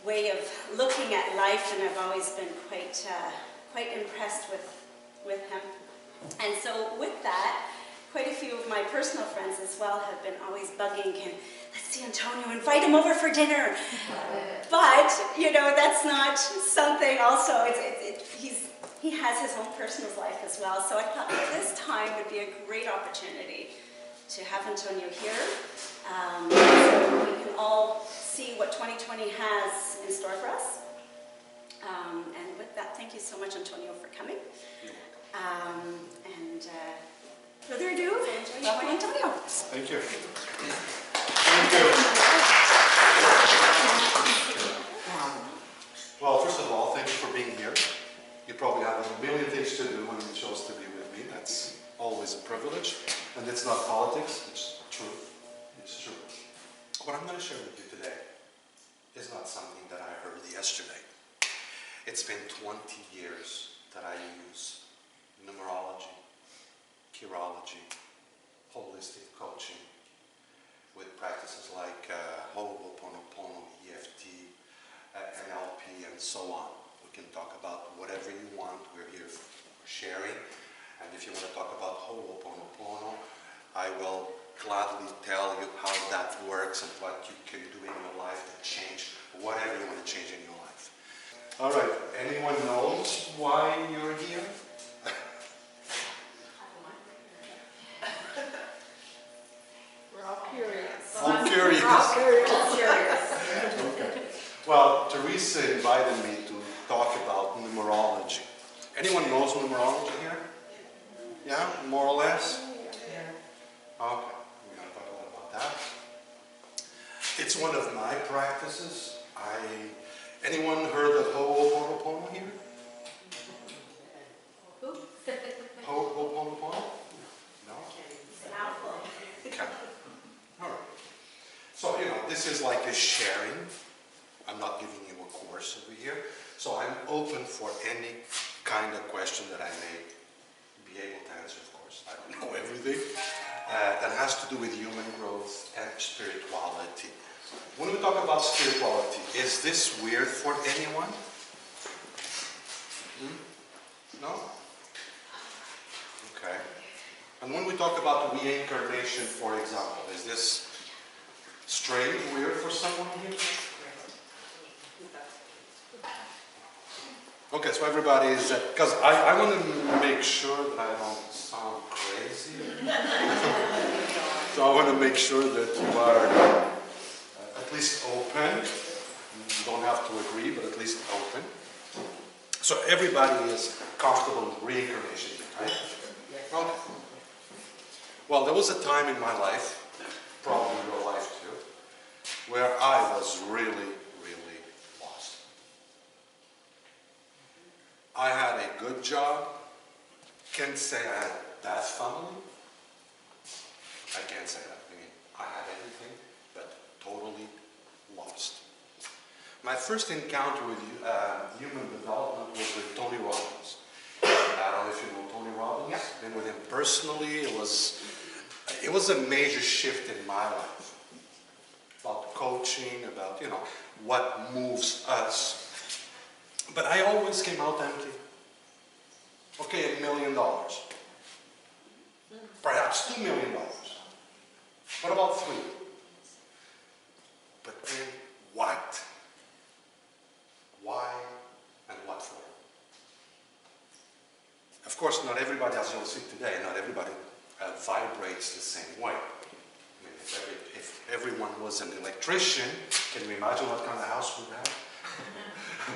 way of looking at life, and I've always been quite impressed with him. And so with that, quite a few of my personal friends as well have been always bugging him, let's see Antonio, invite him over for dinner. But, you know, that's not something also, he has his own personal life as well. So I thought this time would be a great opportunity to have Antonio here. So we can all see what 2020 has in store for us. And with that, thank you so much, Antonio, for coming. Further ado, welcome Antonio. Thank you. Thank you. Well, first of all, thank you for being here. You probably have a million things to do when you chose to be with me. That's always a privilege. And it's not politics, it's true. It's true. What I'm going to share with you today is not something that I heard yesterday. It's been 20 years that I use numerology, chirology, holistic coaching with practices like Ho'oponopono, EFT, NLP, and so on. We can talk about whatever you want. We're here for sharing. And if you want to talk about Ho'oponopono, I will gladly tell you how that works and what you can do in your life to change whatever you want to change in your life. All right, anyone knows why you're here? We're all curious. I'm curious. We're all curious. Okay. Well, Teresa invited me to talk about numerology. Anyone knows numerology here? Yeah, more or less? Yeah. Okay, we're going to talk a little about that. It's one of my practices. Anyone heard of Ho'oponopono here? Ho'oponopono? No? Okay. All right. So, you know, this is like a sharing. I'm not giving you a course over here. So I'm open for any kind of question that I may be able to answer, of course. I don't know everything. That has to do with human growth and spirituality. When we talk about spirituality, is this weird for anyone? No? Okay. And when we talk about reincarnation, for example, is this strange, weird for someone here? Okay, so everybody is, because I want to make sure that I don't sound crazy. So I want to make sure that you are at least open. You don't have to agree, but at least open. So everybody is comfortable with reincarnation, right? Okay. Well, there was a time in my life, probably your life too, where I was really lost. I had a good job. Can't say I had a bad family. I can't say that. I mean, I had everything, but totally lost. My first encounter with human development was with Tony Robbins. I don't know if you know Tony Robbins. Yeah. Been with him personally. It was a major shift in my life. About coaching, about, you know, what moves us. But I always came out empty. Okay, $1 million. Perhaps $2 million. What about 3? But then what? Why and what for? Of course, not everybody, as you'll see today, not everybody vibrates the same way. I mean, if everyone was an electrician, can you imagine what kind of house we'd have?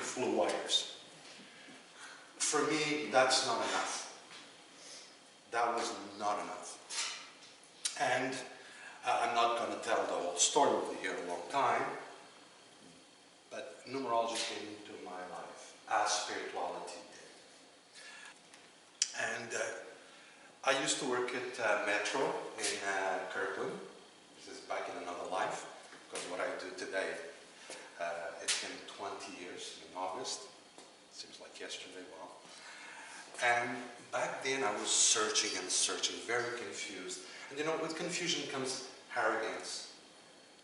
Full of wires. For me, that's not enough. That was not enough. And I'm not going to tell the whole story over here a long time, but numerology came into my life as spirituality did. And I used to work at Metro in Kirkland. This is back in another life, because what I do today, it's been 20 years in August. Seems like yesterday, well. And back then I was searching and searching, very confused. And you know, with confusion comes arrogance.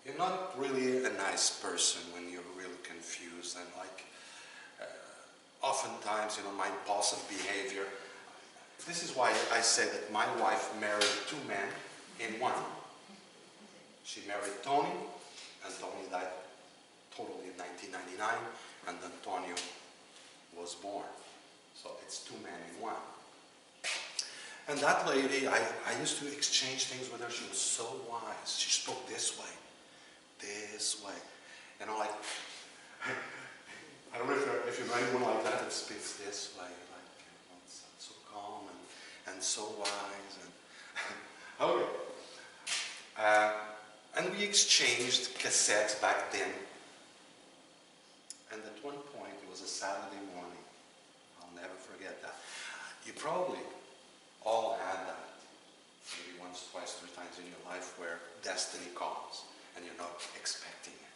You're not really a nice person when you're really confused. sometimes, my impulsive behavior. This is why I say that my wife married two men in one. She married Tony, and Tony died totally in 1999, and Antonio was born. So it's two men in one. And that lady, I used to exchange things with her. She was so wise. She spoke this way. Like, I don't know if you know anyone like that that speaks this way, like, so calm and so wise. And okay. And we exchanged cassettes back then. And at one point, it was a Saturday morning. I'll never forget that. You probably all had that, maybe once, twice, three times in your life, where destiny calls and you're not expecting it.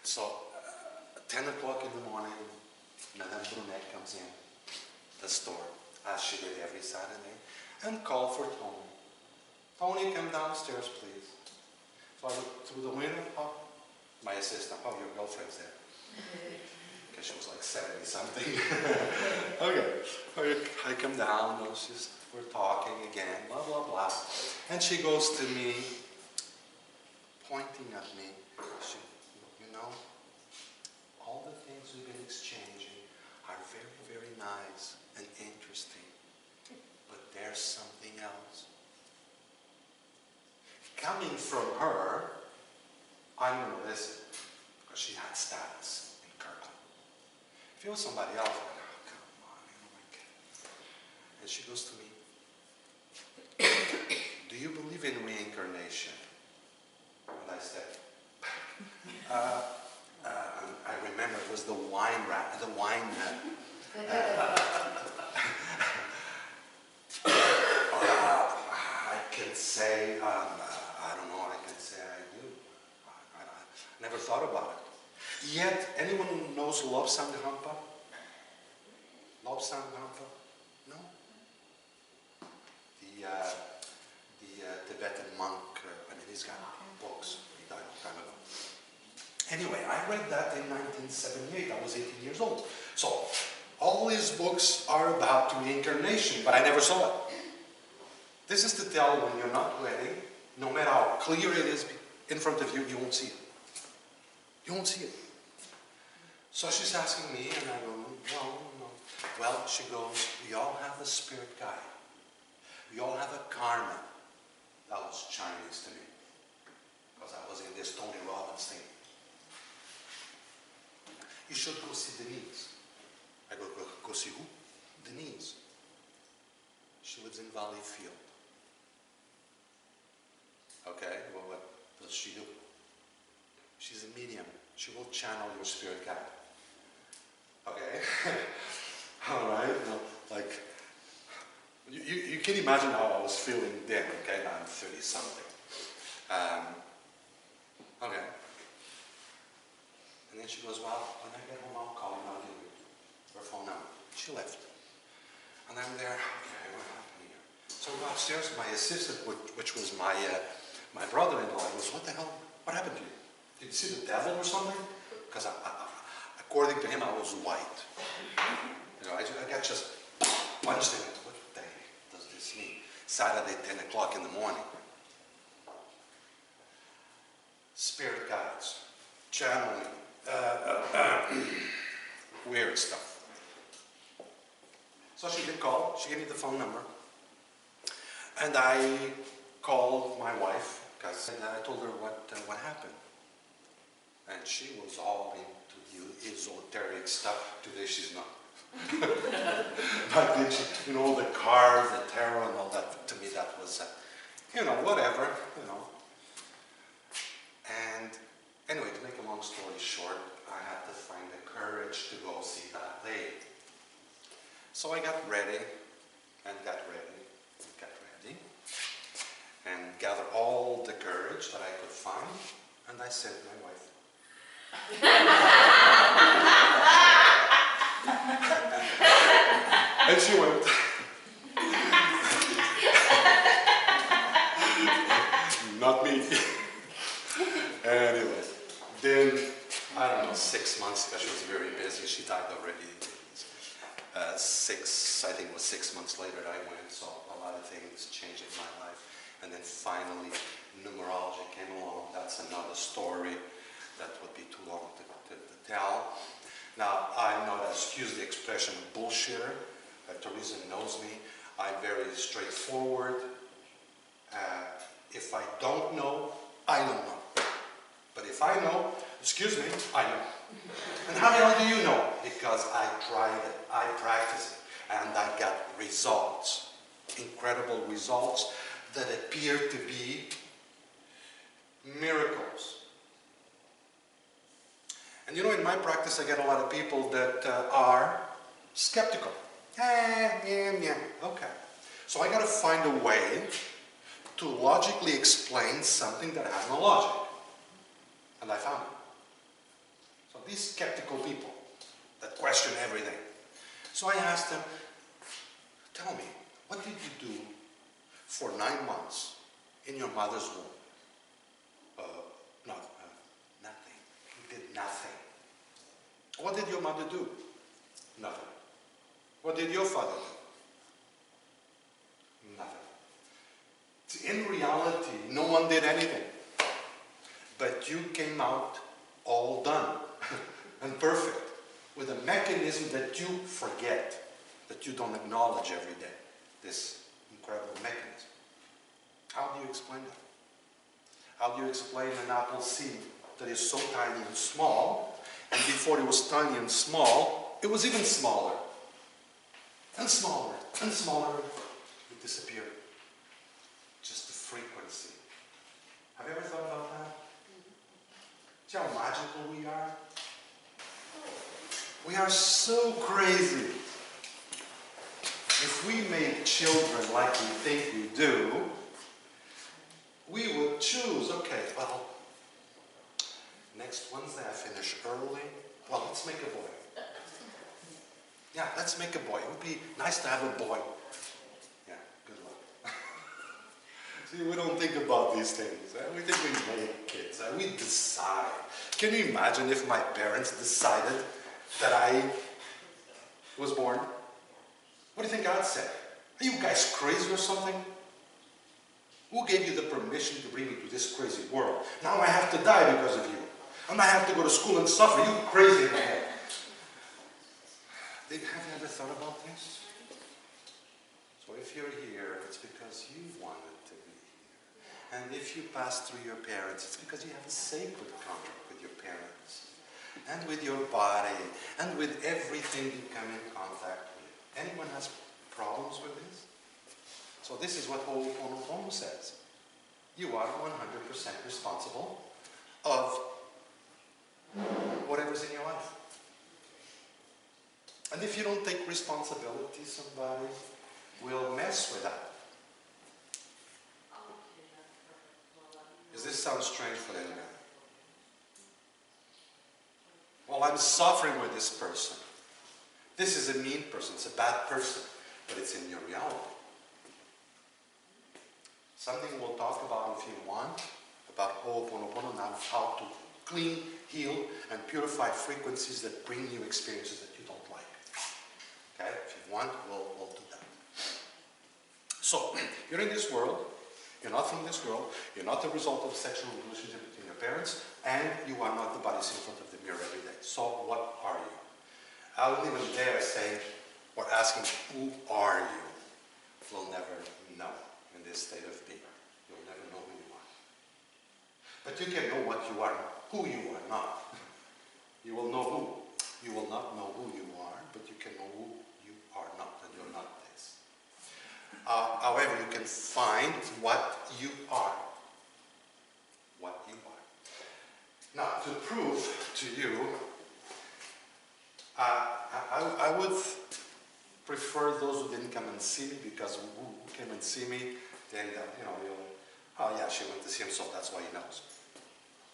So, 10 o'clock in the morning, Madame Brunette comes in the store, as she did every Saturday, and called for Tony. Tony, come downstairs, please. So I looked through the window. Oh, my assistant, oh, your girlfriend's there. Because she was like 70-something. Okay, I come down, we're talking again, blah, blah, blah. And she goes to me, pointing at me. She, all the things we've been exchanging are very, very nice and interesting. But there's something else. Coming from her, I'm going to listen, because she had status in Kirkland. If it was somebody else, I'm like, oh, come on, my God. And she goes to me, do you believe in reincarnation? And I said, I remember it was the wine rack, I can say, I don't know, I can say I do. I never thought about it. Yet, anyone who knows Lobsang Hampa? Lobsang Hampa? No? The Tibetan monk, he's got books. He died a long time ago. Anyway, I read that in 1978. I was 18 years old. So, all his books are about reincarnation, but I never saw it. This is to tell when you're not ready, no matter how clear it is in front of you, you won't see it. You won't see it. So she's asking me, and I go, no. Well, she goes, we all have a spirit guide. We all have a karma. That was Chinese to me, because I was in this Tony Robbins thing. You should go see Denise. I go see who? Denise. She lives in Valleyfield. Okay, well, what does she do? She's a medium. She will channel your spirit guide. Okay? All right, like, you can imagine how I was feeling then, okay? Now I'm 30-something. Okay. And then she goes, well, when I get home, I'll call you, I'll give you her phone number. She left. And I'm there, okay, what happened here? So I go upstairs, my assistant, which was my brother-in-law, goes, what the hell, what happened to you? Did you see the devil or something? Because according to him, I was white. I got just punched in it. What the heck does this mean? Saturday, 10 o'clock in the morning. Spirit guides, channeling, weird stuff. So she did call, she gave me the phone number. And I called my wife, because I told her what happened. And she was all into the esoteric stuff. Today she's not. Back then, the cards, the tarot and all that, to me that was, whatever, And anyway, to make a long story short, I had to find the courage to go see that lady. So I got ready, and gathered all the courage that I could find, and I said to my wife, and she went, not me. Anyway, then, I don't know, 6 months, because she was very busy, she died already. I think it was 6 months later, I went and saw a lot of things change in my life. And then finally, numerology came along. That's another story that would be too long to tell. Now, I'm not, excuse the expression, bullshitter. Teresa knows me. I'm very straightforward. If I don't know, I don't know. But if I know, excuse me, I know. And how the hell do you know? Because I tried it, I practiced it, and I got results. Incredible results that appear to be miracles. And you know, in my practice, I get a lot of people that are skeptical. Yeah, okay. So I got to find a way to logically explain something that has no logic. And I found it. So these skeptical people that question everything. So I asked them, tell me, what did you do for 9 months in your mother's womb? Nothing. You did nothing. What did your mother do? Nothing. What did your father do? Nothing. In reality, no one did anything. But you came out all done and perfect with a mechanism that you forget, that you don't acknowledge every day. This incredible mechanism. How do you explain that? How do you explain an apple seed that is so tiny and small, and before it was tiny and small, it was even smaller, and smaller, and smaller, it disappeared. Just the frequency. Have you ever thought about that? See how magical we are? We are so crazy. If we made children like we think we do, we would choose, okay, well, next Wednesday I finish early. Well, let's make a boy. Yeah, let's make a boy. It would be nice to have a boy. Yeah, good luck. See, we don't think about these things. We think we make kids. We decide. Can you imagine if my parents decided that I was born? What do you think God said? Are you guys crazy or something? Who gave you the permission to bring me to this crazy world? Now I have to die because of you. And I have to go to school and suffer. You crazy in the head. Have you ever thought about this? So if you're here, it's because you wanted to be here. And if you pass through your parents, it's because you have a sacred contract with your parents. And with your body. And with everything you come in contact with. Anyone has problems with this? So this is what Ho'oponopono says. You are 100% responsible of whatever's in your life. And if you don't take responsibility, somebody will mess with that. Does this sound strange for anyone? Well, I'm suffering with this person. This is a mean person, it's a bad person, but it's in your reality. Something we'll talk about if you want, about Ho'oponopono, now how to clean, heal, and purify frequencies that bring you experiences that you don't like. Okay? If you want, we'll do that. So, you're in this world, you're not from this world, you're not the result of a sexual relationship between your parents, and you are not the bodies in front of the mirror every day. So, what are you? I wouldn't even dare say, or asking, who are you? We'll never know in this state of being. You'll never know who you are. But you can know what you are, who you are not. You will know who. You will not know who you are, but you can know who you are not, and you're not this. However, you can find what you are. What you are. Now, to prove to you, I would prefer those who didn't come and see me, because who came and see me, then, you'll, oh yeah, she went to see him, so that's why he knows.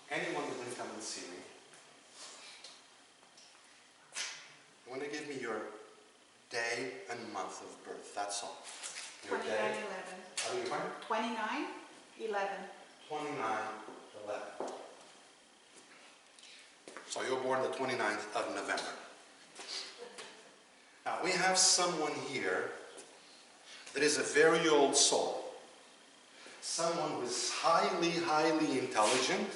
Anyone who didn't come and see me, you want to give me your day and month of birth, that's all. Your 29/11. day. Are you fine? 29/11. 29/11. So you're born the 29th of November. Now, we have someone here that is a very old soul. Someone who is highly, highly intelligent,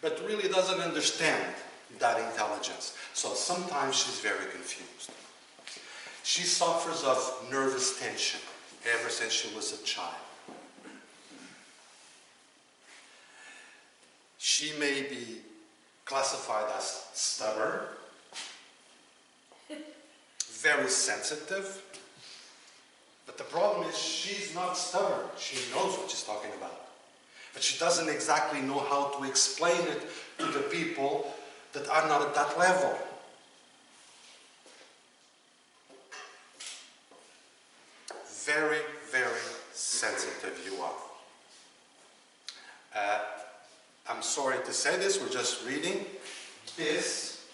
but really doesn't understand that intelligence. So sometimes she's very confused. She suffers of nervous tension ever since she was a child. She may be classified as stubborn, very sensitive, but the problem is she's not stubborn. She knows what she's talking about, but she doesn't exactly know how to explain it to the people that are not at that level. Very, very sensitive you are. I'm sorry to say this, we're just reading. This,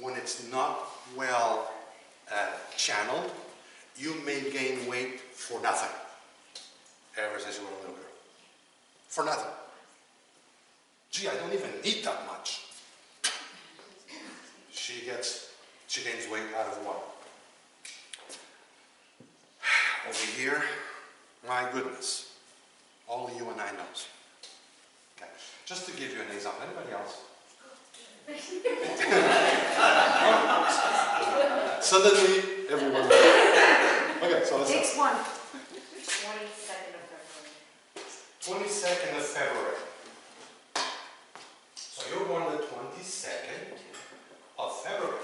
when it's not well channeled, you may gain weight for nothing. Ever since you were a little girl. For nothing. Gee, I don't even eat that much. She gains weight out of what? Over here, my goodness, only you and I knows. Okay, just to give you an example. Anybody else? Suddenly, everyone. Okay, so let's Takes one. 22nd of February. So you're born the 22nd of February.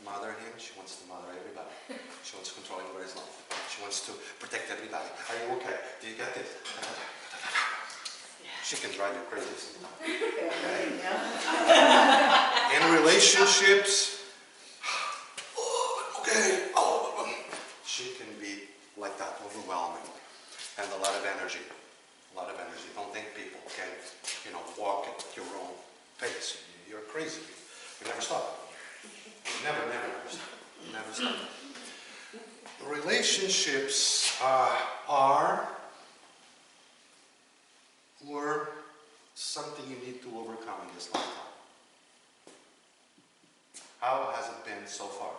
Mother him, she wants to mother everybody. She wants to control everybody's life. She wants to protect everybody. Are you okay? Do you get this? She can drive you crazy sometimes. Okay? In relationships, okay, she can be like that, overwhelming, and a lot of energy. Don't think people can, walk at your own pace. You're crazy. You never stop. Never stop. Never stop. Relationships were something you need to overcome in this lifetime. How has it been so far?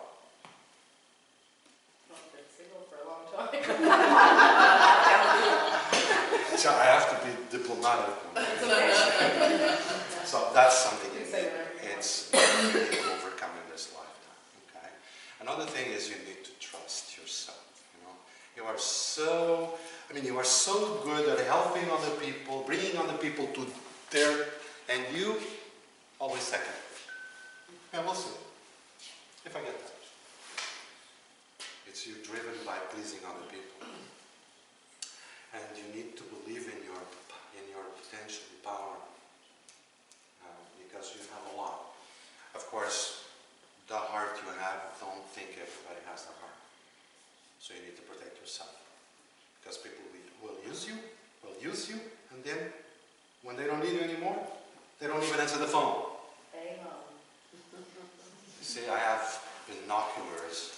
I've been single for a long time. So I have to be diplomatic. So that's something you need to overcome in this lifetime. Okay. Another thing is you need to trust yourself. You are so good at helping other people, bringing other people to their, and you always second. Yeah, we'll see. If I get that. It's you driven by pleasing other people. And you need to believe in your potential power, because you have a lot. Of course, the heart you have, don't think everybody has the heart. So you need to protect yourself, because people will use you, and then when they don't need you anymore, they don't even answer the phone. You see, I have binoculars,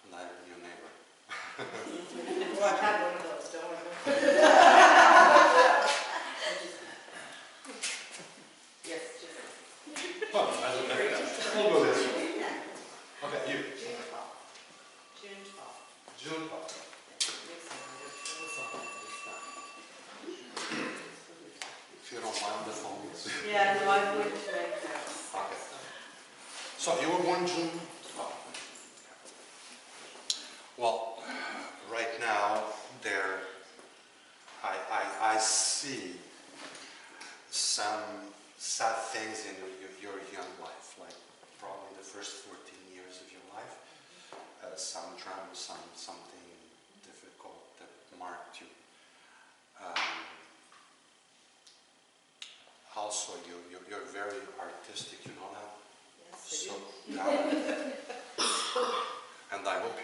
and I'm your neighbor. Well, I've had one of those, don't worry. Yes, just. Well, we'll go this way. Okay, you. June 12th. June 12th. If you don't mind the phones. Yeah, no, I wouldn't make that. Okay. So you were born June 12th. Well, right now I see some sad things in your young life, like probably the first 14 years of your life. Some trauma, something difficult that marked you. Also, you're very artistic, you know that? Yes, So talented. And I hope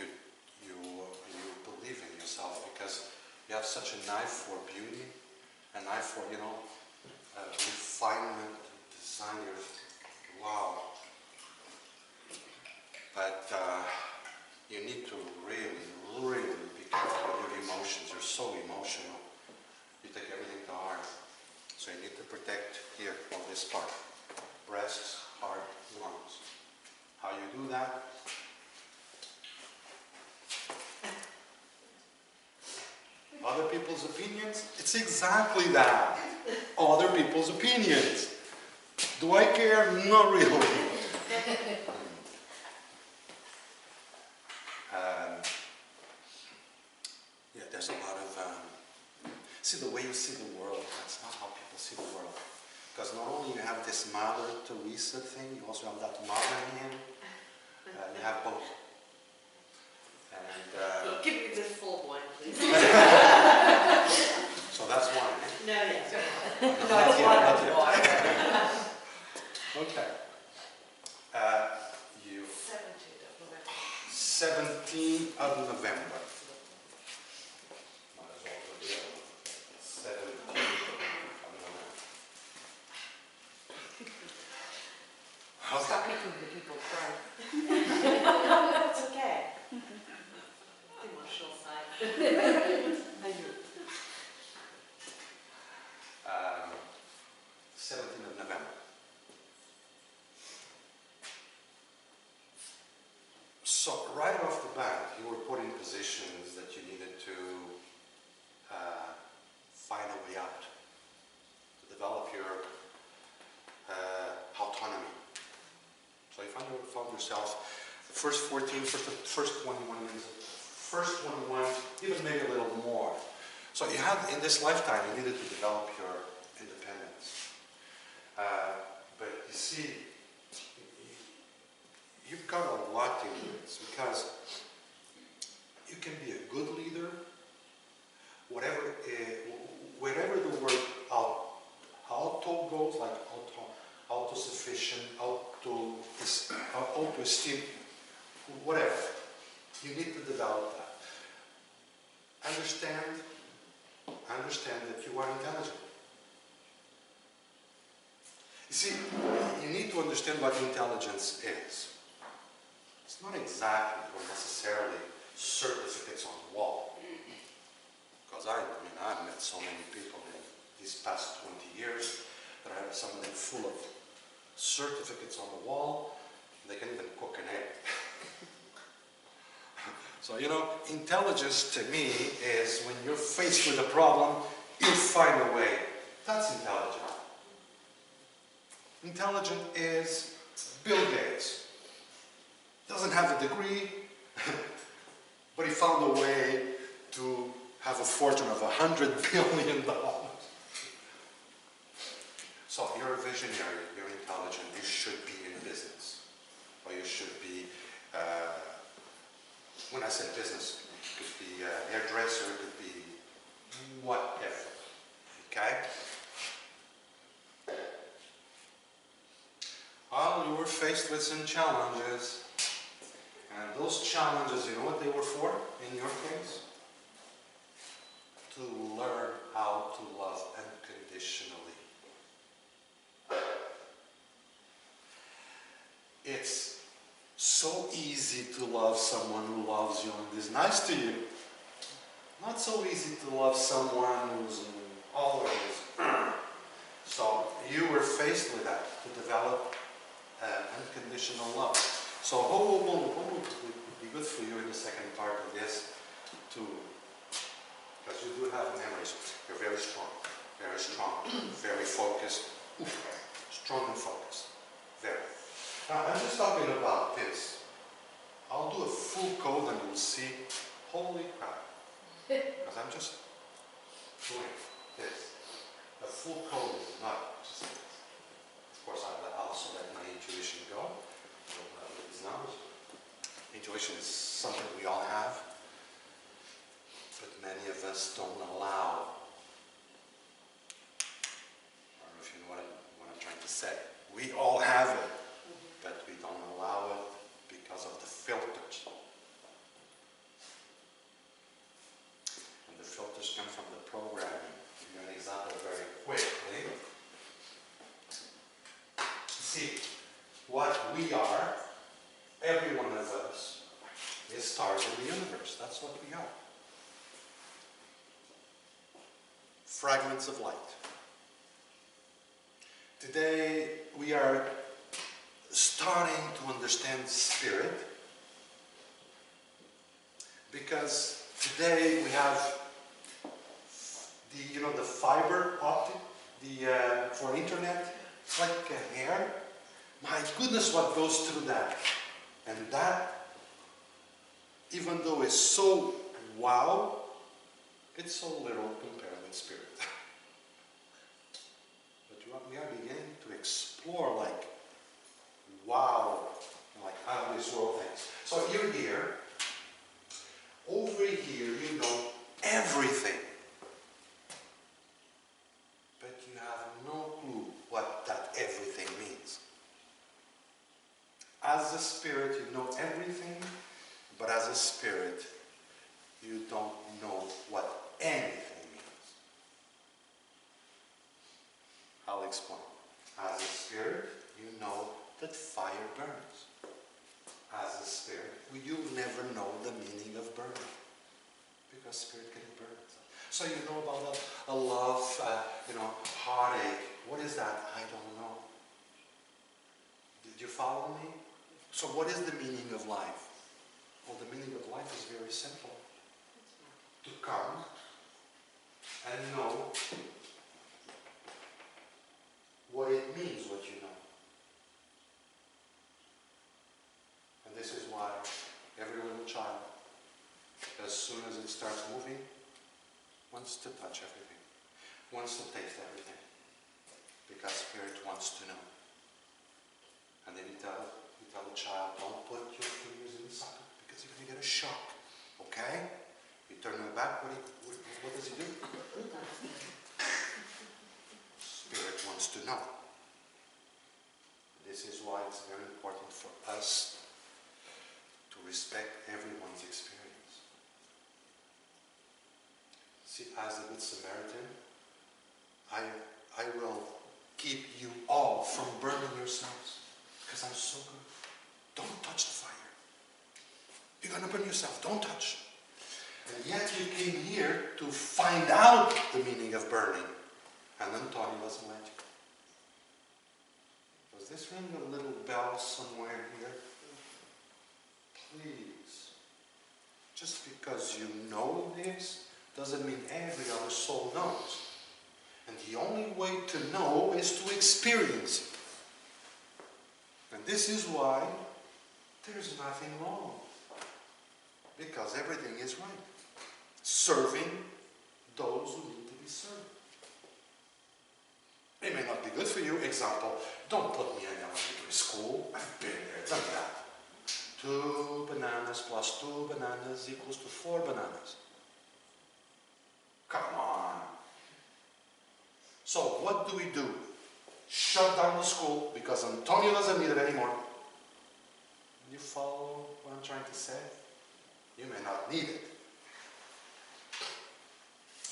you believe in yourself, because you have such a knife for beauty, a knife for refinement, design. Wow. But you need to really, really be careful with your emotions. You're so emotional. You take everything to heart. So you need to protect here on this part. Breasts, heart, lungs. How you do that? Other people's opinions? It's exactly that. Other people's opinions. Do I care? Not really. Yeah, there's a lot of... see, the way you see the world, that's not how people see the world. Because not only you have this Mother Teresa thing, you also have that mother in. You have both. And, Give me this full one, please. so that's one, eh? No, yes. No, Not yet. Okay. You 17th of November. Might as well put the other one. 17th of November. Okay. Stop making the people cry. That's okay. Emotional side. I do. 17th of November. So right off the bat, you were put in positions that you needed to find a way out, to develop your autonomy. So you found yourself, the first 14, first 21 years, first 21, even maybe a little more. So you had, in this lifetime, you needed to develop your independence. But you see, you've got a lot to do this, because you can be a good leader, wherever the word auto goes, like auto-sufficient, auto-esteem, whatever. You need to develop that. Understand that you are intelligent. You see, you need to understand what intelligence is. It's not exactly or necessarily certificates on the wall. Because I've met so many people in these past 20 years that I have some of them full of certificates on the wall, and they can even cook an egg. So, intelligence to me is when you're faced with a problem, you find a way. That's intelligent. Intelligent is Bill Gates. Doesn't have a degree, but he found a way to have a fortune of $100 billion. So you're a visionary, you're intelligent, you should be in business. Or you should be, when I say business, it could be hairdresser, it could be whatever, okay? Well, you were faced with some challenges. And those challenges, you know what they were for, in your case? To learn how to love unconditionally. It's so easy to love someone who loves you and is nice to you. Not so easy to love someone who's always... So you were faced with that, to develop unconditional love. So what would be good for you in the second part of this, because you do have memories. You're very strong, very focused, strong and focused, very. Now I'm just talking about this. I'll do a full code and you'll see, holy crap, because I'm just doing this. A full code is not just this. Of course, I'll also let my intuition go. These numbers. Intuition is something we all have, but many of us don't allow. I don't know if you know what I'm trying to say. We all have it, but we don't allow it because of the filters. And the filters come from the programming. I'll give you an example very quickly. See, what we are, every one of us, is stars in the universe. That's what we are. Fragments of light. Today we are starting to understand spirit, because today we have the fiber optic, for internet. It's like a hair. My goodness, what goes through that. And that, even though it's so wow, it's so little compared with spirit. But we are beginning to explore, like, wow, like out of this world things. So you're here, over here you know everything, but you have no clue what that everything means. As a spirit you know everything, but as a spirit you don't know what anything means. I'll explain. As a spirit you know that fire burns. As a spirit, you never know the meaning of burning, because spirit can burn. So you know about a love, heartache. What is that? I don't know. Did you follow me? So what is the meaning of life? Well, the meaning of life is very simple. To come and know what it means, what you know. And this is why every little child, as soon as it starts moving, wants to touch everything, wants to taste everything, because spirit wants to know. And then you tell the child, don't put your fingers in the socket, because you're going to get a shock. Okay? You turn your back, what does he do? Spirit wants to know. This is why it's very important for us to respect everyone's experience. See, as the Good Samaritan, I will keep you all from burning yourselves, because I'm so good. Don't touch the fire. You're going to burn yourself. Don't touch. And yet you came here to find out the meaning of burning. And then Tony doesn't let you. Does this ring a little bell somewhere here? Please. Just because you know this doesn't mean every other soul knows. And the only way to know is to experience it. And this is why there's nothing wrong. Because everything is right. Serving those who need to be served. It may not be good for you. Example, don't put me in elementary school. I've been there, done that. 2 bananas plus 2 bananas equals to 4 bananas. Come on. So what do? Shut down the school because Antonio doesn't need it anymore. You follow what I'm trying to say? You may not need it.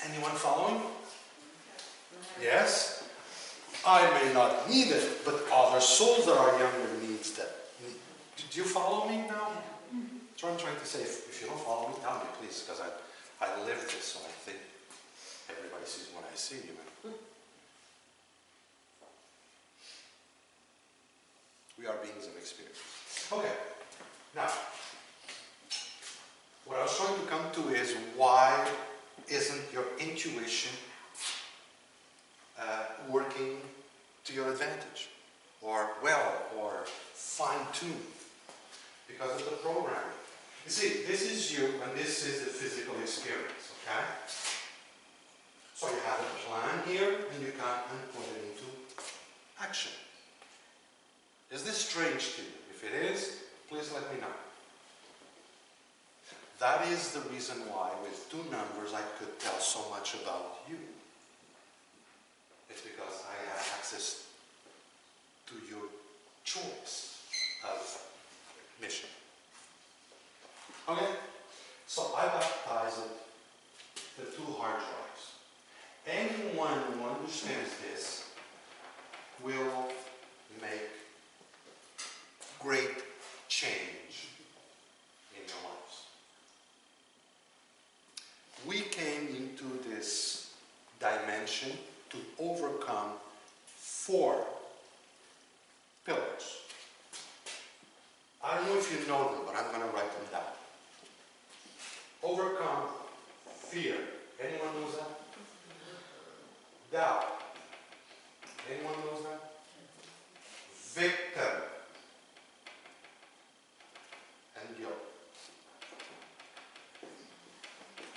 Anyone following? Yes? I may not need it, but other souls that are younger needs that. Do you follow me now? That's what I'm trying to say. If you don't follow me, tell me, please, because I live this, so I think everybody sees what I see. We are beings of experience. Okay. Now, what I was trying to come to is, why isn't your intuition working to your advantage, or well, or fine-tuned? Because of the programming. You see, this is you, and this is the physical experience, okay? So you have a plan here, and you can put it into action. Is this strange to you? If it is, please let me know. That is the reason why with 2 numbers I could tell so much about you. It's because I have access to your choice of mission. Okay? So I baptize the 2 hard drives. Anyone who understands this will make great change in your lives. We came into this dimension to overcome 4 pillars. I don't know if you know them, but I'm going to write them down. Overcome fear. Anyone knows that? Doubt. Anyone knows that? Victim. And guilt.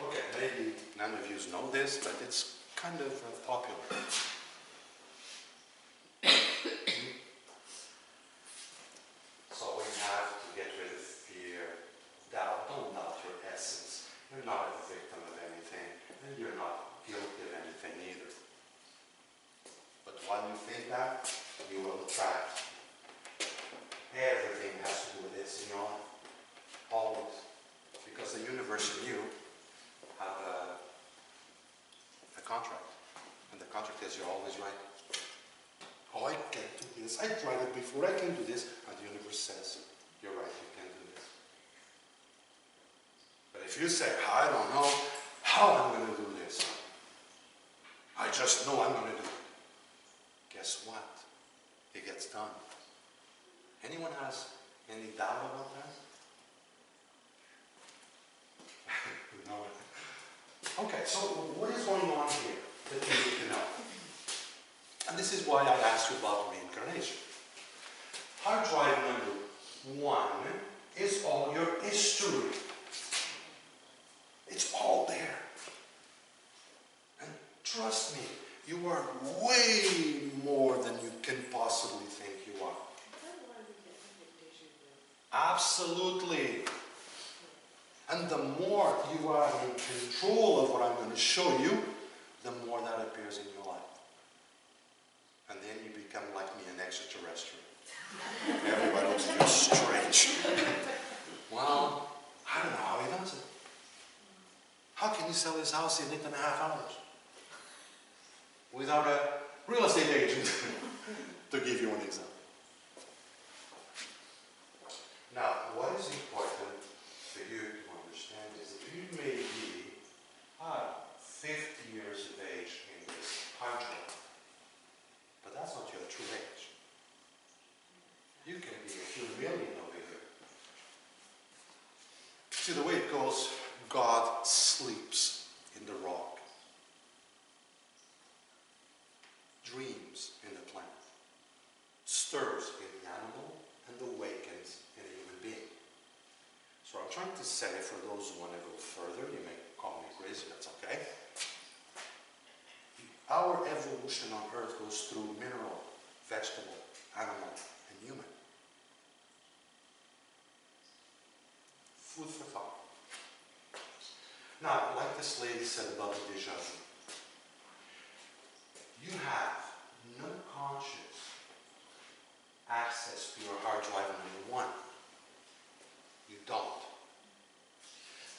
Okay, maybe none of you know this, but it's kind of popular. So we have to get rid of fear, doubt. Don't doubt your essence. You're not a victim of anything, and you're not guilty of anything either. But while you think that, you will attract. Everything has to do with this in your life. Always. Because the universe and you have a contract. And the contract is you're always right. Oh, I can't do this. I tried it before. I can do this. And the universe says, you're right, you can do this. But if you say, I don't know how I'm going to do this. I just know I'm going to do it. Guess what? It gets done. Anyone has any doubt about that? No. Okay, so what is going on here that you need to know? And this is why I asked you about reincarnation. Hard drive number 1 is all your history. It's all there. And trust me, you are way more than you can possibly think you are. Absolutely. And the more you are in control of what I'm going to show you, the more that appears in your life. And then you become like me, an extraterrestrial. Everybody looks at you strange. Well, I don't know how he does it. How can he sell his house in 8.5 hours? Without a real estate agent, to give you an example. Now, what is important for you to understand is that you may be 50 years of age in this country, but that's not your true age. You can be a few million over here. See, the way it goes, God sleeps in the rock, dreams in the plant, stirs in the animal, and awakens in a human being. So I'm trying to say, for those who want to go further, you may call me crazy, that's okay. Our evolution on Earth goes through mineral, vegetable, animal, and human. Food for thought. Now, like this lady said about the déjà vu, you have no conscious access to your hard drive number 1. You don't.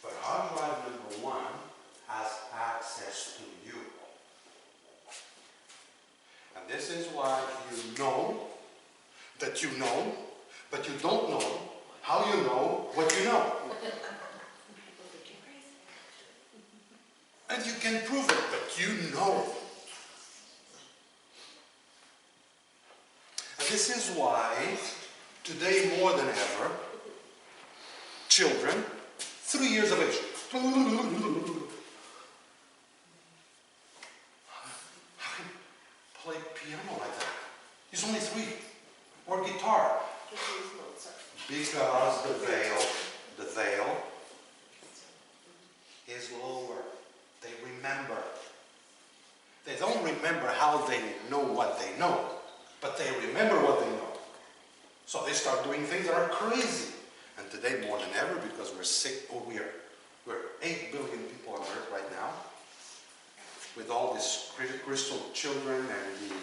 But hard drive number 1 has access to you. And this is why you know that you know, but you don't know how you know what you know. And you can prove it, but you know. And this is why, today more than ever, children, 3 years of age, how can you play piano like that? He's only 3. Or guitar. Because the veil is lower. They remember. They don't remember how they know what they know, but they remember what they know. So they start doing things that are crazy. And today more than ever, because we're sick, we're 8 billion people on Earth right now, with all these crystal children and the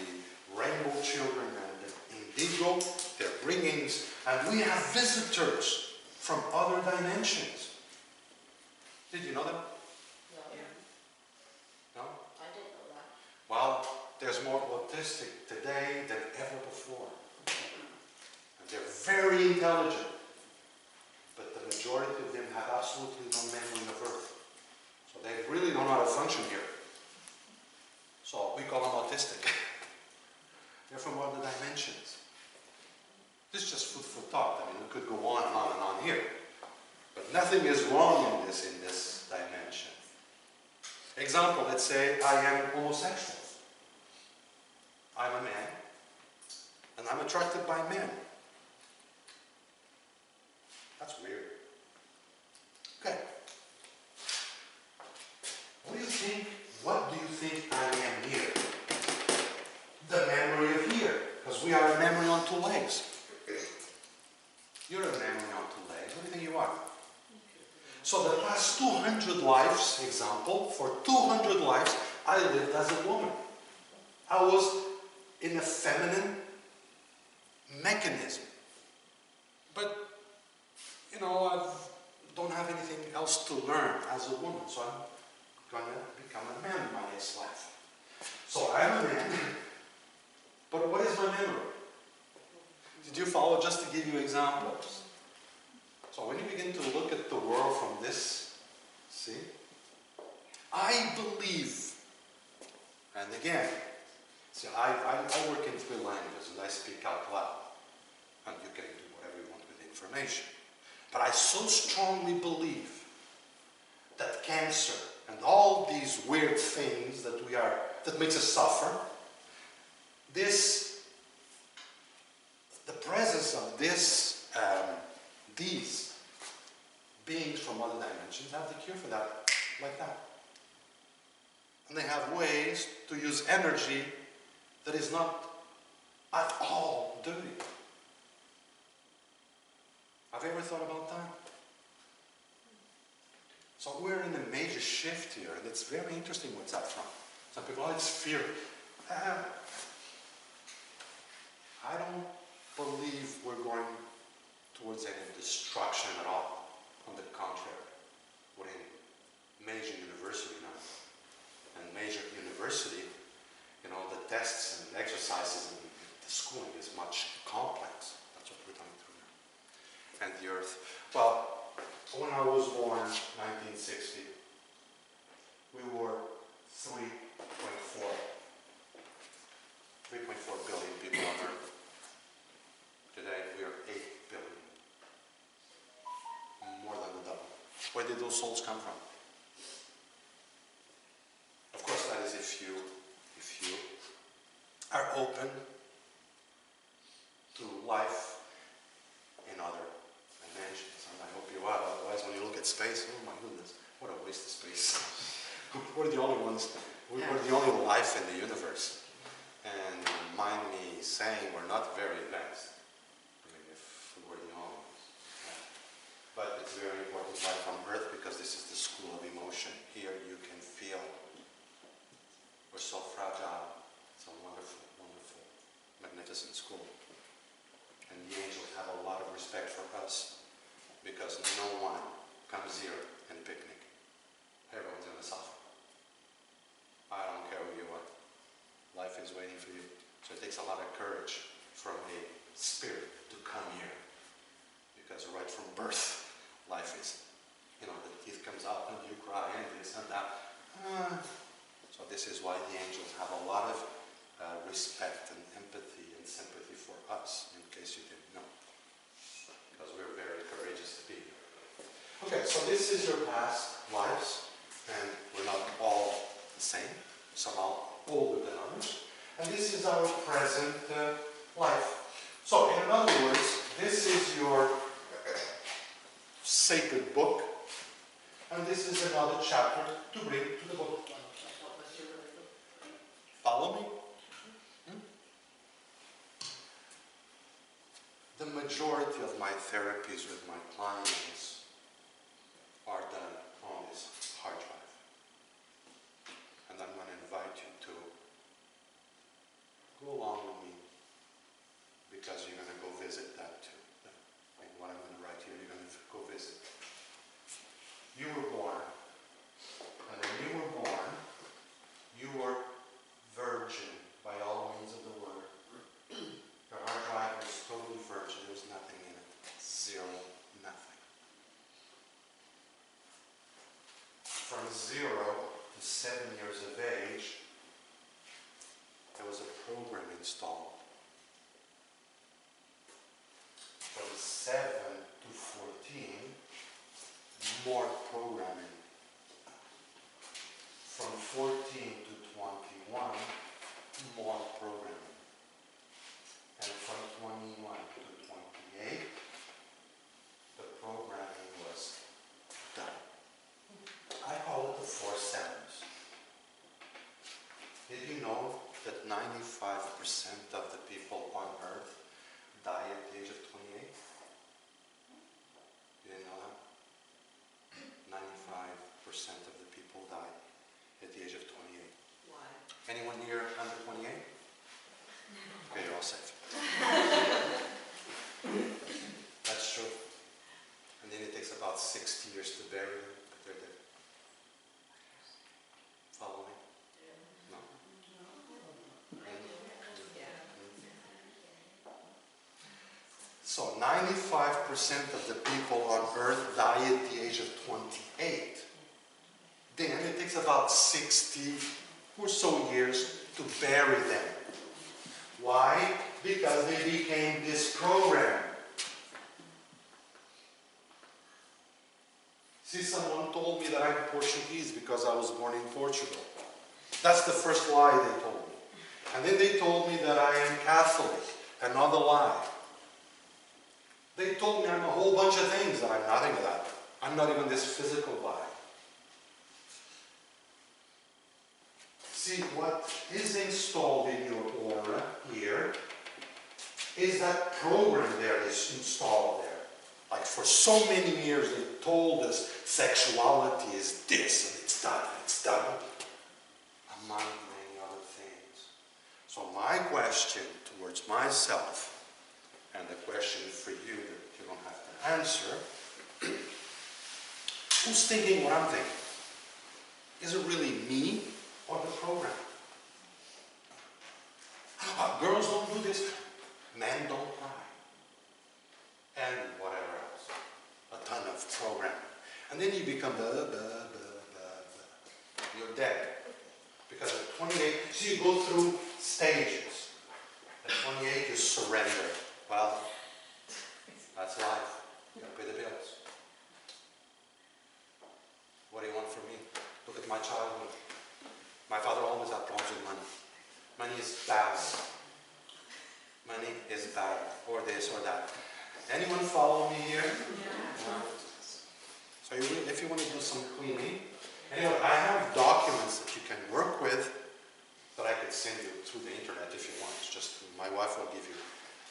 rainbow children and the indigo, their bringings, and we have visitors from other dimensions. Did you know that? No? I didn't know that. Well, there's more autistic today than ever before. And they're very intelligent. But the majority of them have absolutely no memory of Earth. So they really don't know how to function here. So we call them autistic. They're from other dimensions. This is just food for thought. I mean, we could go on and on and on here. But nothing is wrong in this dimension. Example, let's say I am homosexual. I'm a man, and I'm attracted by men. That's weird. Okay. What do you think I am here? The memory of here. Because we are a memory on two legs. You're a memory on two legs. What do you think you are? So the past 200 lives, example, for 200 lives, I lived as a woman. I was in a feminine mechanism. But, you know, I don't have anything else to learn as a woman, so I'm going to become a man in my next life. So I'm a man, but what is my memory? Did you follow? Just to give you examples. So when you begin to look at the world from this, see? I believe, and again, see, I work in 3 languages and I speak out loud. And you can do whatever you want with the information. But I so strongly believe that cancer and all these weird things that makes us suffer, the presence of these beings from other dimensions have the cure for that, like that. And they have ways to use energy that is not at all dirty. Have you ever thought about that? So we're in a major shift here, and it's very interesting what's that from. Some people, oh, it's fear. I don't believe we're going towards any destruction at all. On the contrary, we're in major university now. And major university, you know, the tests and exercises and the schooling is much complex. That's what we're going through now. And the earth. Well, when I was born, 1960, we were 3.4 billion people on earth. Today, we are 8 billion. More than the double. Where did those souls come from? Of course, that is if you are open to life in other dimensions. And I hope you are. Otherwise, when you look at space, oh my goodness, what a waste of space. We're the only ones. We're the only life in the universe. And mind me saying we're not very advanced. I mean, if we were the only ones. But it's very important life on Earth because this is the school of emotion. Here you can feel we're so fragile. It's a wonderful, wonderful, magnificent school. And the angels have a lot of respect for us because no one comes here and picnic. Everyone's going to suffer. I don't care who you are. Life is waiting for you. So it takes a lot of courage from a spirit to come here. Because right from birth, life is, you know, the teeth comes out and you cry and this and that. So this is why the angels have a lot of respect and empathy and sympathy for us, in case you didn't know. Because we're very courageous to be here. Okay, so this is your past lives, and we're not all the same. Some are older than others. And this is our present life. So, in other words, this is your sacred book, and this is another chapter to bring to the book. Follow me? The majority of my therapies with my clients are done on this hard drive. And I'm going to invite you to go along with me because you're going to go visit that too. Like what I'm going to write here, you're going to go visit. You were born, and when you were born, you were virgin by all means of the word. Your hard drive was totally virgin. There was nothing in it. Zero, nothing. From 0 to 7 years of age, there was a program installed. 7 to 14, more programming. From 14 to 21, more programming. And from 21 to 28, the programming was done. I call it the 4 Santos. Did you know that 95% of the people on Earth die at the age of 28? You didn't know that? 95% of the people die at the age of 28. Why? Anyone here under 28? Okay, you're all safe. That's true. And then it takes about 60 years to bury them, but they're dead. Follow me? No? So 95% of the people on Earth die at the age of 28. Then it takes about 60 or so years to bury them. Why? Because they became this program. See, someone told me that I'm Portuguese because I was born in Portugal. That's the first lie they told me. And then they told me that I am Catholic. Another lie. They told me I'm a whole bunch of things that I'm nothing of that. I'm not even this physical lie. See, what is installed in your aura here is that program there is installed there. Like for so many years they told us sexuality is this and it's that and it's that, among many other things. So my question towards myself, and the question for you that you don't have to answer, who's thinking what I'm thinking? Is it really me or the program? Girls don't do this, men don't cry, and whatever else. A ton of programming. And then you become you're dead. Because at 28, so you go through stages. At 28 you surrender. Well, that's life. You gotta pay the bills. What do you want from me? Look at my childhood. My father always had problems with money. Money is bad. Money is bad. Or this or that. Anyone follow me here? Yeah. So if you want to do some cleaning, anyway, I have documents that you can work with that I could send you through the internet if you want. It's just, my wife will give you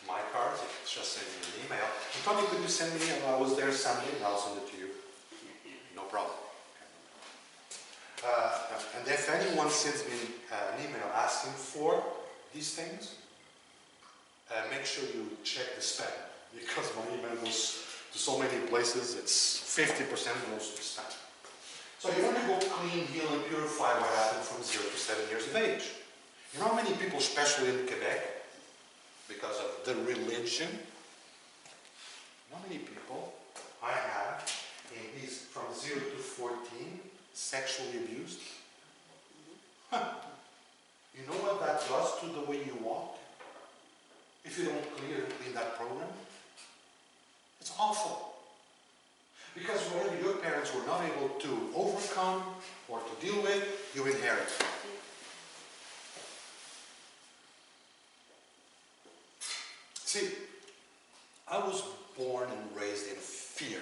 my cards. It's just send me an email. Tony, could you send me? I was there Sunday, and I'll send it to you. No problem. And if anyone sends me an email asking for these things, make sure you check the spam, because my email goes to so many places, it's 50% goes to spam. So you want to go clean, heal, and purify what happened from 0 to 7 years of age. You know how many people, especially in Quebec, because of the religion, you know how many people I have in these from 0 to 14 sexually abused? Huh. You know what that does to the way you walk? If you don't clean that program? It's awful. Because whatever your parents were not able to overcome or to deal with, you inherit. See, I was born and raised in fear.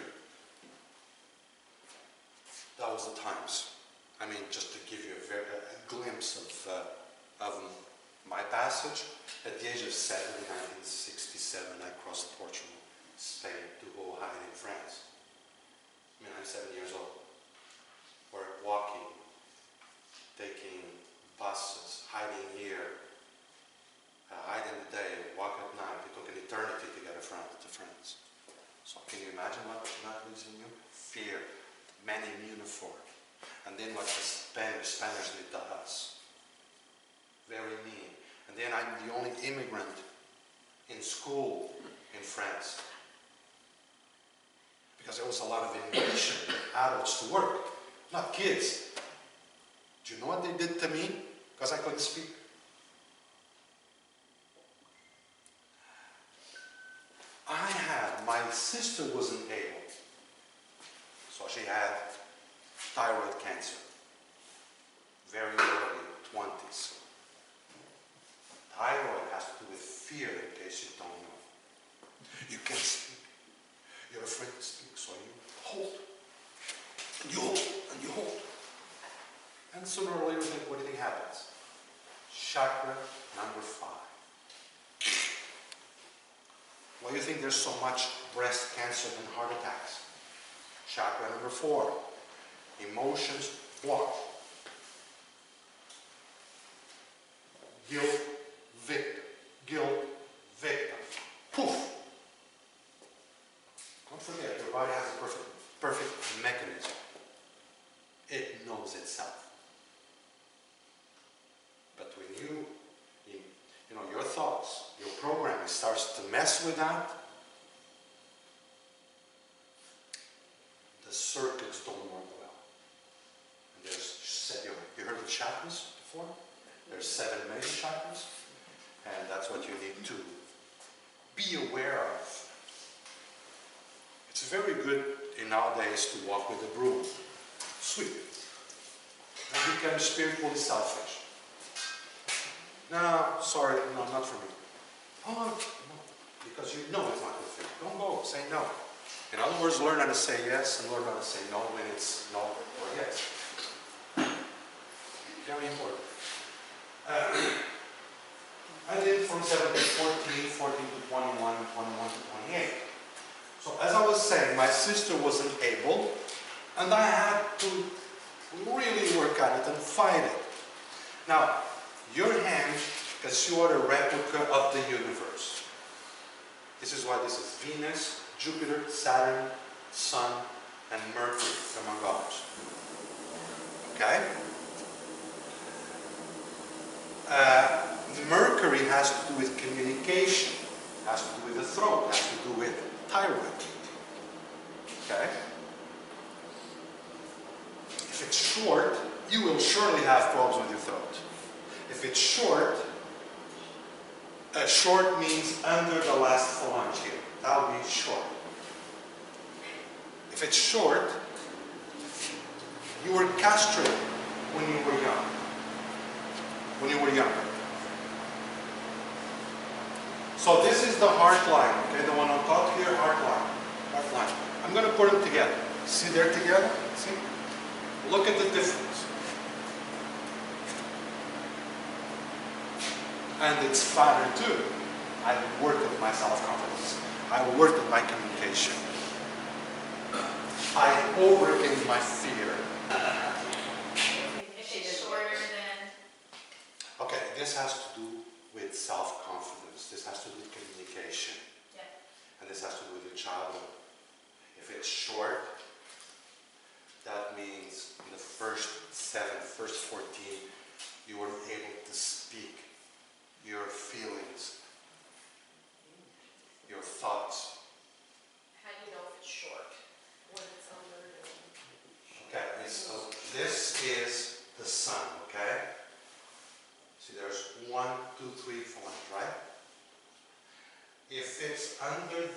That was the times. I mean, just to give you a glimpse of my passage, at the age of 7 in 1967, I crossed Portugal, Spain, to go hide in France. I mean, I'm 7 years old. We're walking, taking buses, hiding here, hide in the day, walk at night. It took an eternity to get to France. So can you imagine what that lives in you? Fear, men in uniform. And then what the Spanish did to us. Very mean. And then I'm the only immigrant in school in France. Because there was a lot of immigration, adults to work, not kids. Do you know what they did to me? Because I couldn't speak. I had my sister wasn't able. So she had thyroid cancer. Very early, 20s. Thyroid has to do with fear, in case you don't know. You can't speak. You're afraid to speak, so you hold. And you hold, and you hold. And sooner or later, what do you think happens? Chakra number 5. Why do you think there's so much breast cancer and heart attacks? Chakra number 4. Emotions blocked. Guilt, victim. Guilt, victim. Poof! Don't forget, your body has a perfect mechanism. It knows itself. But when you know, your thoughts, your programming starts to mess with that, the circuits don't work well. And there's, you heard of chakras before? There's 7 major chakras, and that's what you need to be aware of. It's very good nowadays to walk with a broom. Sweep it. And become spiritually selfish. No, sorry, no, not for me. Oh, no, because you know it's not good for you. Don't go, say no. In other words, learn how to say yes and learn how to say no when it's no or yes. Very important. I did from 7 to 14, 14 to 21, 21 to 28. So as I was saying, my sister wasn't able, and I had to really work at it and fight it. Now, your hand is sort of a replica of the universe. This is why this is Venus, Jupiter, Saturn, Sun, and Mercury, among others. Okay? Mercury has to do with communication, has to do with the throat, has to do with thyroid. Okay? If it's short, you will surely have problems with your throat. If it's short, short means under the last phalange here. That would be short. If it's short, you were castrated when you were young. When you were younger. So this is the heart line, okay? The one on top here, heart line. Heart line. I'm going to put them together. See, they're together? See? Look at the difference. And it's fatter too. I worked with my self-confidence. I worked with my communication. I overcame my fear. If it's shorter than... Okay, this has to do with self-confidence. This has to do with communication. Yeah. And this has to do with your childhood. If it's short, that means in the first 7, first 14, you weren't able to speak your feelings, your thoughts. How do you know if it's short? When it's under... Okay, so this is the sun, okay? See, there's 1, 2, 3, 4, right? If it's under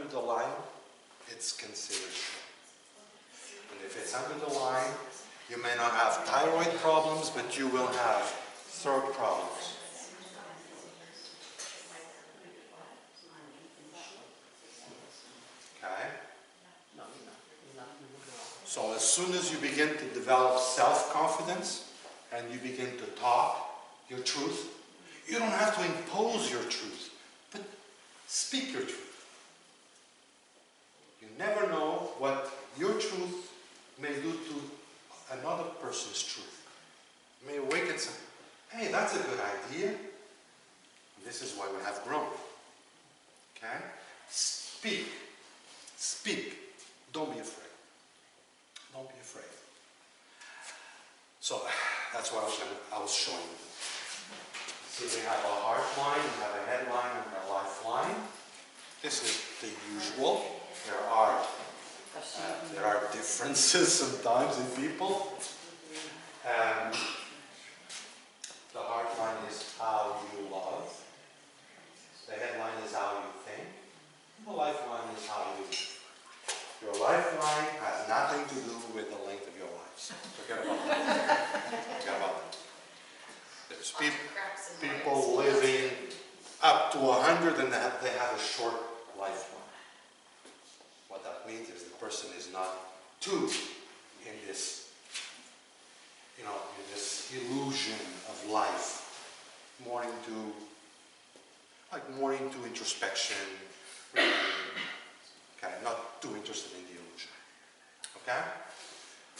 the line, it's considered short. And if it's under the line, you may not have thyroid problems, but you will have throat problems. Okay? So as soon as you begin to develop self-confidence and you begin to talk your truth, you don't have to impose your truth, but speak your truth. You never know what your truth may do to another person's truth. It may awaken some, hey, that's a good idea. And this is why we have grown. Okay? Speak. Speak. Don't be afraid. Don't be afraid. So that's what I was showing you. See, we have a heart line, we have a head line, and a lifeline. This is the usual. There are differences sometimes in people. The heart line is how you love. The head line is how you think. 100 and they have a short lifeline. What that means is the person is not too in this, in this illusion of life, more into introspection, really, okay, not too interested in the illusion. Okay?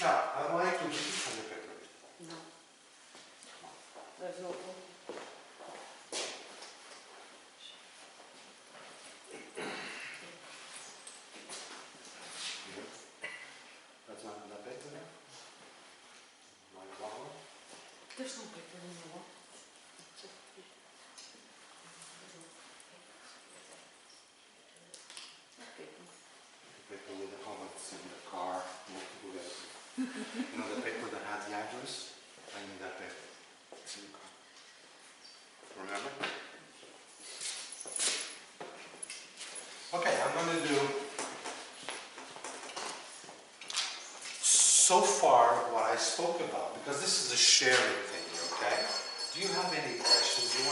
Now, I'd like to give you some paper. No. There's no point. That's not enough paper there? My wallet? There's no paper in the wall. Paper with the comments in the car, multiple the paper that had the address? I need that paper. It's in the car. Remember? Okay, I'm going to do so far what I spoke about, because this is a sharing thing, okay? Do you have any questions? Do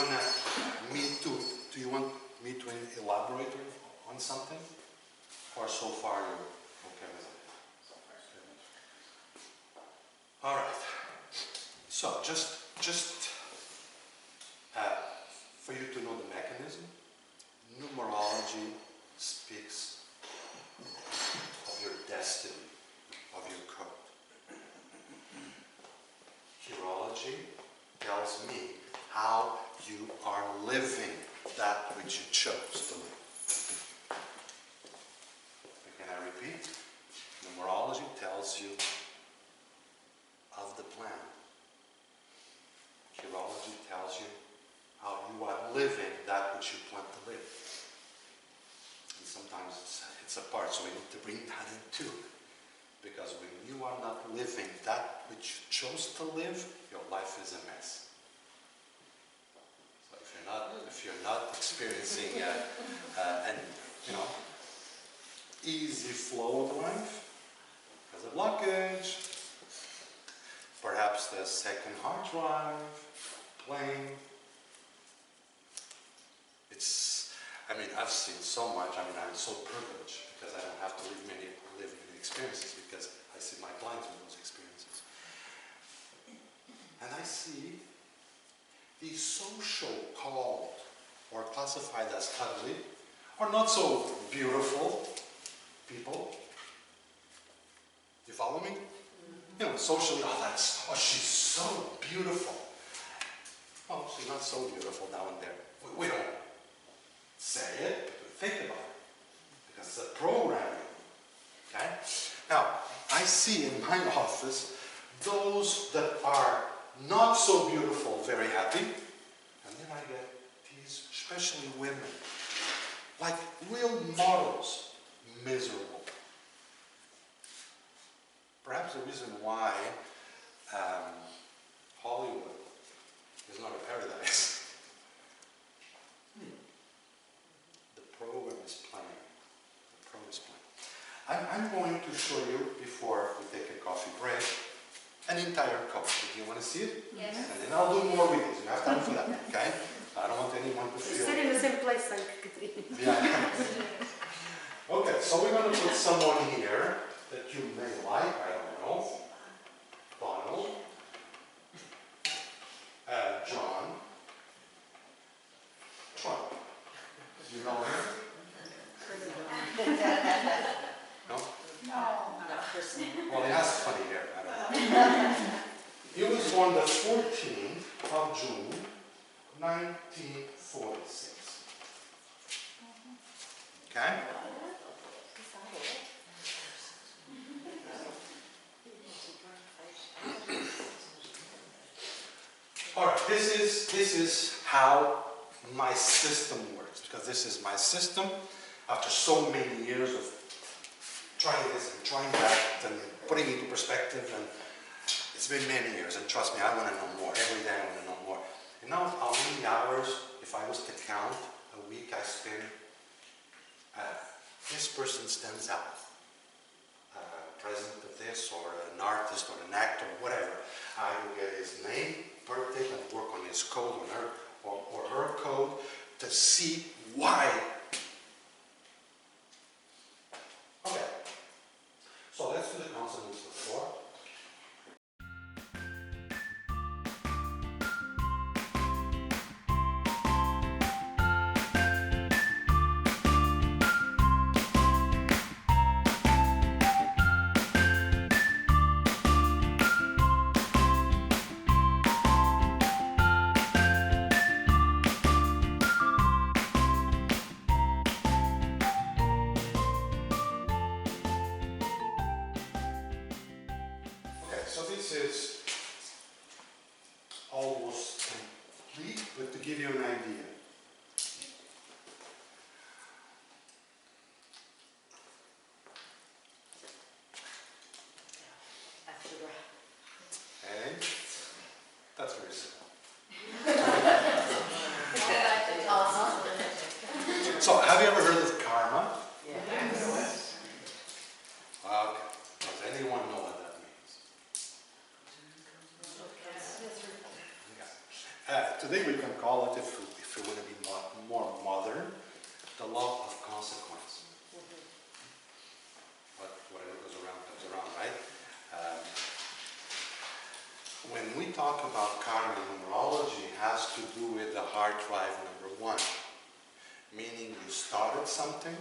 you want me to elaborate on something? Or so far you're okay with it? All right. So just for you to know the mechanism, numerology speaks of your destiny, of your code. Curology tells me how you are living that which you chose to live. Can I repeat? Numerology tells you of the plan. Curology tells you how you are living that which you plan to live. And sometimes it's apart, so we need to bring that in too. Because when you are not living that which you chose to live, your life is a mess. So if you're not experiencing an easy flow of life, there's a blockage. Perhaps the second hard drive, plane. I've seen so much. I'm so privileged because I don't have to live many experiences because I see my clients with those experiences. And I see these social called or classified as ugly or not so beautiful people. You follow me? Socially, she's so beautiful. Oh, she's not so beautiful down there. We don't say it, but we think about it. Because it's a programming. Okay? Now, I see in my office those that are not so beautiful, very happy. And then I get these, especially women, like real models, miserable. Perhaps the reason why Hollywood is not a paradise. The program is playing. The program is playing. I'm going to show you, before we take a coffee break, an entire coffee. Do you want to see it? Yes. And then I'll do more videos. You have time for that, okay? I don't want anyone to feel... Sit in the same place like Katrina. Yeah. Okay, so we're going to put someone here that you may like, I don't know. Donald. John. Trump. You know him? No? Not personally. Well, he has funny hair, I don't know. He was born the 14th of June, 1946. Okay? All right, this is how my system works, because this is my system after so many years of trying this and trying that and putting it into perspective, and it's been many years, and trust me, I want to know more. Every day I want to know more. You know how many hours, if I was to count a week, I spend, this person stands out. President of this, or an artist, or an actor, whatever. I will get his name, birthday, and work on his code, or her code, to see Why? Okay. So let's do the consonants before. Okay, so this is almost complete, but to give you an idea. Okay, that's very simple. So, have you ever heard of karma? Okay. Does anyone know what that means? Today we can call it, if we want to be more modern, the law of consequence. Whatever goes around comes around, right? When we talk about karma, numerology has to do with the hard drive number 1, meaning you started something,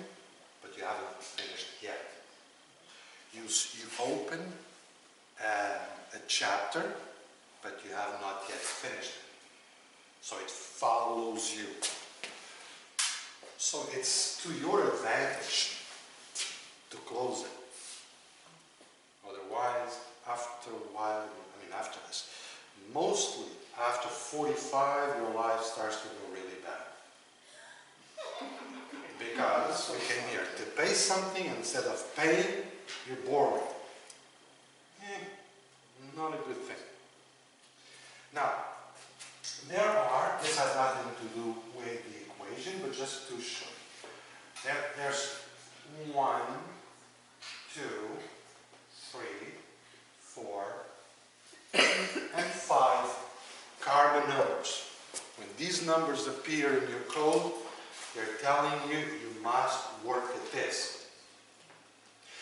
but you haven't finished yet. You open a chapter, but you have not yet finished it. So it follows you. So it's to your advantage to close it. Otherwise, after a while, after this, mostly after 45, your life starts to go really bad. Because we came here to pay something, and instead of paying, you're borrowing. Not a good thing. Now, this has nothing to do with the equation, but just to show. There's 1, 2, 3, 4, and 5 karma numbers. When these numbers appear in your code, they're telling you you must work at this.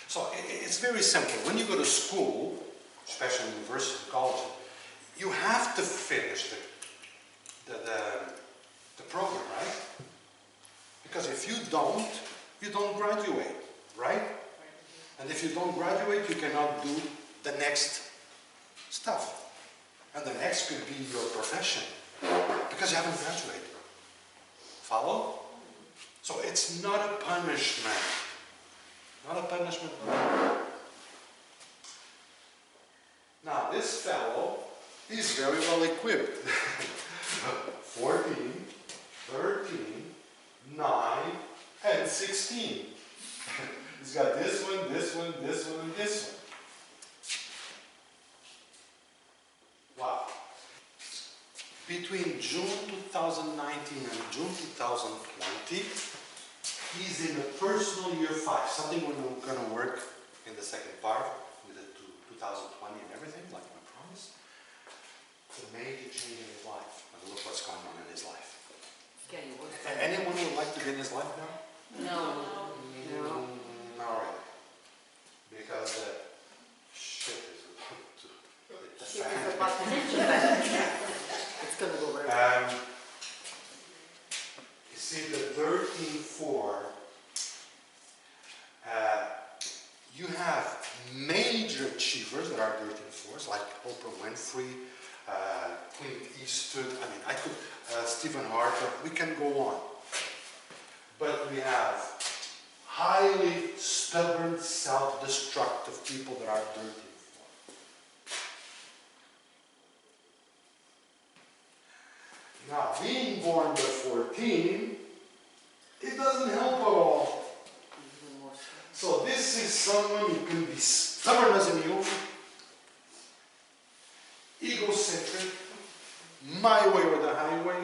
So it's very simple. When you go to school, especially university and college, you have to finish the program, right? Because if you don't graduate, right? And if you don't graduate, you cannot do the next stuff. And the next could be your profession, because you haven't graduated. Follow? So it's not a punishment. Not a punishment. Now this fellow is very well equipped. 14, 13, 9, and 16. He's got this one, this one, this one, and this one. Wow. Between June 2019 and June 2020, he's in the personal year 5, something we're going to work in the second part with the 2020 and everything, like I promised. It's a major change in his life. And look what's going on in his life. Anyone would like to get in his life now? No. Not really. Because shit is about to hit the fan. It's going to go right. You see the 13-4, you have major achievers that are 13-4s, like Oprah Winfrey, Clint Eastwood, Stephen Harper, we can go on. But we have highly stubborn, self-destructive people that are 13-4. Now, being born to 14, it doesn't help at all. So this is someone who can be stubborn as a mule, egocentric, my way or the highway,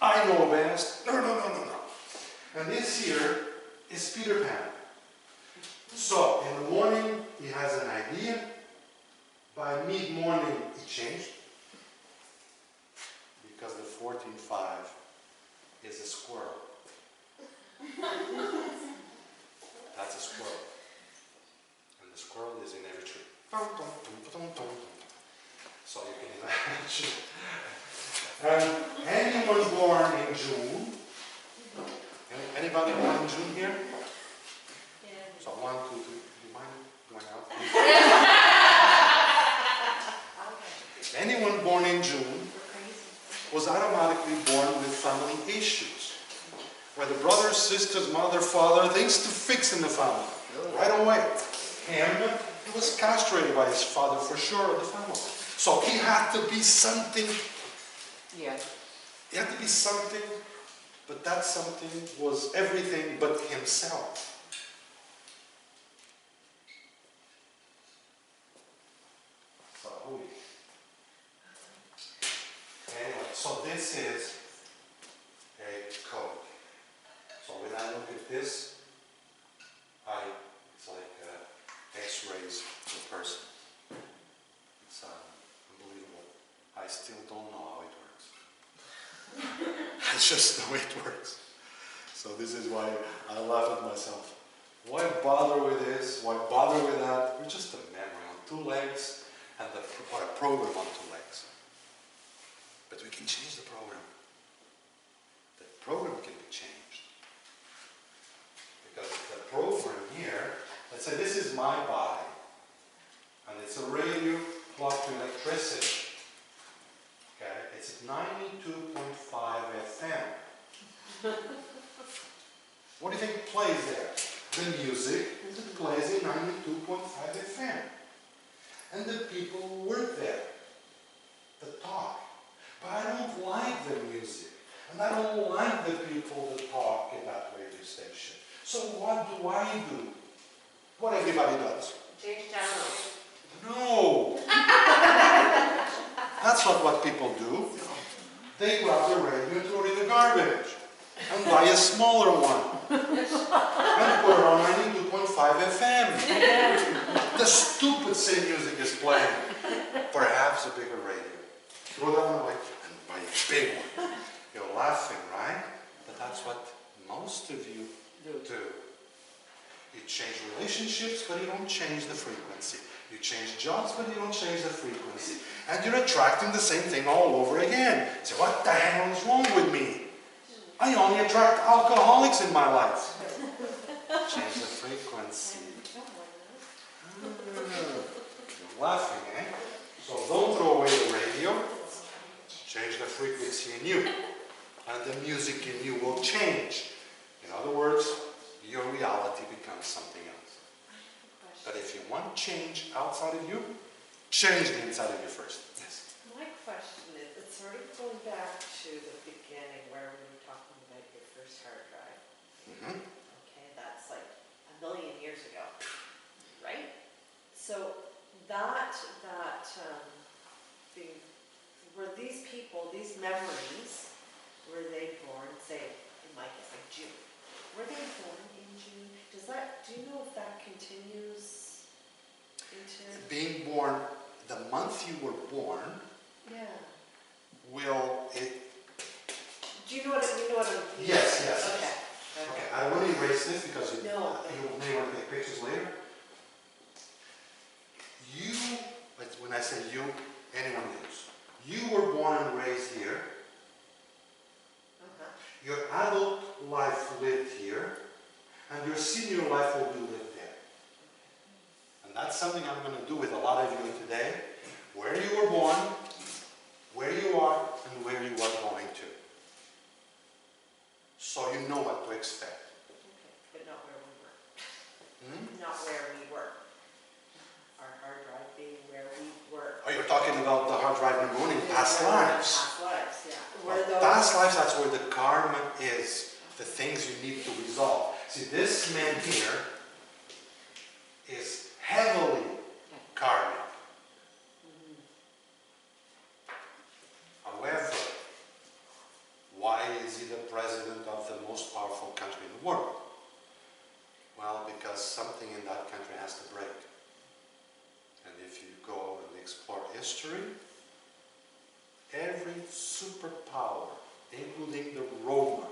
I know best, no. And this here is Peter Pan. So, in the morning, he has an idea. By mid-morning, he changed. Because the 14-5 is a squirrel. Anyone born in June? Anybody born in June here? So 1, 2, 3. Do you mind going out? Anyone born in June was automatically born with family issues. Whether brothers, sisters, mother, father, things to fix in the family. Right away. Him, he was castrated by his father for sure of the family. So he had to be something. Yeah. He had to be something, but that something was everything but himself. Anyway, so this is a code. So when I look at this, it's like X-rays of a person. It's unbelievable. I still don't know how it works. I just know it works. So this is why I laugh at myself. Why bother with this? Why bother with that? We're just a memory on 2 legs and a program on 2 legs. But we can change the program. The program can be changed. Because the program here, let's say this is my body. And it's a radio plugged to electricity. Okay, it's at 92.5 FM. What do you think plays there? The music that plays in 92.5 FM. And the people who work there, that talk. But I don't like the music. And I don't like the people that talk in that radio station. So what do I do? What everybody does. Change channels. No! That's not what people do. They grab the radio and throw it in the garbage. And buy a smaller one. And put it on 92.5 FM. The stupid same music is playing. Perhaps a bigger radio. Throw that one away and buy a big one. You're laughing, right? But that's what most of you do. You change relationships, but you don't change the frequency. You change jobs, but you don't change the frequency. And you're attracting the same thing all over again. So what the hell is wrong with me? I only attract alcoholics in my life. Change the frequency. You're laughing, eh? So don't throw away the radio. Change the frequency in you. And the music in you will change. In other words, your reality becomes something else. But if you want change outside of you, change the inside of you first. Yes. My question is, it's sort of going back to the beginning where we were talking about your first hard drive. Mm-hmm. Okay, that's like 1,000,000 years ago, right? So were these people, these memories, were they born, say, in my case, like June? Were they born in June? Do you know if that continues into? Being born, the month you were born, Yeah. will it? Do you know what I'm? Yes, yes. Okay. Okay, I want to erase this because you No. may want to take pictures later. You, when I say you, anyone else. You were born and raised here. Your adult life lived here, and your senior life will be lived there. And that's something I'm going to do with a lot of you today. Where you were born, where you are, and where you are going to. So you know what to expect. Okay, but not where we were. Hmm? Not where we were. Our hard drive being where we were. Oh, you're talking about the hard drive number 1 in past lives. Past lives, yeah. Well, past lives, that's where the karma is. The things you need to resolve. See, this man here is heavily karmic. However, why is he the president of the most powerful country in the world? Well, because something in that country has to break. And if you go and explore history, every superpower, including Rome,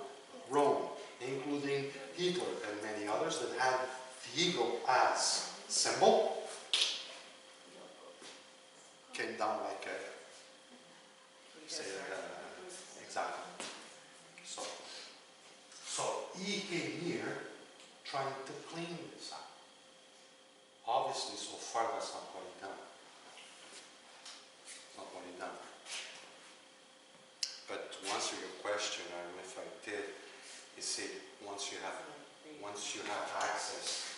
including Hitler and many others that had the eagle as symbol, came down like say exactly. So he came here trying to clean this up. Obviously, so far that's not what he done. Not what he done. But to answer your question, and if I did, you see, once you have access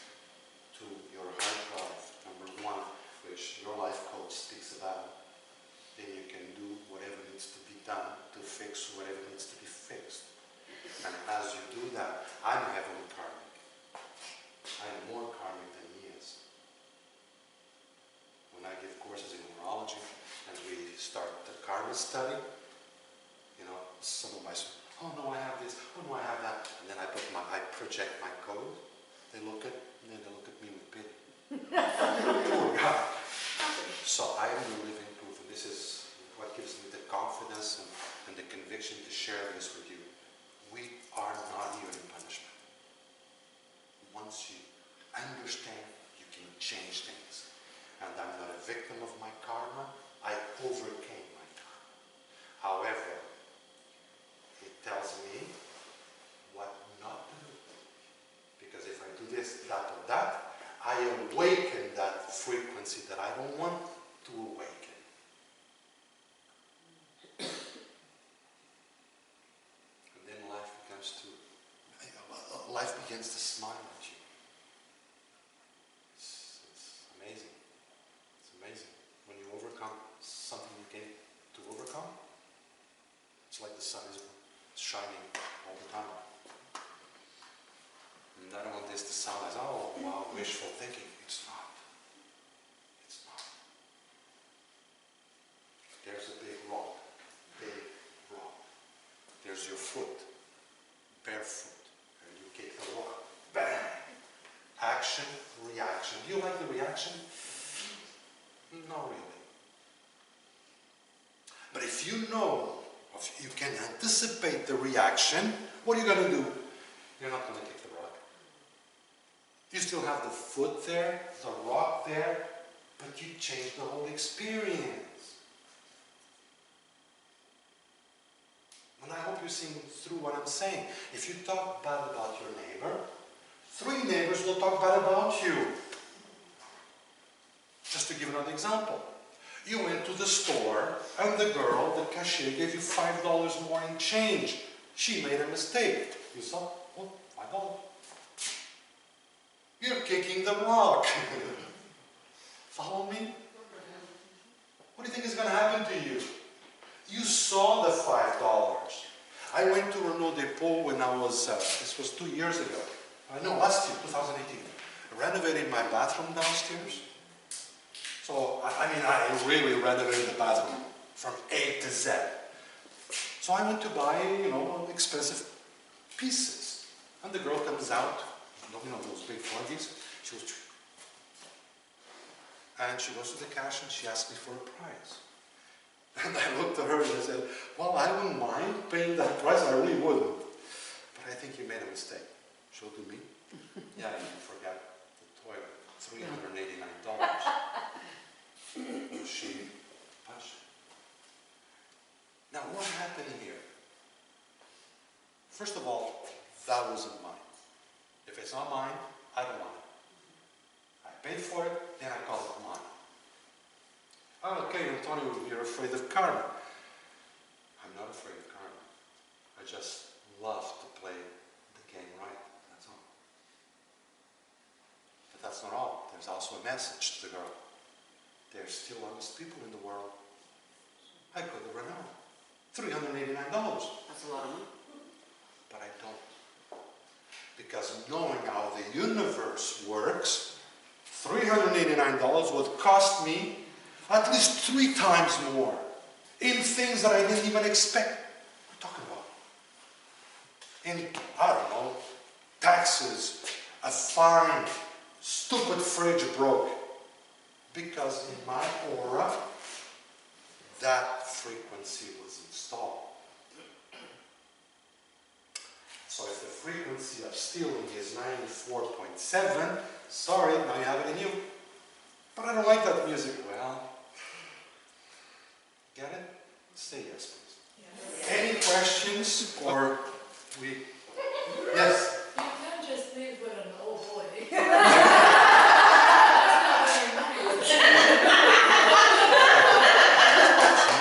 to your hard drive, number one, which your life coach speaks about, then you can do whatever needs to be done to fix whatever needs to be fixed. And as you do that, I'm heavily karmic. I am more karmic than he is. When I give courses in numerology and we start the karma study, you know, some of my students, oh no, I have this, oh no, I have that, and then I project my code. They look at me with pity. Poor guy. So I am the living proof, and this is what gives me the confidence and the conviction to share this with you. We are not here in punishment. Once you understand, you can change things. And I'm not a victim of my karma. I overcame my karma. However, it tells me what not to do. Because if I do this, that, or that, I awaken that frequency that I don't want to awaken. And then life begins to smile at you. It's amazing. It's amazing. When you overcome something you came to overcome, it's like the sun is shining all the time. And I don't want this to sound as, oh, wow, wishful thinking. It's not. It's not. There's a big rock. Big rock. There's your foot. Barefoot. And you kick the rock. Bang! Action, reaction. Do you like the reaction? Not really. But if you know, if you can anticipate the reaction, what are you going to do? You're not going to kick the rock. You still have the foot there, the rock there, but you change the whole experience. And I hope you're seeing through what I'm saying. If you talk bad about your neighbor, 3 neighbors will talk bad about you. Just to give another example. You went to the store and the girl, the cashier, gave you $5 more in change. She made a mistake. You saw, oh, $5. You're kicking the rock. Follow me? What do you think is going to happen to you? You saw the $5. I went to Renault Depot when I was, this was 2 years ago. No, last year, 2018. I renovated my bathroom downstairs. So, I mean, I really renovated the bathroom from A to Z. So I went to buy, you know, expensive pieces. And the girl comes out, you know, those big fluggies. She goes, and she goes to the cash and she asked me for a price. And I looked at her and I said, well, I wouldn't mind paying that price, I really wouldn't. But I think you made a mistake. Show to me. Yeah, you forgot the toilet. $389. She punched. Now, what happened here? First of all, that wasn't mine. If it's not mine, I don't want it. I paid for it, then I call it mine. Oh, okay, Antonio, you're afraid of karma. I'm not afraid of karma. I just love to play the game right, that's all. But that's not all. There's also a message to the girl. There's still honest people in the world. I could have run out. $389. That's a lot of money. But I don't. Because knowing how the universe works, $389 would cost me at least 3 times more in things that I didn't even expect. What are you talking about? In, I don't know, taxes, a fine, stupid fridge broke. Because in my aura, that frequency was installed. So if the frequency of stealing is 94.7, sorry, now you have it in you. But I don't like that music. Well, get it? Say yes, please. questions or we? Yes. You can't just leave with an oh boy.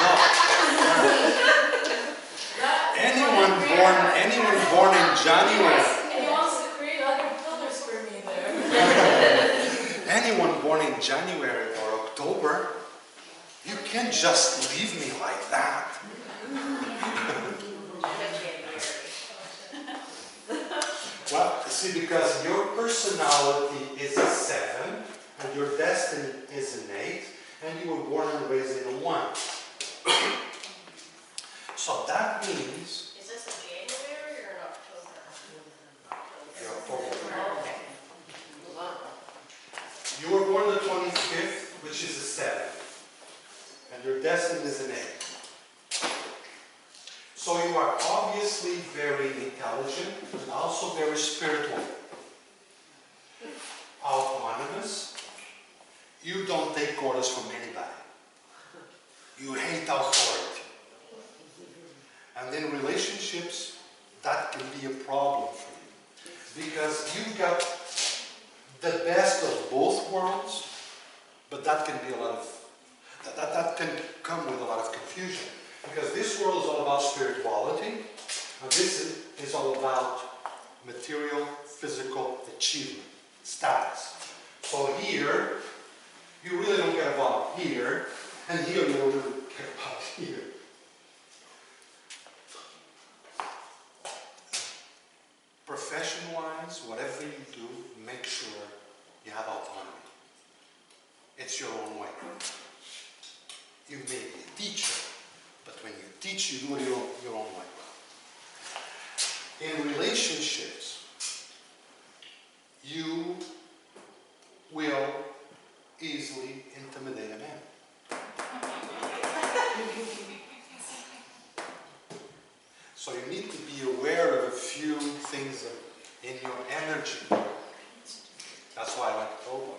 No. Anyone born in January. He wants to create other pillars for me there. Anyone born in January or October, you can't just leave me like that. Well, see, because your personality is a 7, and your destiny is an 8, and you were born and raised in a 1. So that means Is this in January or in October? you're October. Okay. You were born the 25th, which is a 7, and your destiny is an 8. So you are obviously very intelligent and also very spiritual. Autonomous. You don't take orders from anybody. You hate authority. And in relationships, that can be a problem for you. Because you've got the best of both worlds, but that can be a lot of, that can come with a lot of confusion. Because this world is all about spirituality, and this is all about material, physical achievement, status. So here, you really don't care about here, and here you don't really care about here. Profession-wise, whatever you do, make sure you have autonomy. It's your own way. You may be a teacher, but when you teach, you do it your own way. In relationships, you will easily intimidate a man. So you need to be aware of a few things in your energy. That's why I like October.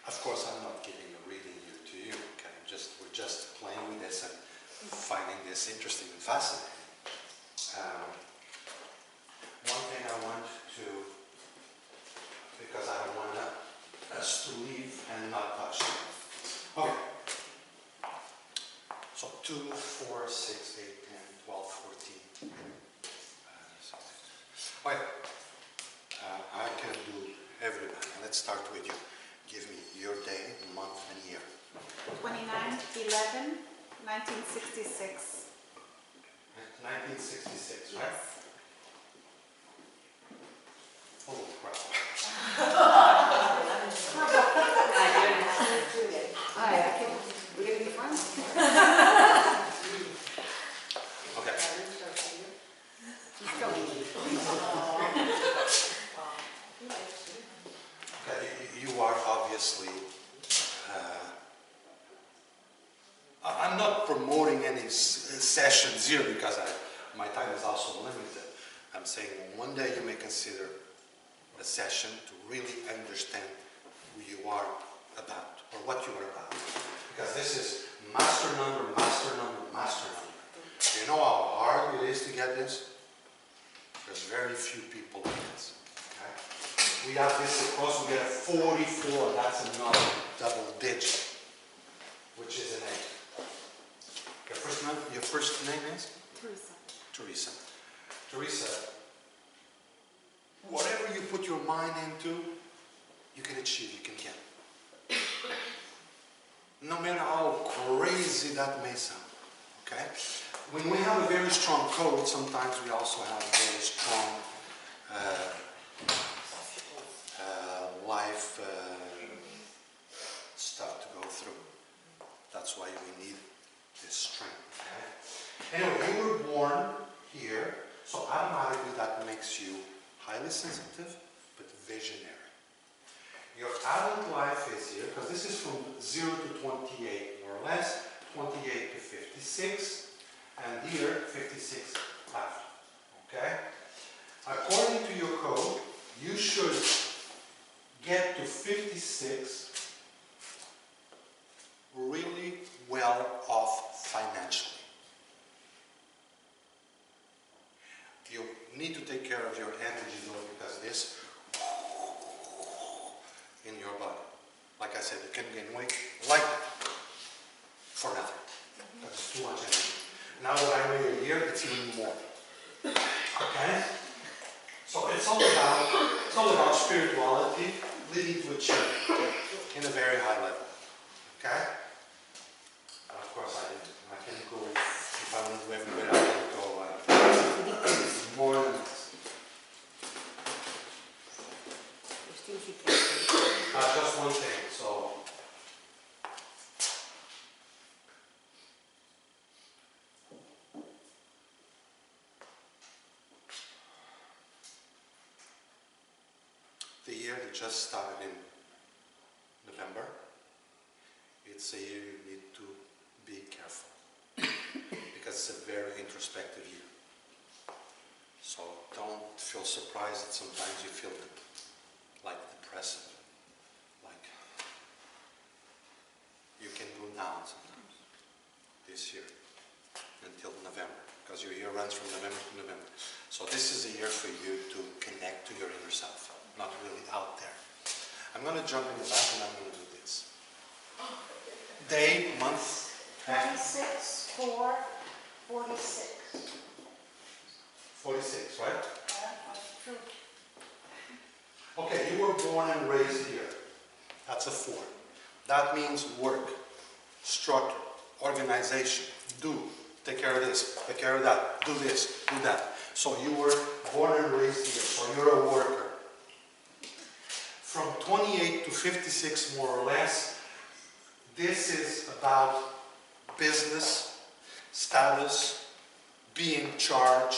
Of course, I'm not giving a reading here to you. Okay? We're just playing with this and finding this interesting and fascinating. One thing I want to, because I don't want us to leave and not touch it. Okay. So 2, 4, 6, 8, 10, 12, 14. Wait. I can do everybody. Let's start with you. Give me your day, month, and year. 29/11/1966. 1966, right? Yes. Holy crap. We're going to be fun. Okay. Keep going. Okay, you are obviously, I'm not promoting any sessions here because my time is also limited. I'm saying one day you may consider a session to really understand who you are about or what you are about. Because this is master number, master number, master number. Do you know how hard it is to get this? There's very few people like this. Okay? We have this across, we get a 44, that's another double digit, which is an 8. Your first name is? Teresa. Teresa. Teresa, whatever you put your mind into, you can achieve, you can get. No matter how crazy that may sound, okay? When we have a very strong code, sometimes we also have very strong life stuff to go through. That's why we need this strength, okay? Anyway, you were born here, so automatically that makes you highly sensitive, but visionary. Your adult life is here, because this is from 0 to 28, more or less, 28 to 56, and here, 56 left, okay? According to your code, you should get to 56 really well off financially. You need to take care of your energy though, because this in your body. Like I said, you can gain weight like that for nothing. That's too much energy. Now that I weigh a year, it's even more. Okay? So it's all about spirituality leading to a change in a very high level. Okay? And of course, I can go, if I want to do everywhere, I can go more than this. Just one thing, so. The year that just started in November, it's a year you need to be careful because it's a very introspective year. So don't feel surprised that sometimes you feel like depressed, like you can go down sometimes this year until November, because your year runs from November to November. So this is a year for you to connect to your inner self, not really out there. I'm going to jump in the back and I'm going to do this. Day, month, 26, 4, 46. 46, right? True. Okay, you were born and raised here. That's a 4. That means work, structure, organization, do, take care of this, take care of that, do this, do that. So you were born and raised here, so you're a worker. From 28 to 56 more or less, this is about business, status, being in charge,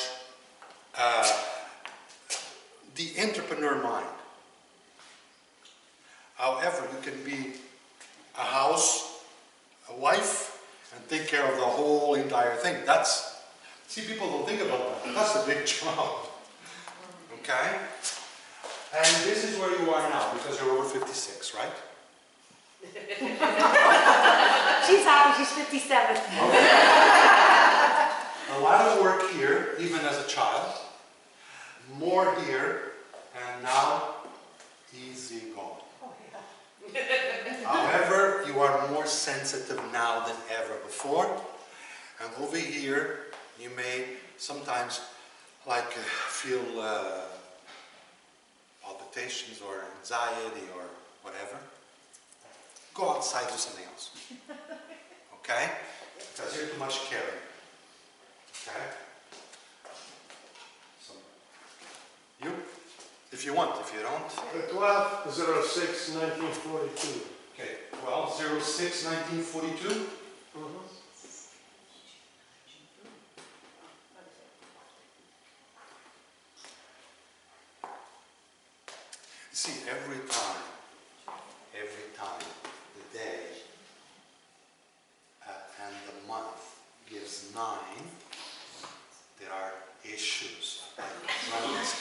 the entrepreneur mind. However, you can be a house, a wife, and take care of the whole entire thing. See, people don't think about that. That's a big job. Okay? And this is where you are now, because you're over 56, right? She's happy, she's 57. A lot of work here, even as a child. More here, and now easy going. However, you are more sensitive now than ever before. And over here, you may sometimes like feel palpitations or anxiety or whatever. Go outside, do something else. Okay? Because you're too much caring. Okay? So, you? If you want, if you don't. 12/06/1942. Okay, 12/06/1942. See, every time, the day and the month gives 9, there are issues and problems,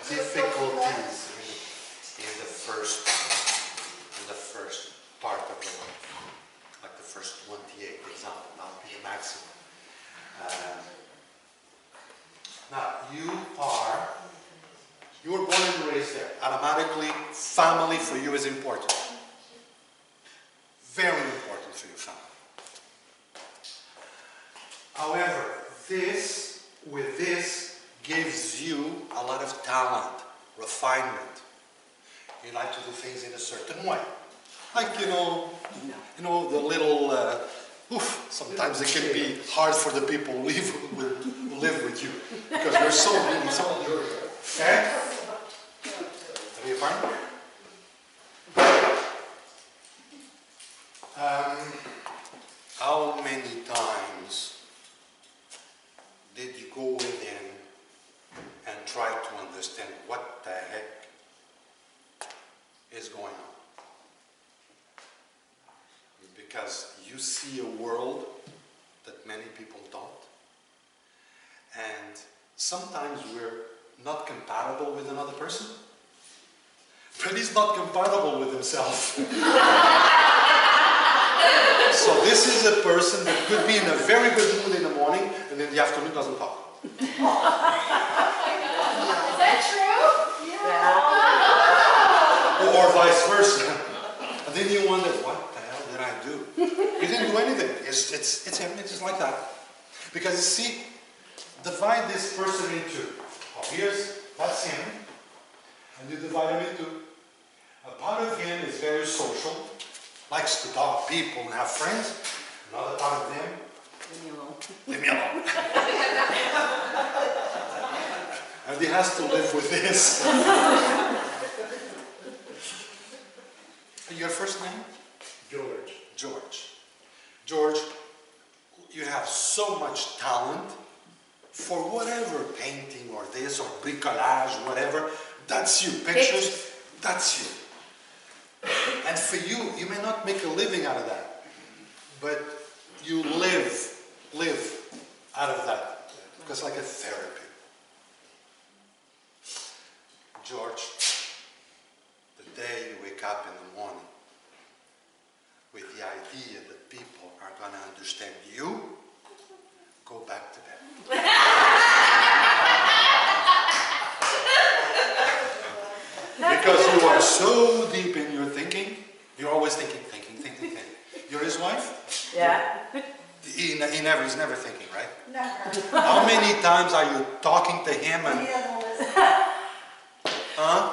difficulties in the first part of the life, like the first 28 example, that would be the maximum. Now, you were born and raised there. Automatically, family for you is important. Very important for your family. However, with this gives you a lot of talent, refinement. You like to do things in a certain way. Like, the little, sometimes it can be hard for the people who live with you. Because you're so okay? Have you fun? How many times did you go within and try to understand what the heck is going on? Because you see a world that many people don't. And sometimes we're not compatible with another person. but he's not compatible with himself. So this is a person that could be in a very good mood in the morning and in the afternoon doesn't talk. Is that true? Or vice versa. And then you wonder, what the hell did I do? You didn't do anything. It's him, it's just like that. Because you see, divide this person into, that's him, and you divide him into, a part of him is very social, likes to talk to people and have friends. Another part of him, leave me alone. And he has to live with this. Your first name? George. George. George, you have so much talent for whatever, painting or this or bricolage, whatever. That's you. Pictures, that's you. And for you, you may not make a living out of that, but you live out of that. Because like a therapy. George, the day you wake up in the morning with the idea that people are going to understand you, go back to bed. Because you are so deep in your thinking, you're always thinking. You're his wife? Yeah. He's never thinking, right? Never. How many times are you talking to him and... He doesn't listen. Huh?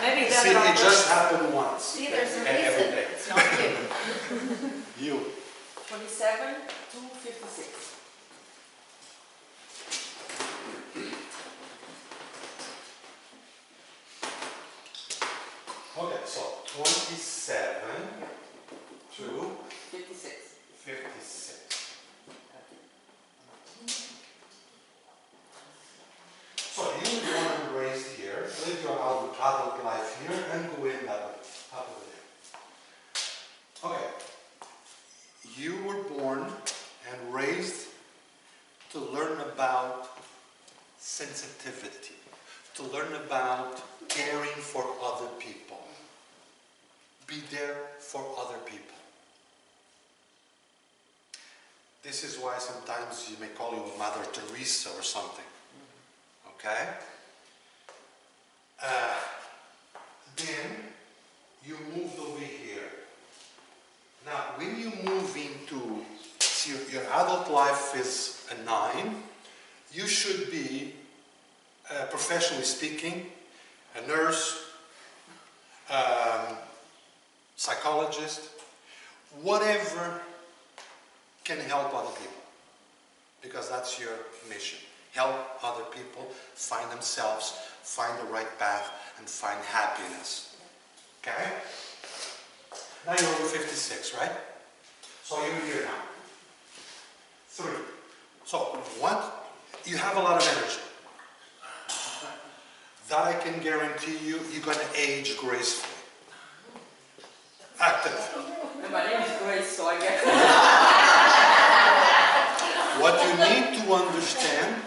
Maybe See, it just happened once. See, there's a Every reason. day. It's not you. You. 27 to 56. Okay, so 27 to 56. 56. So you were born and raised here, live your adult life here, and go in that way, out of there. Okay. You were born and raised to learn about sensitivity, to learn about caring for other people. Be there for other people. This is why sometimes you may call you a Mother Teresa or something. Okay? Then you moved over here. Now, when you move into, see, your adult life is a 9, you should be, professionally speaking, a nurse, psychologist, whatever can help other people. Because that's your mission. Help other people find themselves, find the right path, and find happiness. Okay? Now you're over 56, right? So you're here now. 3. So, 1, you have a lot of energy. That I can guarantee you, you're going to age gracefully. Active. And my name is Grace, so I guess. What you need to understand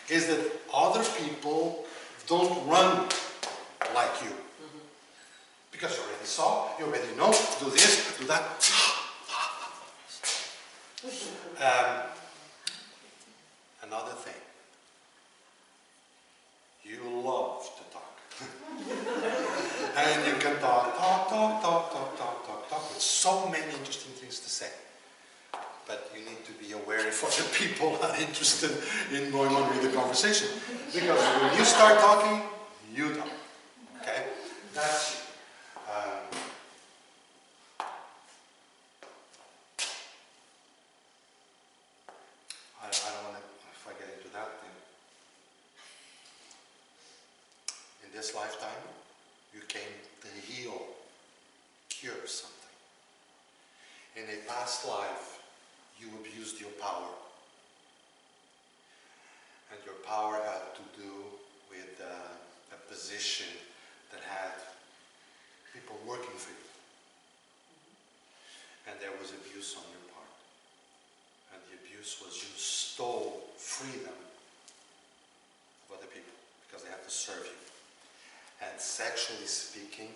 is that other people don't run like you. Because you already saw, you already know, do this, do that. Another thing. You love to talk. And you can talk with so many interesting things to say. But you need to be aware if other people are interested in going on with the conversation. Because when you start talking, you talk. Okay? That's you. I don't want to, if I get into that thing. In this lifetime, you came to heal, cure something. In a past life, you abused your power. And your power had to do with a position that had people working for you. And there was abuse on your part. And the abuse was you stole freedom serve you. And sexually speaking,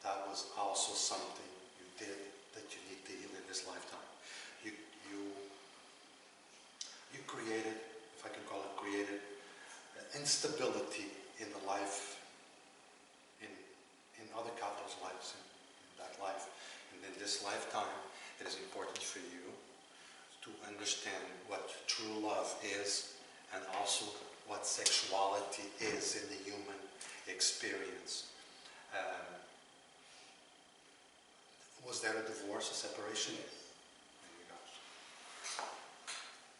that was also something you did that you need to heal in this lifetime. You created, if I can call it created, instability in the life, in other couples' lives, in that life. And in this lifetime, it is important for you to understand what true love is and also what sexuality is in the human experience. Was there a divorce, a separation? There you go.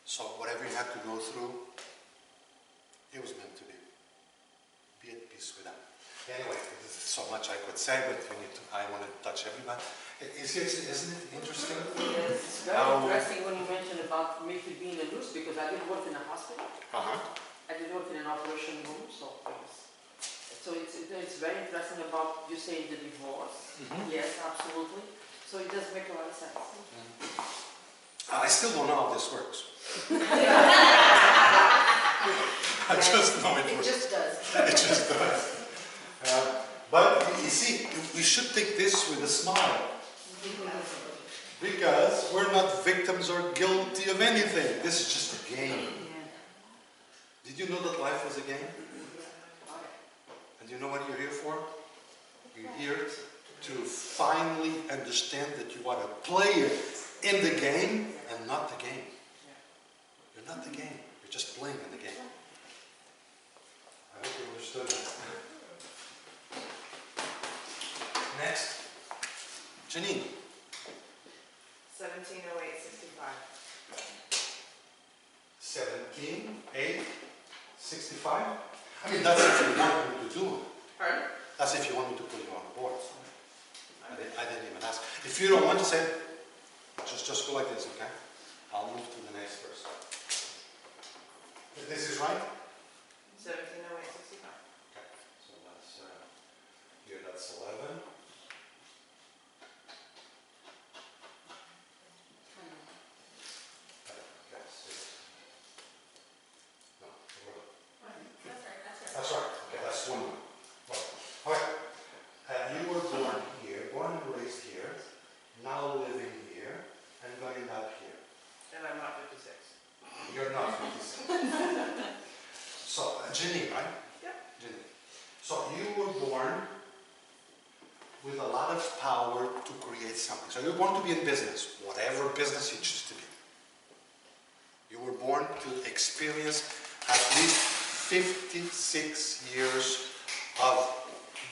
So whatever you had to go through, it was meant to be. Be at peace with them. Anyway, there's so much I could say, but I want to touch everybody. Isn't it interesting? Yes, it's very interesting when you mentioned about me being a nurse, because I did work in a hospital. I did work in an operation room, so it's very interesting about you saying the divorce. Yes, absolutely. So it does make a lot of sense. I still don't know how this works. I just know it works. It just does. It just does. But you see, we should take this with a smile. Because we're not victims or guilty of anything. This is just a game. Did you know that life was a game? And you know what you're here for? You're here to finally understand that you want to play it in the game and not the game. You're not the game. You're just playing in the game. I hope you understood that. Next. Janine. 170865. 17:8:65. I mean, that's if you want me to do it. Pardon? That's if you want me to put you on the board. I didn't even ask. If you don't want to say, just go like this, okay? I'll move to the next verse. If this is right? 170865. Okay. So that's here. That's 11. Okay, 6. No, that's right. Okay, that's one more. Well, okay. You were born here, born and raised here, now living here, and going to end up here. And I'm not 56. You're not 56. So, Ginny, right? Yep. Ginny. So you were born with a lot of power to create something. So you're born to be in business, whatever business you choose to be. You were born to experience at least 56 years of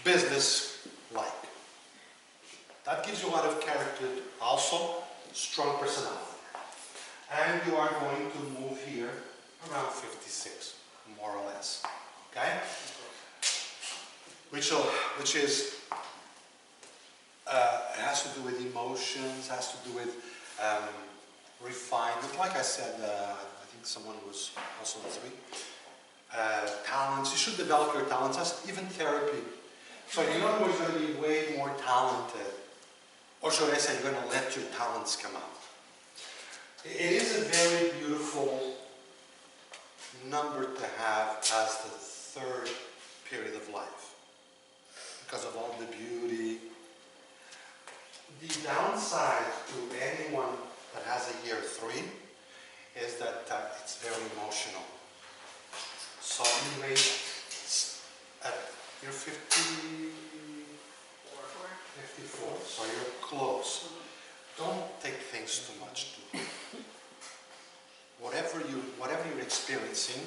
business life. That gives you a lot of character, also strong personality. And you are going to move here around 56, more or less. Okay? Which is, it has to do with emotions, has to do with refinement. Like I said, I think someone was also 3. Talents, you should develop your talents, even therapy. So you're not always going to be way more talented. Or should I say, you're going to let your talents come out. It is a very beautiful number to have as the 3rd period of life. Because of all the beauty. The downside to anyone that has a year 3 is that it's very emotional. So you may, you're 54, so you're close. Don't take things too much to whatever you're experiencing,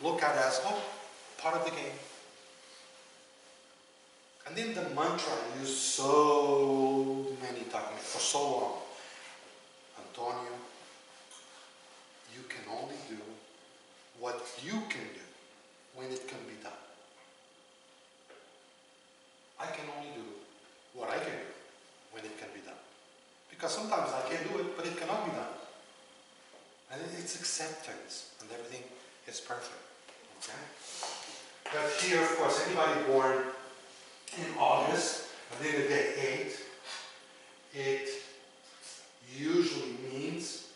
look at it as, oh, part of the game. And then the mantra I used so many times, for so long, Antonio, you can only do what you can do when it can be done. I can only do what I can do when it can be done. Because sometimes I can do it, but it cannot be done. And it's acceptance, and everything is perfect. Okay? But here, of course, anybody born in August, and then the day 8, it usually means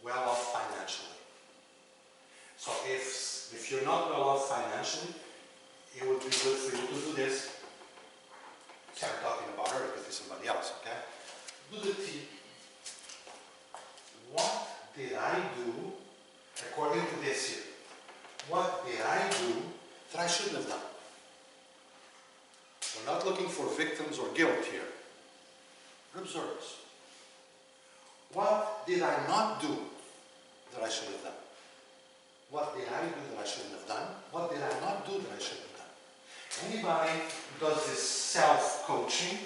well off financially. So if you're not a lot financially, it would be good for you to do this. So I'm talking about her, it could be somebody else, okay? Do the T. What did I do according to this here? What did I do that I shouldn't have done? We're not looking for victims or guilt here. We're observers. What did I not do that I should have done? What did I do that I shouldn't have done? What did I not do that I should have done? Anybody who does this self-coaching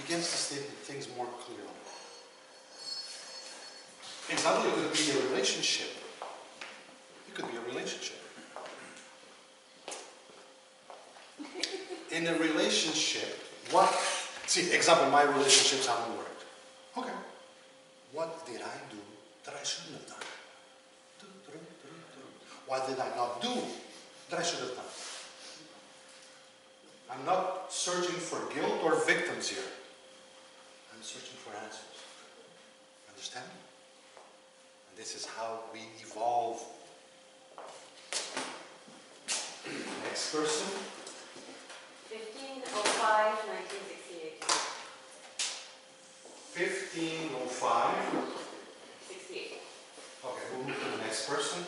begins to state things more clearly. Example, it could be a relationship. It could be a relationship. In a relationship, example, my relationships haven't worked. Okay. What did I do that I shouldn't have done? What did I not do that I should have done? I'm not searching for guilt or victims here. I'm searching for answers. Understand? And this is how we evolve. Next person. 15/05/1968. 1505. 68. Okay, we'll move to the next person.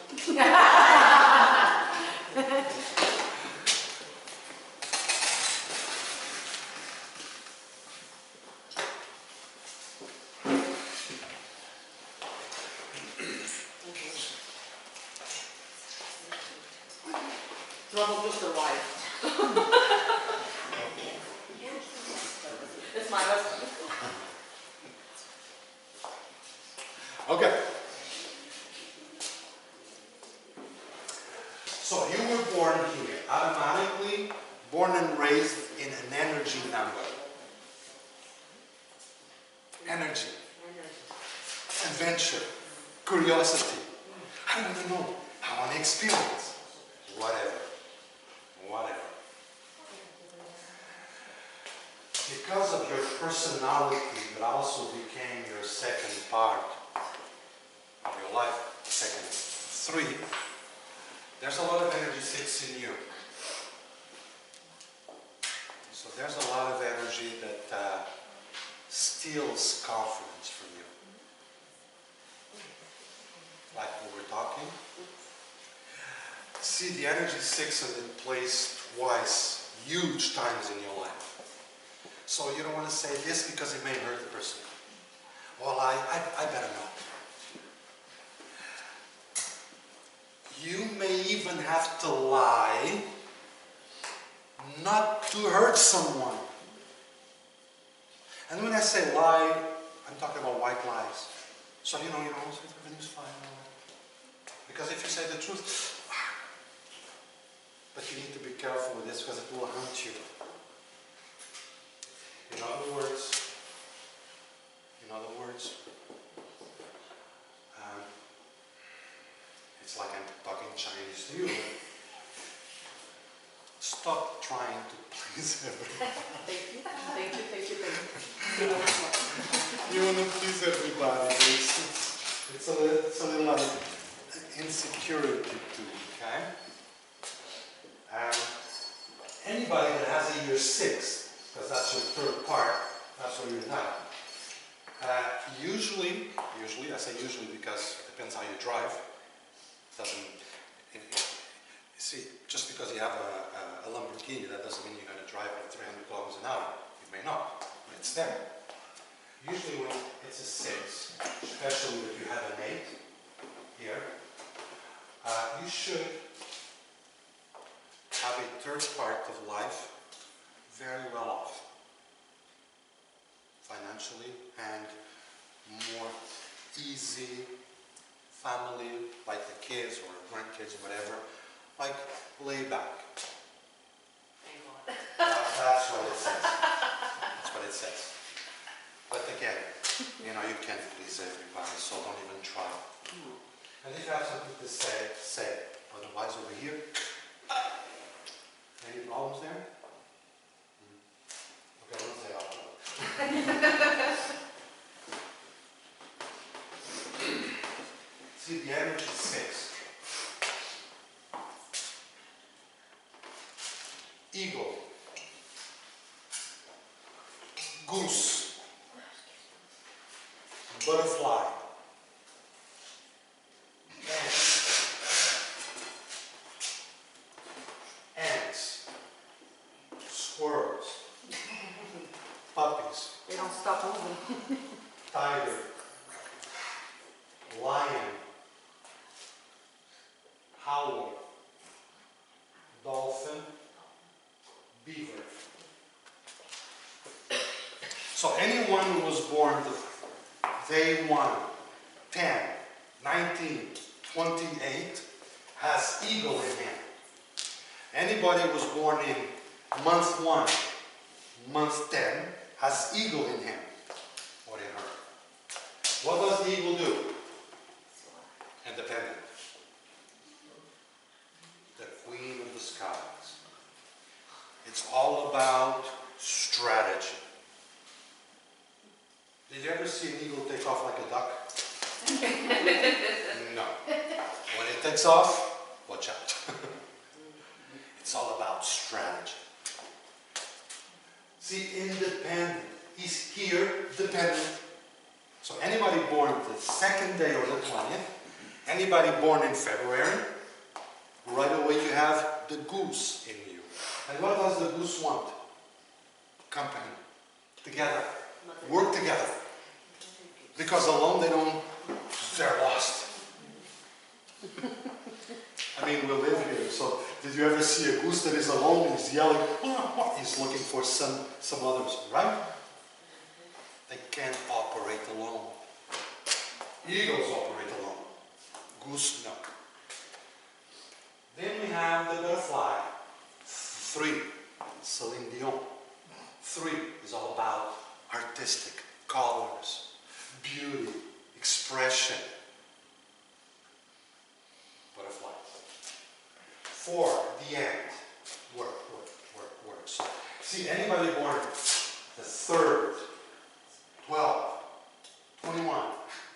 Trouble just arrived. It's my husband. Okay. So you were born here, automatically born and raised in an energy number. Energy. Adventure. Curiosity. I want to know. I want to experience. Whatever. Whatever. Because of your personality that also became your second part of your life, second 3, there's a lot of energy 6 in you. So there's a lot of energy that steals confidence from you. Like we were talking. See, the energy 6 is in place twice, huge times in your life. So you don't want to say this because it may hurt the person. Well, I better not. You may even have to lie not to hurt someone. And when I say lie, I'm talking about white lies. So everything's fine. Because if you say the truth, but you need to be careful with this because it will haunt you. In other words, it's like I'm talking Chinese to you. Stop trying to please everybody. Thank you. You want to please everybody. It's a little insecurity too, okay? Anybody that has a year 6, because that's your third part, that's where you're now. Usually, I say usually because it depends how you drive. See, just because you have a Lamborghini, that doesn't mean you're going to drive at 300 kilometers an hour. You may not, but it's there. Usually when it's a 6, especially if you have an 8 here, you should have a third part of life very well off. Financially and more easy family, like the kids or grandkids or whatever, like lay back. That's what it says. That's what it says. But again, you can't please everybody, so don't even try. And if you have something to say, say it. Otherwise, over here, any problems there? Okay, let's say See, the energy 6 eagle, goose, butterfly, ants, squirrels, puppies, They don't stop moving. tiger, lion, owl, dolphin, beaver. So anyone who was born day 1, 10, 19, 28 has eagle in him. Anybody who was born in month 1, month 10 has eagle in him or in her. What does the eagle do? Independent. The queen of the skies. It's all about strategy. Did you ever see an eagle take off like a duck? No. When it takes off, watch out. It's all about strategy. See, independent. He's here, dependent. So anybody born the 2nd day or the 20th, anybody born in February, right away you have the goose in you. And what does the goose want? Company. Together. Work together. Because alone they're lost. I mean, we live here, so did you ever see a goose that is alone? He's yelling, he's looking for some others, right? They can't operate alone. Eagles operate alone. Goose, no. Then we have the butterfly. 3, Celine Dion. 3 is all about artistic, colors, beauty, expression. Butterfly. 4, the end. Works. See, anybody born the 3rd, 12, 21,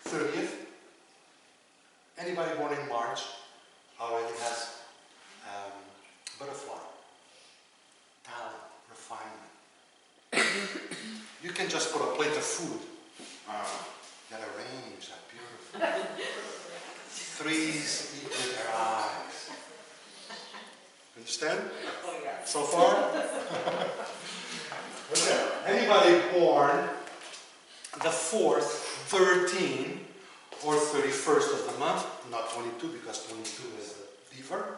30th, anybody born in March already has butterfly. Talent, refinement. You can just put a plate of food. That arrange, that beautiful. 3s eat with their eyes. Understand? Oh, yeah. So far? Okay. Anybody born the 4th, 13, or 31st of the month, not 22 because 22 is the beaver,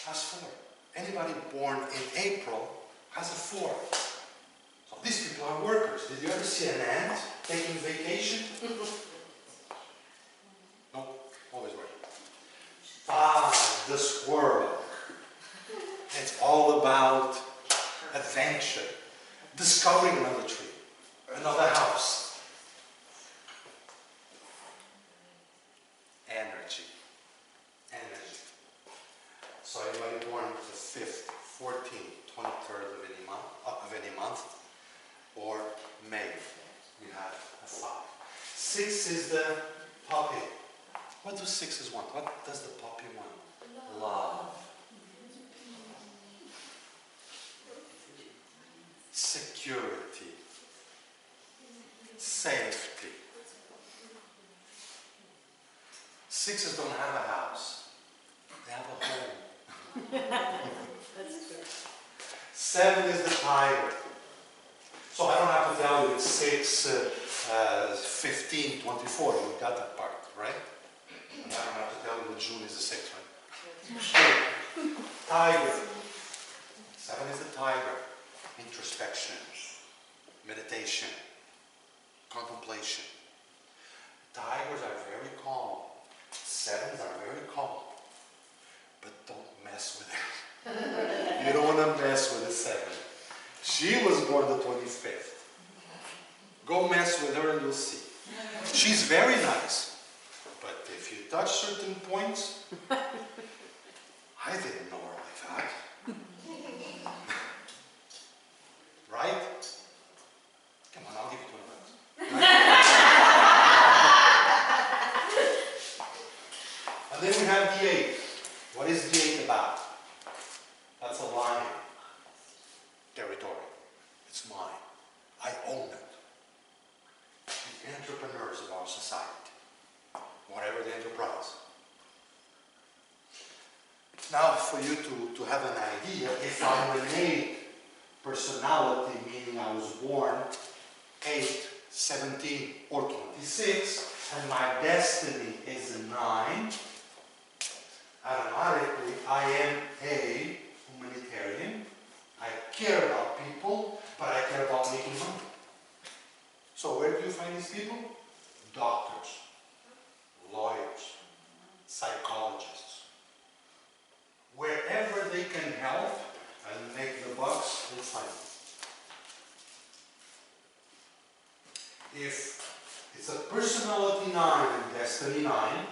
has 4. Anybody born in April has a 4. So these people are workers. Did you ever see an ant taking vacation? No, always working. 5, the squirrel. It's all about adventure, discovering another tree, another house. Energy. So anybody born the 5th, 14th, 23rd of any month, or May, you have a 5. 6 is the puppy. What do 6s want? What does the puppy want? Love. Security. Safety. 6s don't have a house. They have a home. That's good. 7 is the tiger. So I don't have to tell you it's 6, 15, 24. You got that part, right? And I don't have to tell you that June is the 6th, right? Tiger. 7 is the tiger. Introspection, meditation, contemplation. Tigers are very calm. 7s are very calm. But don't mess with her. You don't want to mess with a 7. She was born the 25th. Go mess with her and you'll see. She's very nice. But if you touch certain points, I didn't know her like that. Right? Come on, I'll give you $20. Right? And then we have the 8. What is the 8 about? That's a lion territory. It's mine. I own it. The entrepreneurs of our society, whatever the enterprise. Now, for you to have an idea, if I'm an 8 personality, meaning I was born 8, 17, or 26, and my destiny is a 9, automatically I am a humanitarian. I care about people, but I care about making money. So where do you find these people? Doctors, lawyers, psychologists. Wherever they can help and make the bucks, they'll find them. If it's a personality 9 and destiny 9,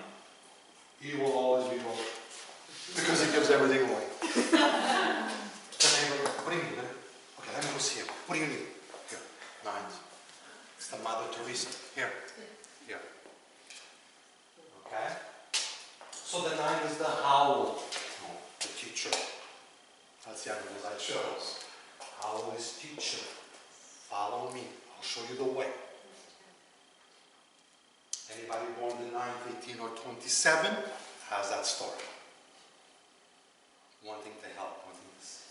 he will always be broke. Because he gives everything away. What do you need? Okay, let me go see him. What do you need? Here, 9s. It's the Mother Teresa. Here. Here. Okay? So the 9 is the howl. No, the teacher. That's the animals I chose. Howl is teacher. Follow me. I'll show you the way. Anybody born the 9th, 18, or 27 has that story. Wanting to help, wanting to see.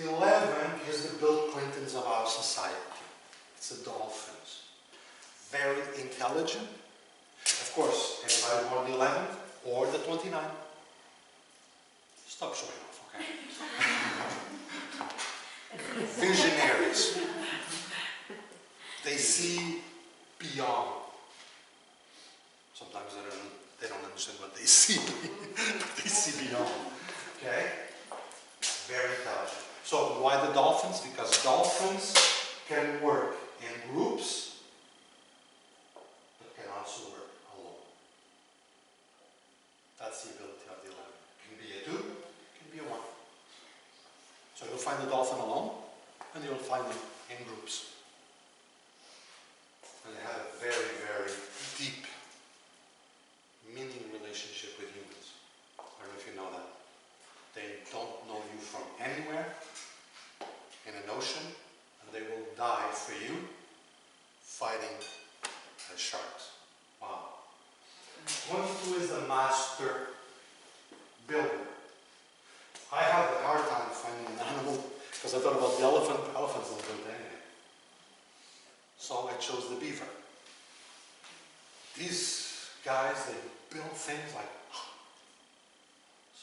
11 is the Bill Clintons of our society. It's the dolphins. Very intelligent. Of course, anybody born the 11th or the 29th. Stop showing off, okay? Visionaries. They see beyond. Sometimes they don't understand what they see, but they see beyond. Okay? Very intelligent. So why the dolphins? Because dolphins can work in groups, but can also work alone. That's the ability of the 11. It can be a 2, it can be a 1. So you'll find the dolphin alone, and you'll find them in groups. And they have a very, very deep meaning relationship with humans. I don't know if you know that. They don't know you from anywhere in an ocean, and they will die for you fighting the sharks. Wow. 22 is the master builder. I have a hard time finding an animal because I thought about the elephant. Elephants don't build anything. So I chose the beaver. These guys, they build things like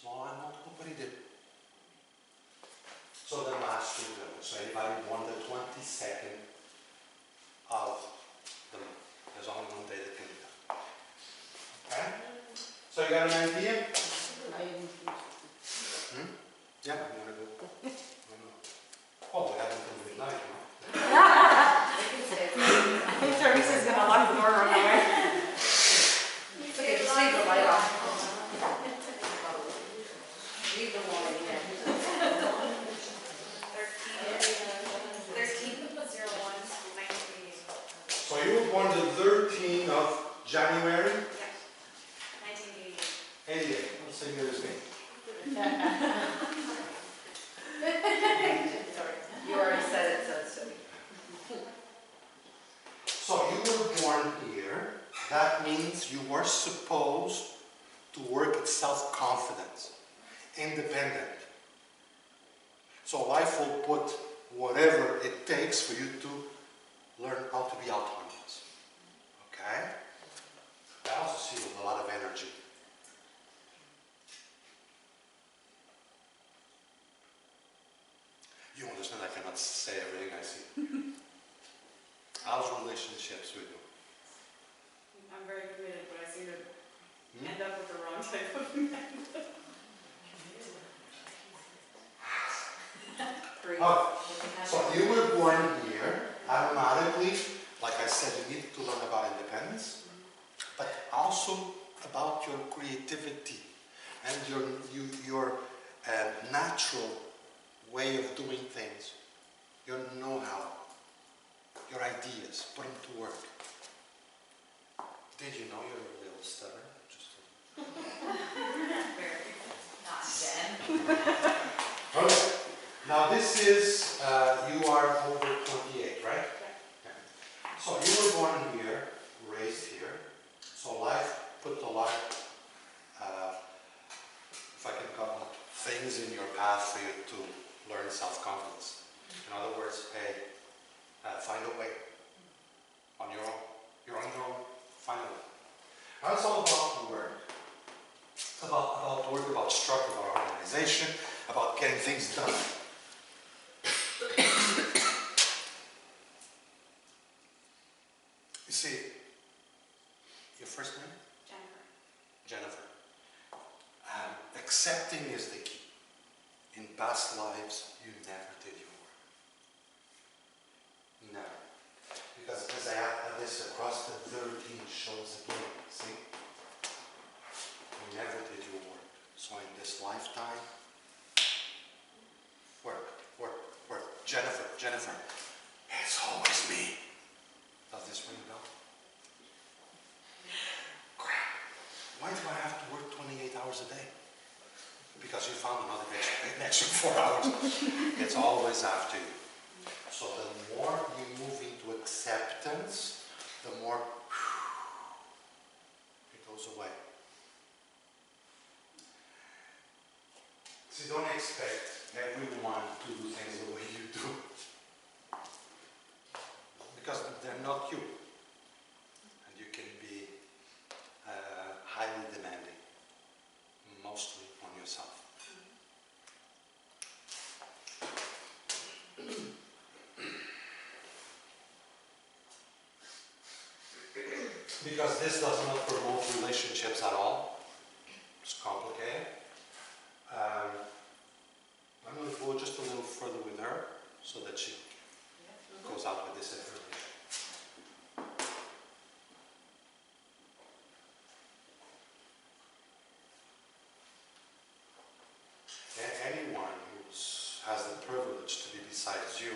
small animal, nobody did. So the master builder. So anybody born the 22nd of the month. There's only one day that can do that. Okay? So you got an idea? Yeah, you want to go? Oh, we haven't come midnight, huh? I think Teresa's gonna lock the door right away. Okay, just leave the light on. Leave the light in. 13/01/1988. So you were born the 13th of January? Yeah, 1988. 88. Let's say yours me. You already said it, so it's silly. So you were born here. That means you were supposed to work at self-confidence, independent. So life will put whatever it takes for you to learn how to be autonomous. Okay? I also see with a lot of energy. You understand I cannot say everything I see. How's relationships with you? I'm very committed, but I seem to end up with the wrong type of man. So you were born here, automatically, like I said, you need to learn about independence, but also about your creativity and your natural way of doing things, your know-how, your ideas, put them to work. Did you know you're a little stubborn? Very. Not again. Okay. Now this is, you are over 28, right? Yeah. So you were born here, raised here, so life put a lot, if I can call it, things in your path for you to learn self-confidence. In other words, hey, find a way on your own. You're on your own, find a way. Now it's all about work. It's about work, about structure, about organization, about getting things done. You see, your first name? Jennifer. Accepting is the key. In past lives, you never did your work. Never. Because as I have this across the 13 shows again, see? You never did your work. So in this lifetime, work, work, work. Jennifer, Jennifer. It's always me. Does this ring a bell? Crap. Why do I have to work 28 hours a day? Because you found another extra 4 hours. It's always after you. So the more you move into acceptance, the more it goes away. So don't expect everyone to do things the way you do. Because they're not you. And you can be highly demanding, mostly on yourself. Because this does not promote relationships at all. It's complicated. I'm going to go just a little further with her so that she goes out with this information. Anyone who has the privilege to be besides you,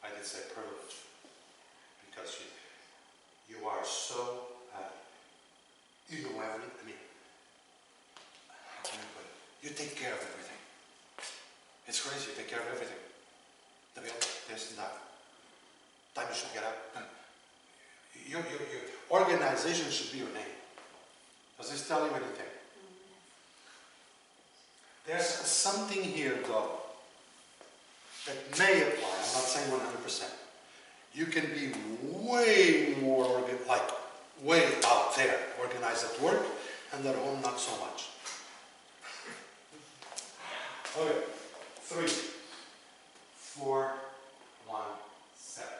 I did say privilege, because you are so, you know everything. I mean, how can I put it? You take care of everything. It's crazy, you take care of everything. The bill, this and that. Time you should get up. Your organization should be your name. Does this tell you anything? There's something here, though, that may apply. I'm not saying 100%. You can be way more, way out there, organized at work, and at home not so much. Okay, 3, 4, 1, 7,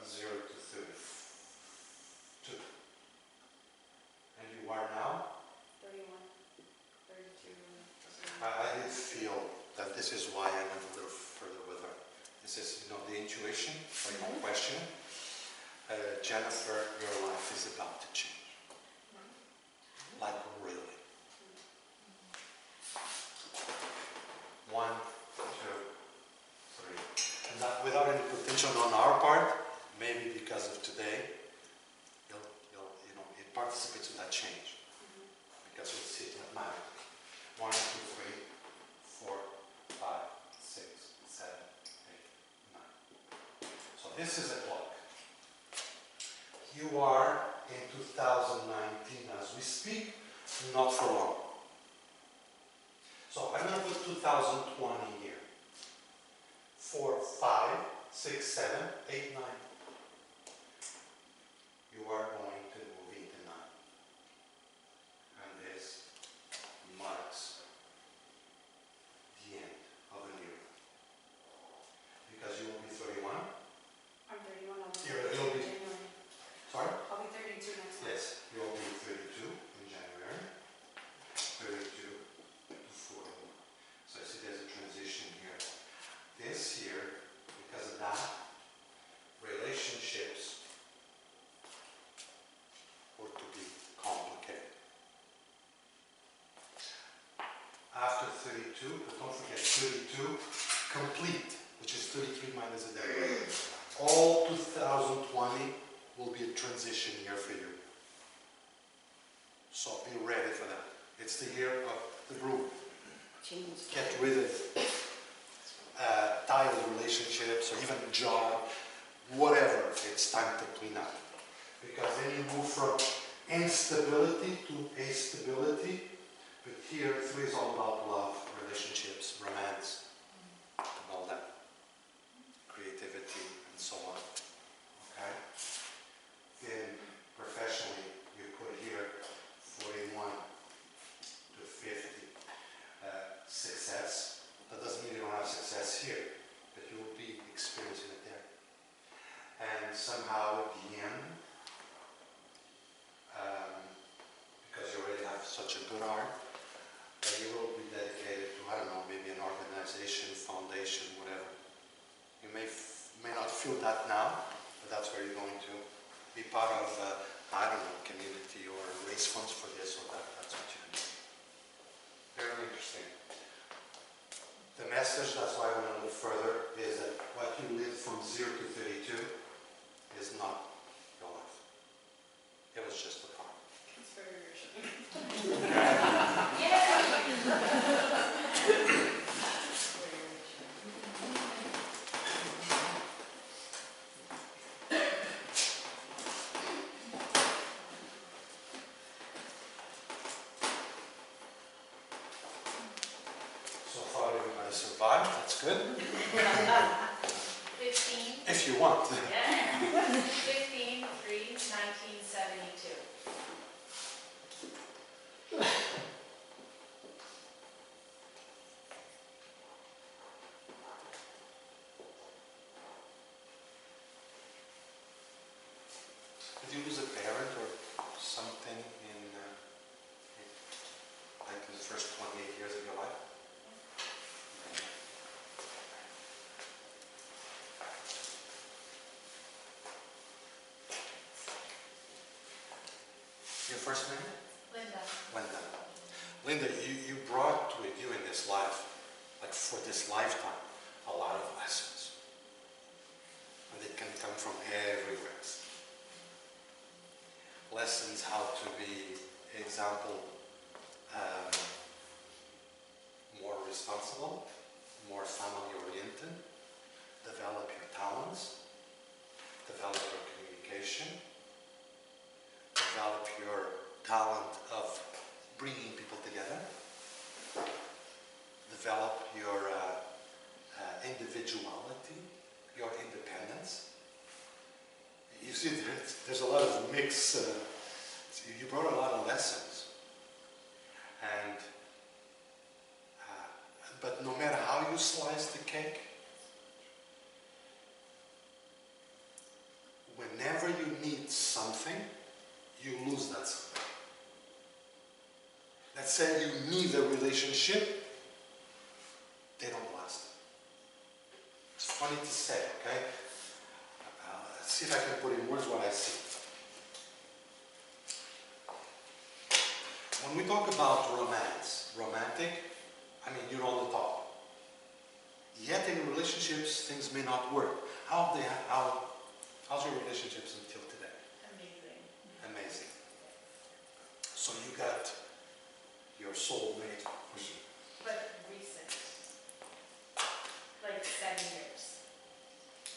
0 to 32. And you are now? 31, 32. I did feel that this is why I went a little further with her. This is, the intuition, like no question. Jennifer, your life is about to change. Like really. 1, 2, 3. And that, without any pretension on our part, maybe because of today, it participates in that change. Because we see it mathematically. 1, 2, 3, 4, 5, 6, 7, 8, 9. So this is a clock. You are in 2019 as we speak, not for long. So I'm going to put 2020 here. 4, 5, 6, 7, 8, 9. You are going to move into 9. And this marks the end of a new. Because you will be 31. I'm 31, I'll be You'll 32 be- in January. Sorry? I'll be 32 next month. Yes, you'll be 32 in January. 32 to 41. So I see there's a transition here. This year, because of that, relationships were to be complicated. After 32, but don't forget 32 complete, which is 33 minus a day. All 2020 will be a transition year for you. So be ready for that. It's the year of the groove. get rid of tired relationships or even job, whatever, it's time to clean up. Because then you move from instability to stability. But here, 3 is all about love, relationships, romance, and all that. Creativity, and so on. Okay? Then, professionally, you put here 41 to 50. Success. That doesn't mean you don't have success here, but you will be experiencing it there. And somehow at the end, because you already have such a good art, that you will be dedicated to, I don't know, maybe an organization, foundation, whatever. You may not feel that now, but that's where you're going to be part of, I don't know, community or raise funds for this or that. That's what you do. Very interesting. The message, that's why I went a little further, is that what you live from 0 to 32 is not your life. It was just a part. It's very reassuring. So far everybody survived, that's good. 15. If you want. Yeah. 15, 3, 1972. Did you lose a parent or something in, like in the first 28 years of your life? Your first name? Linda. Linda. Linda, you brought with you in this life, like for this lifetime, a lot of lessons. And it can come from everywhere. Lessons how to be, example, more responsible, more family-oriented, develop your talents, develop your communication, develop your talent of bringing people together, develop your individuality, your independence. You see, there's a lot of mix. You brought a lot of lessons, and but no matter how you slice the cake, whenever you need something, you lose that something. Let's say you need a relationship, they don't last. It's funny to say, okay? Let's see if I can put in words what I see. When we talk about romance, romantic, I mean, you're on the top. Yet in relationships, things may not work. How's your relationships until today? Amazing. Amazing. So you got your soulmate. But recent. Like 7 years.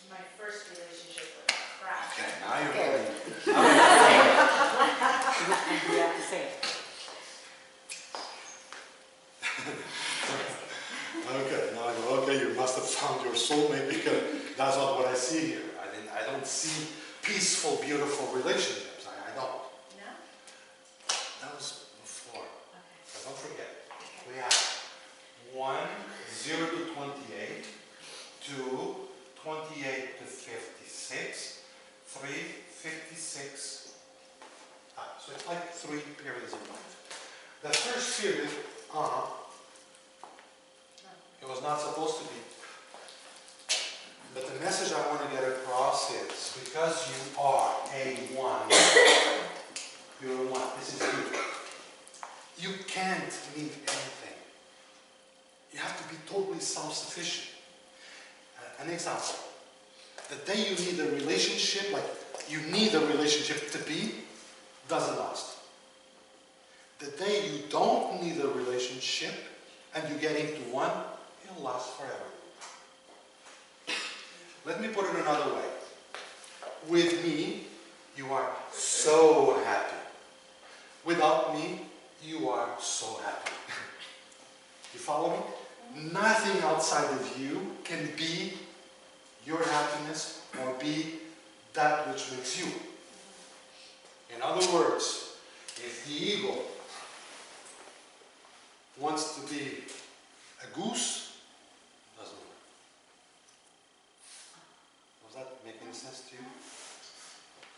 My first relationship was crap. Okay, now you're Okay. ready. You have to say it. Okay, now I go, okay, you must have found your soulmate because that's not what I see here. I don't see peaceful, beautiful relationships. I don't. No? That was before. Okay. So don't forget. We have 1, 0 to 28, 2, 28 to 56, 3, 56. So it's like 3 periods of life. The first period, it was not supposed to be. But the message I want to get across is, because you are a 1, you're a 1, this is you. You can't need anything. You have to be totally self-sufficient. An example. The day you need a relationship, like you need a relationship to be, doesn't last. The day you don't need a relationship, and you get into one, it'll last forever. Let me put it another way. With me, you are so happy. Without me, you are so happy. You follow me? Nothing outside of you can be your happiness or be that which makes you. In other words, if the eagle wants to be a goose, it doesn't work. Does that make any sense to you?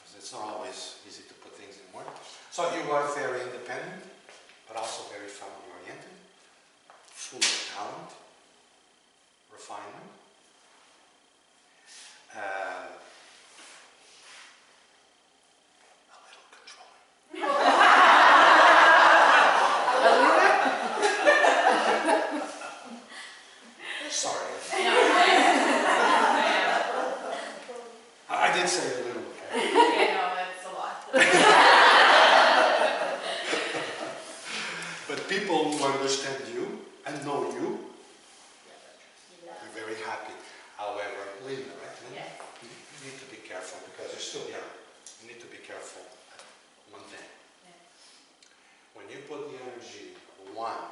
Because it's not always easy to put things in words. So you are very independent, but also very family-oriented, full of talent, refinement. A little controlling. Sorry. I did say a little. Yeah, no, that's a lot. But people who understand you and know you, you're very happy. However, Linda, right? Linda? Yeah. You need to be careful because you're still young. You need to be careful. One thing. Yeah. When you put the energy one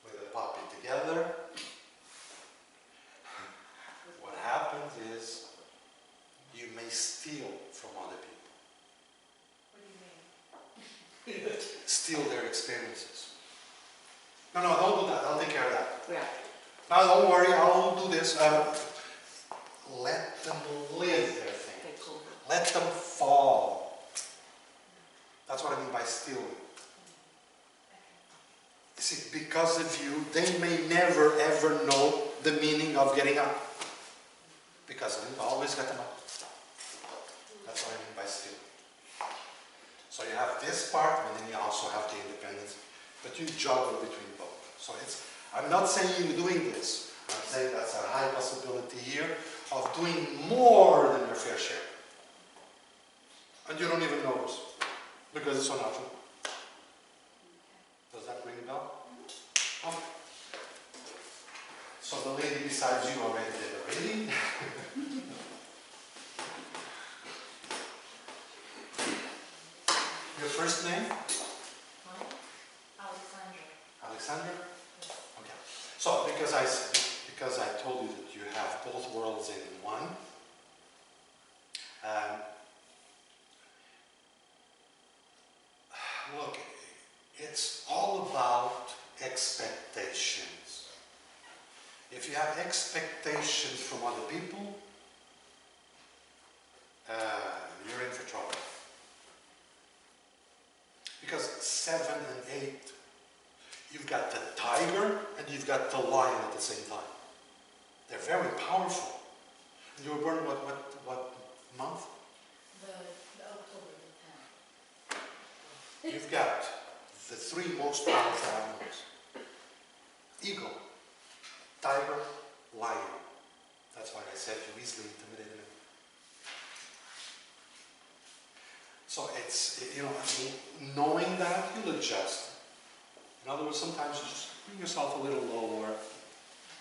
with a puppy together, what happens is you may steal from other people. What do you mean? Steal their experiences. No, don't do that. I'll take care of that. Yeah. Now, don't worry. I'll do this. Let them live their thing. Take over. Let them fall. That's what I mean by stealing. You see, because of you, they may never ever know the meaning of getting up. Because Linda always got them up. That's what I mean by stealing. So you have this part, and then you also have the independence. But you juggle between both. So I'm not saying you're doing this. I'm saying that's a high possibility here of doing more than your fair share. And you don't even notice. Because it's so natural. Does that ring a bell? Okay. So the lady beside you already did a reading. Your first name? Alexandra. Alexandra? Okay. So because I told you that you have both worlds in one, look, it's all about expectations. If you have expectations from other people, you're in for trouble. Because 7 and 8, you've got the tiger and you've got the lion at the same time. They're very powerful. And you were born what month? The October the 10th. You've got the 3 most powerful animals. Eagle, tiger, lion. That's why I said you easily intimidated him. So it's, knowing that, you'll adjust. In other words, sometimes you just bring yourself a little lower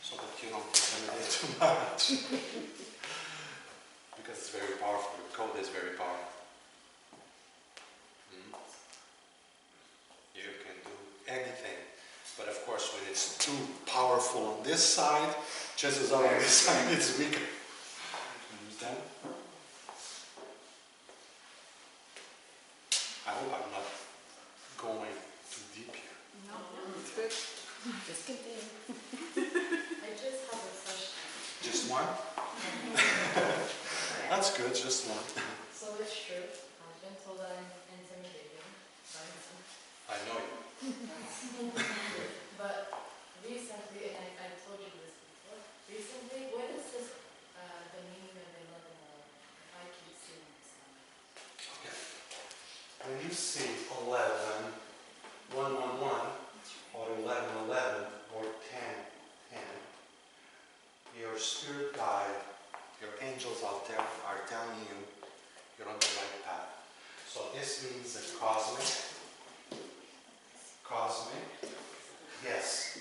so that you don't intimidate too much. Because it's very powerful. The code is very powerful. You can do anything. But of course, when it's too powerful on this side, chances are on this side it's weaker. Understand? I hope I'm not going too deep here. No, It's good. Just continue. I just have a question. Just one? That's good, just one. So it's true, I've been told that I'm intimidating by him. I know you. But recently, and I told you this before, recently, what is this, the meaning of 11? If I keep seeing this number. Okay. When you see 11, 111, or 1111, or 1010, your spirit guide, your angels out there are telling you you're on the right path. So this means that cosmic, yes,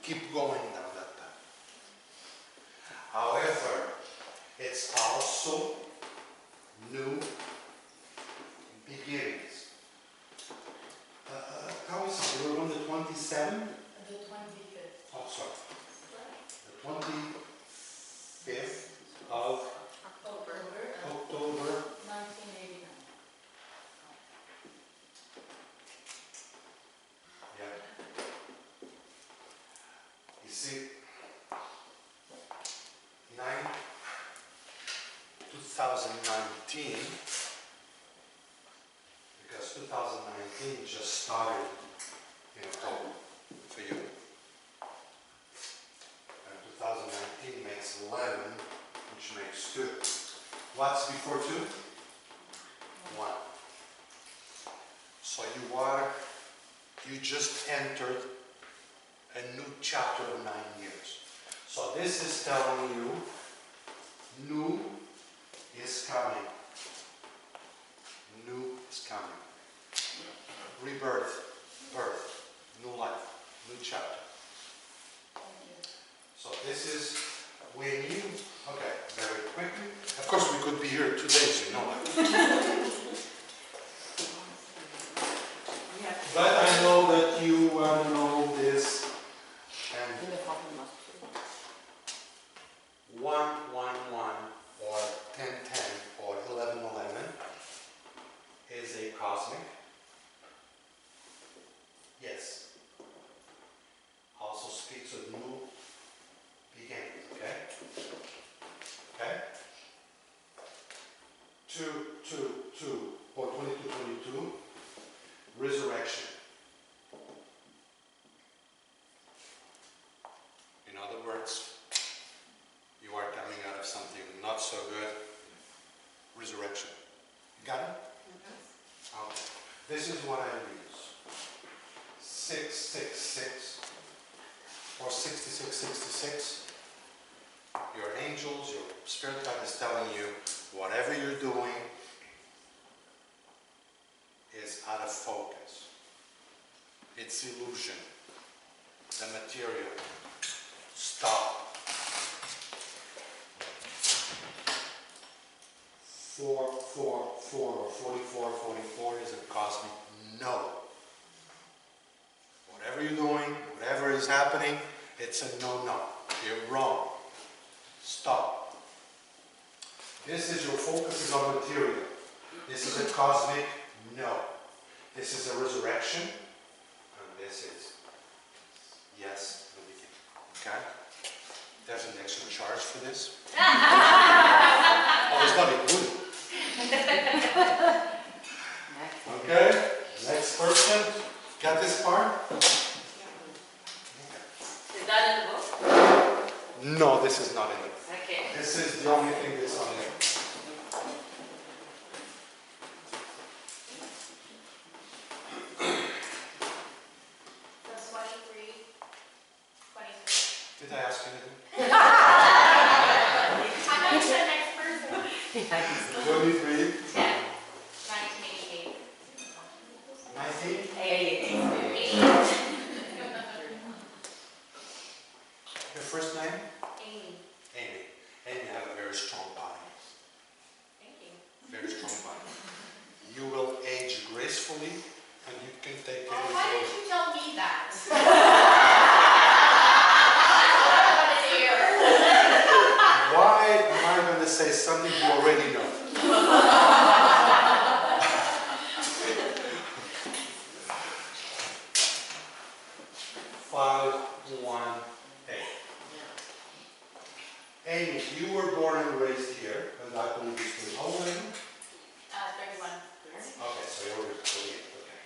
keep going down that path. However, it's also new beginnings. How is it? We're on the 27th? The 25th. Oh, sorry. The 25th of October 1989. Yeah. You see, 2019, because 2019 just started in October for you. And 2019 makes 11, which makes 2. What's before 2? 1. So you just entered a new chapter of 9 years. So this is telling you, new is coming. New is coming. Rebirth, birth, new life, new chapter. So this is when you, okay, very quickly. Of course we could be here 2 days, you know that. But I know that you want to know this, and 111 or 1010 or 1111 is a cosmic. Yes. Also speaks of new beginnings, okay? Okay? 222 or 2222, resurrection. In other words, you are coming out of something not so good. Resurrection. Got it? Okay. This is what I use. 666 or 6666. Your angels, your spirit guide is telling you whatever you're doing is out of focus. It's illusion. The material. Stop. 444 or 4444 is a cosmic no. Whatever you're doing, whatever is happening, it's a no-no. You're wrong. Stop. This is your focus is on material. This is a cosmic no. This is a resurrection, and this is yes, the beginning. Okay? There's an extra charge for this. Oh, it's not included. Okay, next person. Got this part? Is that in the book? No, this is not in it. Okay. This is the only thing that's on it. So 23, 26. Did I ask you anything? I'm going to the next person. 23, 1988. 19. 88. Your first name? Amy. Amy. Amy, you have a very strong body. Thank you. Very strong body. You will age gracefully, and you can take Well, any why photo. didn't you tell me that? Why am I going to say something you already know? Five, 1, 8. Amy, you were born and raised here, and I believe you still. How old are you? 31. Okay, so you're 28. Okay.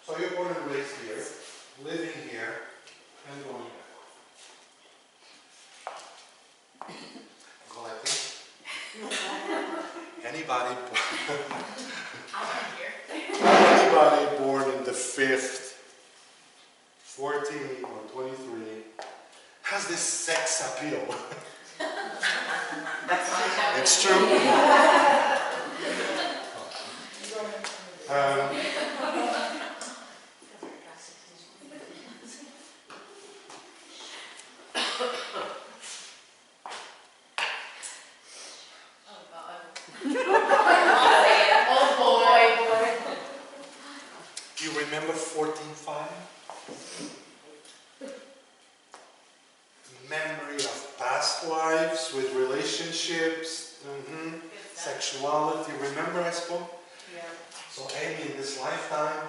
So you're born and raised here, living here, and going back. Go like this. Anybody born in the 5th, 14 or 23 has this sex appeal. It's true. remember 14.5? Memory of past lives with relationships, sexuality. Remember I spoke? Yeah. So Amy, in this lifetime,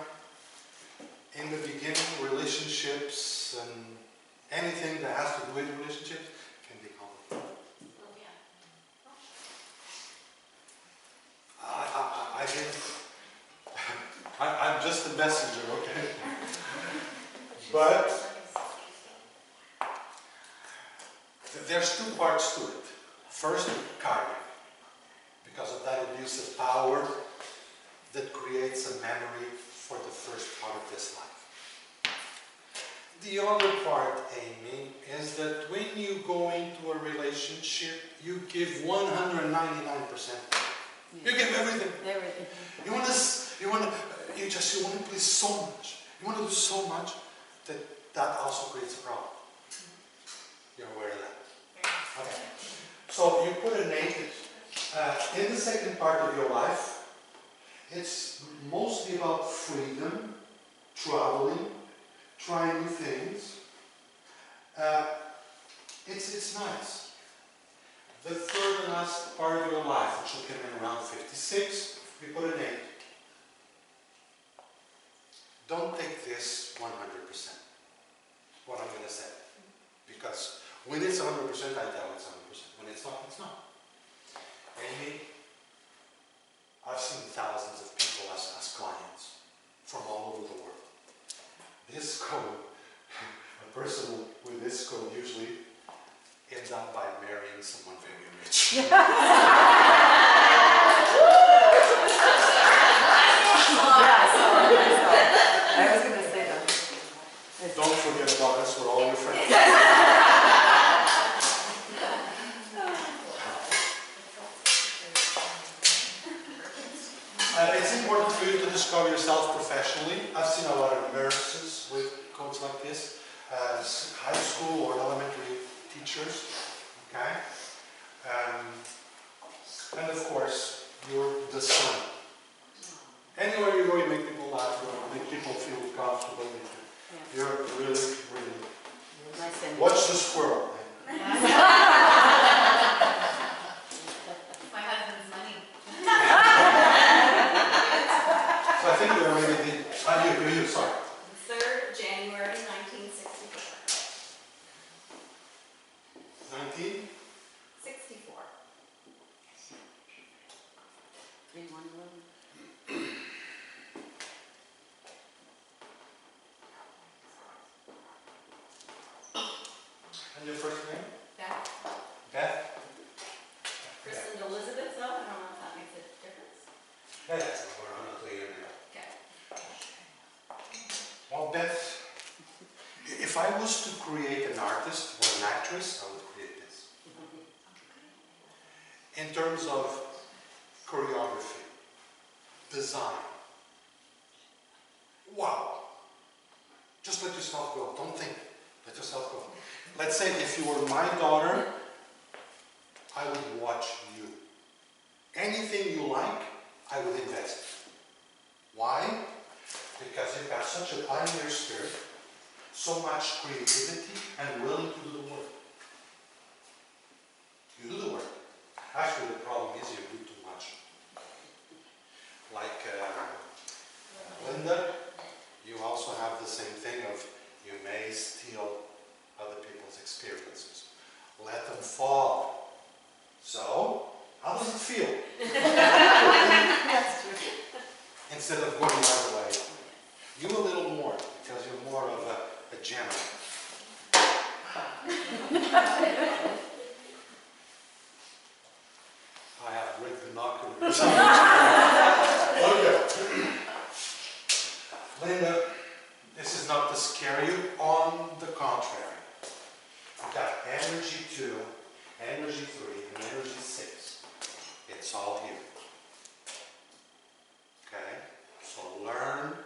in the beginning, relationships and anything that has to do with relationships can be complicated. I didn't. I'm just a messenger, okay? But there's two parts to it. First, karmic, because of that abuse of power that creates a memory for the first part of this life. The other part, Amy, is that when you go into a relationship, you give 199%. You give everything. Everything. You want to please so much. You want to do so much that also creates a problem. You're aware of that? Okay. So you put a name in the second part of your life. It's mostly about freedom, traveling, trying new things. It's nice. The third and last part of your life, which will come in around 56, we put an 8. Don't take this 100%, what I'm going to say. Because when it's 100%, I tell it's 100%. When it's not, it's not. Amy, I've seen thousands of people as clients from all over the world. This code, a person with this code usually ends up by marrying someone very rich. I was going to say that. Don't forget about us, we're all your friends. It's important for you to discover yourself professionally. I've seen a lot of nurses with codes like this, high school or elementary teachers, okay? And of course, you're the sun. Anywhere you go, you make people laugh, you make people feel comfortable. You're really, really... Nice and Watch the squirrel. My husband's money. So I think we already did... you, sorry. 3rd January 1964. 19? 64. 3111. And your first name? That, Beth? Christened Elizabeth, though, I don't know if that makes a difference. Yeah, that's not clear now. Okay. Well, Beth, if I was to create an artist or an actress, I would create this. In terms of choreography, design. Wow. Just let yourself go. Don't think. Let yourself go. Let's say if you were my daughter, I would watch you. Anything you like, I would invest. Why? Because you've got such a pioneer spirit, so much creativity, and willing to do the work. You do the work. Actually, the problem is you do too much. Like Linda, you also have the same thing of you may steal other people's experiences. Let them fall. So, how does it feel? Instead of going the other way. You a little more, because you're more of a Gemini. I have great binoculars. Okay. Linda, this is not to scare you. On the contrary. You've got energy 2, energy 3, and energy 6. It's all here. Okay? So learn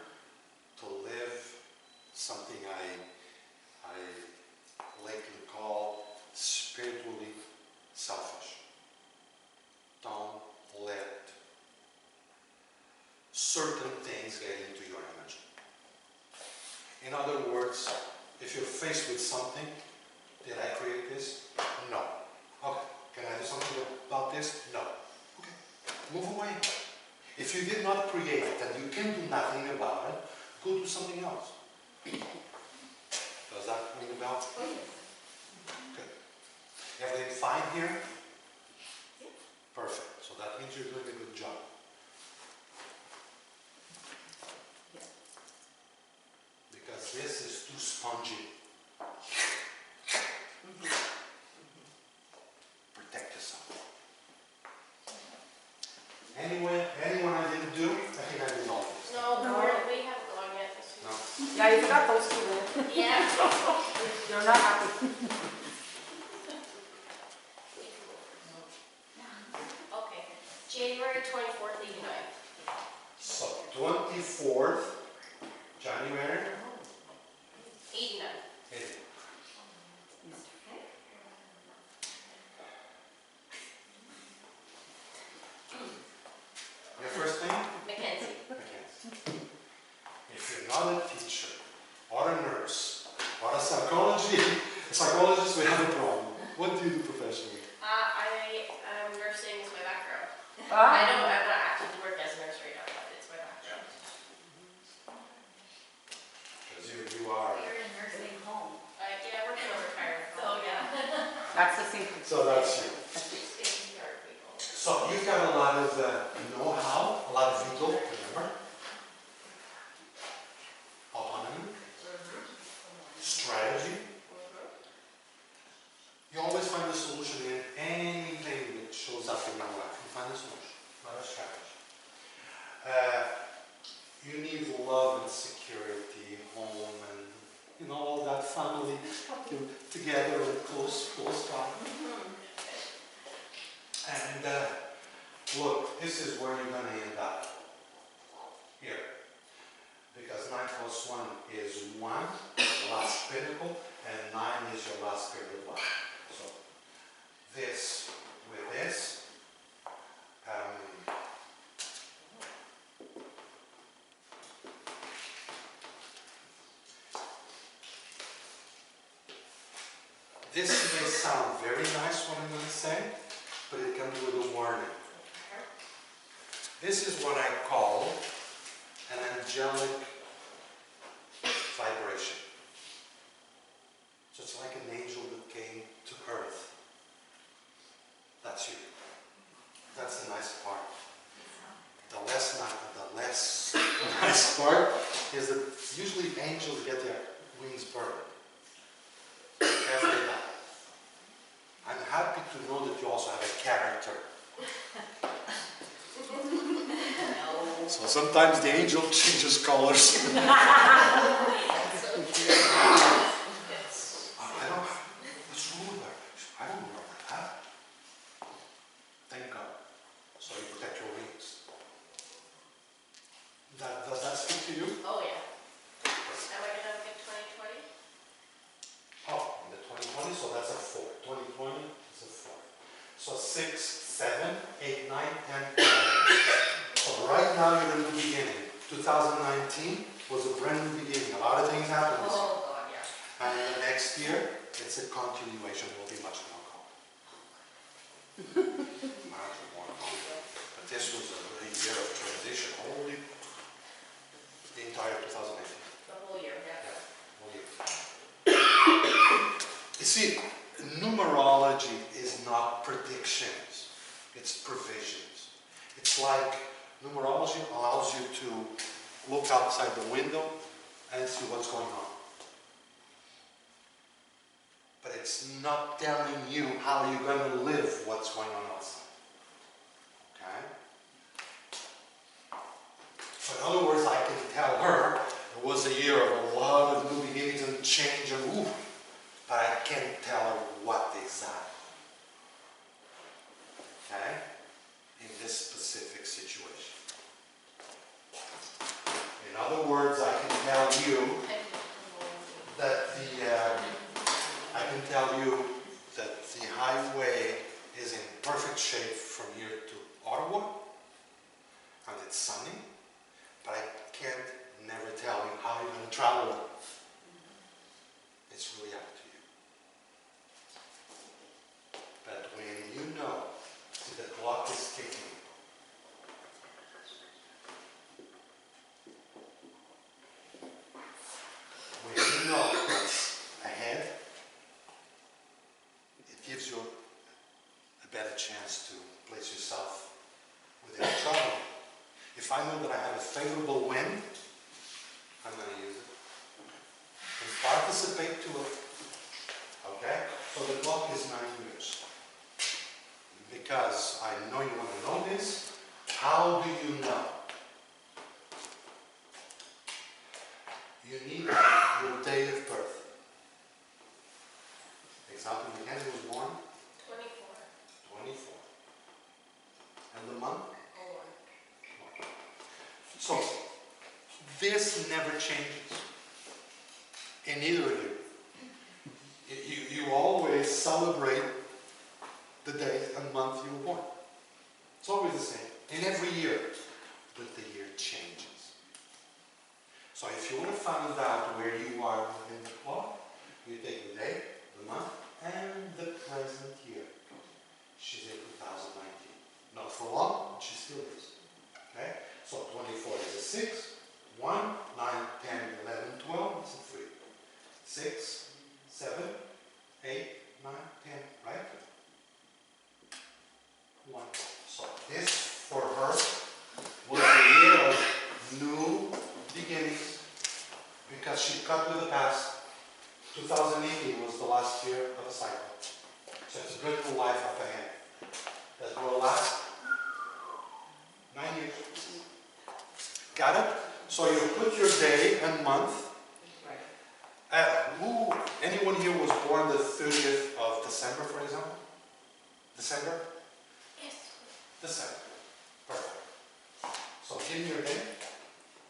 to live something I lately call spiritually selfish. Don't let certain things get into your energy. In other words, if you're faced with something, did I create this? No. Okay. Can I do something about this? No. Okay. Move away. If you did not create it and you can do nothing about it, go do something else. Does that ring a bell? Good. Everything fine here? Perfect. So that means you're doing a good job. Because this is too spongy. Protect yourself. Anyway, anyone I didn't do? I think I did all this. No, we haven't gone yet this week. No? Yeah, you forgot those two there. Yeah. You're not happy. Okay, January 24th, 89. So, 24th January. 89. Your first name? Mackenzie. Okay. If you're not a teacher, or a nurse, or a psychologist, we have a problem. What do you do professionally? Nursing is my background. I Ah, don't actually work as a nurse right now, but it's my background. Because you are. You're in a nursing home. Yeah, I work in a retirement home. So, yeah. that's the same. So that's you. Taking care of people. So you've got a lot of know-how, a lot of veto, remember? Autonomy, strategy. You always find a solution in anything that shows up in your life. You find a solution, not a strategy. You need love and security, home, and all that family together and close time. And look, this is where you're going to end up. Here. Because 9 plus 1 is 1, the last pinnacle, and 9 is your last period 1. So, this with this. This may sound very nice, what I'm going to say, but it comes with a warning. This is what I call an angelic vibration. So it's like an angel that came to earth. That's you. That's the nice part. The less nice part is that usually angels get their wings burned after they die. I'm happy to know that you also have a character. So sometimes the angel changes colors. I don't. What's wrong with her? I don't know that. Thank God. So you protect your wings. Does that speak to you? Oh, yeah. Am I going to have a good 2020? Oh, in the 2020, so that's a 4. 2020 is a 4. So 6, 7, 8, 9, 10, 11. So right now you're in the beginning. 2019 was a brand new beginning. A lot of things happened this year. Oh, God, yeah. And the next year, it's a continuation. It will be much more calm. Much more calm. But this was a year of transition. Only the entire 2018. The whole year, yeah. Whole year. You see, numerology is not predictions. It's provisions. It's like numerology allows you to look outside the window and see what's going on. But it's not telling you how you're going to live what's going on outside. Okay? So in other words, I can tell her it was a year of a lot of new beginnings and change and ooh, but I can't tell her what exactly. Okay? In this specific situation. In other words, I can tell you that the highway is in perfect shape from here to Ottawa, and it's sunny, but I can't never tell you how you're going to travel it. favorable wind, I'm going to use it. And participate to it. Okay? So the clock is 9 years. Because I know you want to know this. How do you know? You need your day of birth. Example, Mackenzie was born 24. 24. And the month? Or. So, this never changes. In either of you. You always celebrate the day and month you were born. It's always the same. In every year. But the year changes. So if you want to find out where you are within the clock, you take the day, the month, and the present year. She's in 2019. Not for long, but she still is. Okay? So 24 is a 6, 1, 9, 10, 11, 12, it's a 3. 6, 7, 8, 9, 10, right? 1. So this, for her, was the year of new beginnings, because she cut with the past. 2018 was the last year of the cycle. So it's a beautiful life up ahead that will last 9 years. Got it? So you put your day and month. Anyone here was born the 30th of December, for example? December? Yes. December. Perfect. So give me your day.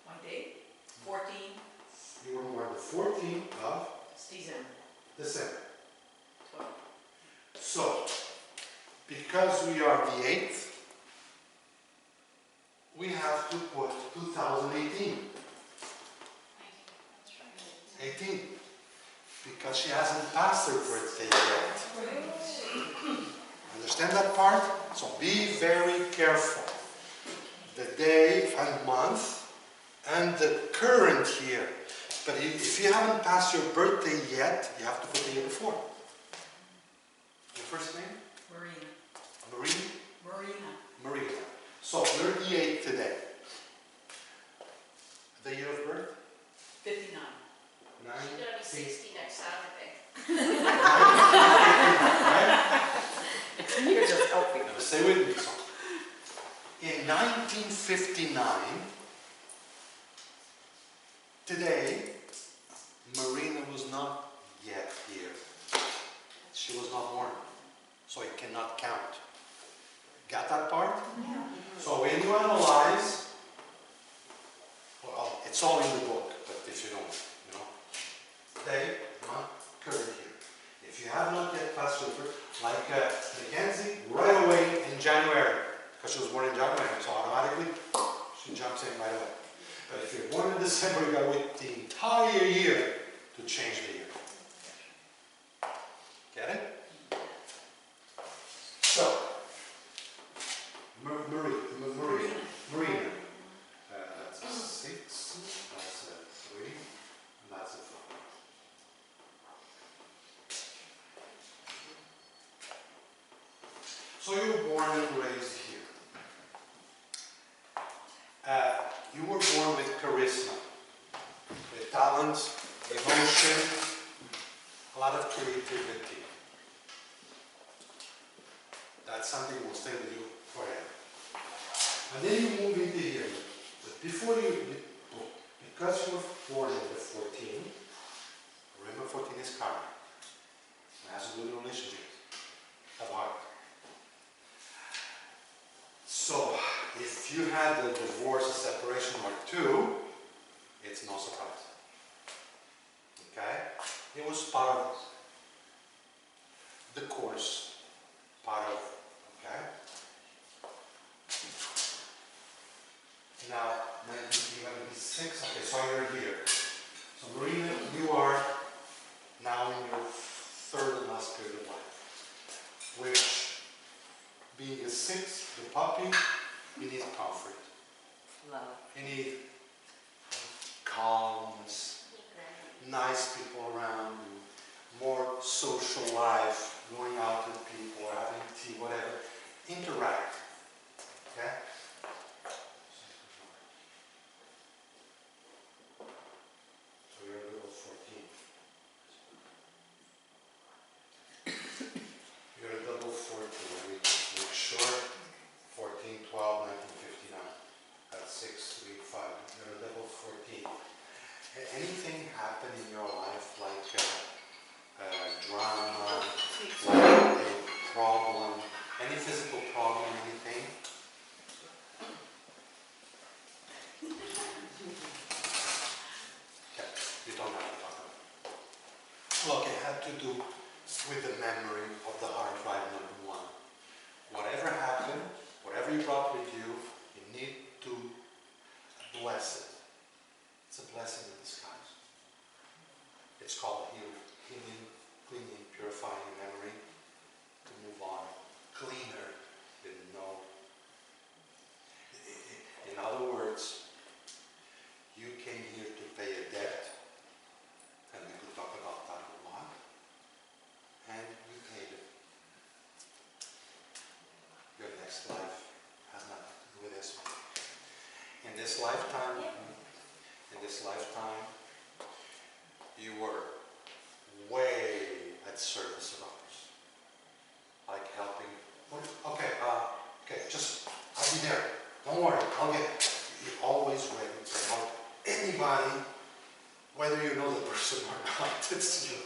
My date, 14, You were born the 14th of December. December. 12. So, because we are the 8th, we have to put 2018. 18. Because she hasn't passed her birthday yet. Understand that part? So be very careful. The day and month and the current year. But if you haven't passed your birthday yet, you have to put the year before. Your first name? Marina. Marie? Marina. Maria. So you're the 8th today. The year of birth? 59. She's gonna be 60 next Saturday. You're just helping. Now stay with me. So, in 1959, today, Marina was not yet here. She was not born. So it cannot count. Got that part? Yeah. So when you analyze, well, it's all in the book, but if you don't, day, month, current year. If you have not yet passed your birth, like Mackenzie, right away in January, because she was born in January, so automatically she jumps in right away. But if you're born in December, you got to wait the entire year to change the year. Get it? So, Marina. That's a 6, that's a 3, and that's a 4. So you were born and raised here. You were born with charisma, with talent, emotion, a lot of creativity. That's something that will stay with you forever. And then you move into here. But before because you were born in the 14, remember 14 is karma. It has to do with relationships of heart. So, if you had a divorce, a separation or 2, it's no surprise. Okay? It was part of the course. Part of, okay? Now, 1996, okay, so you're here. So Marina, you are now in your 3rd and last period of life. Which, being a 6, the puppy, you need comfort. Love. You need calmness, nice people around you, more social life, going out with people, having tea, whatever. Interact. Okay? anything happen in your life, like drama, like a problem, any physical problem, anything? Okay, you don't have to talk about it. Look, it had to do with the memory of the hard drive number 1. Whatever happened, whatever you brought with you, you need to bless it. It's a blessing in disguise. It's called healing, cleaning, purifying memory to move on. Cleaner than no. In other words, you came here to pay a debt, and we could talk about that a lot, and you paid it. Your next life has nothing to do with this one. In this lifetime, you were way at service of others. Like helping. Okay, just, I'll be there. Don't worry, I'll get it. You're always ready to help anybody, whether you know the person or not. It's you.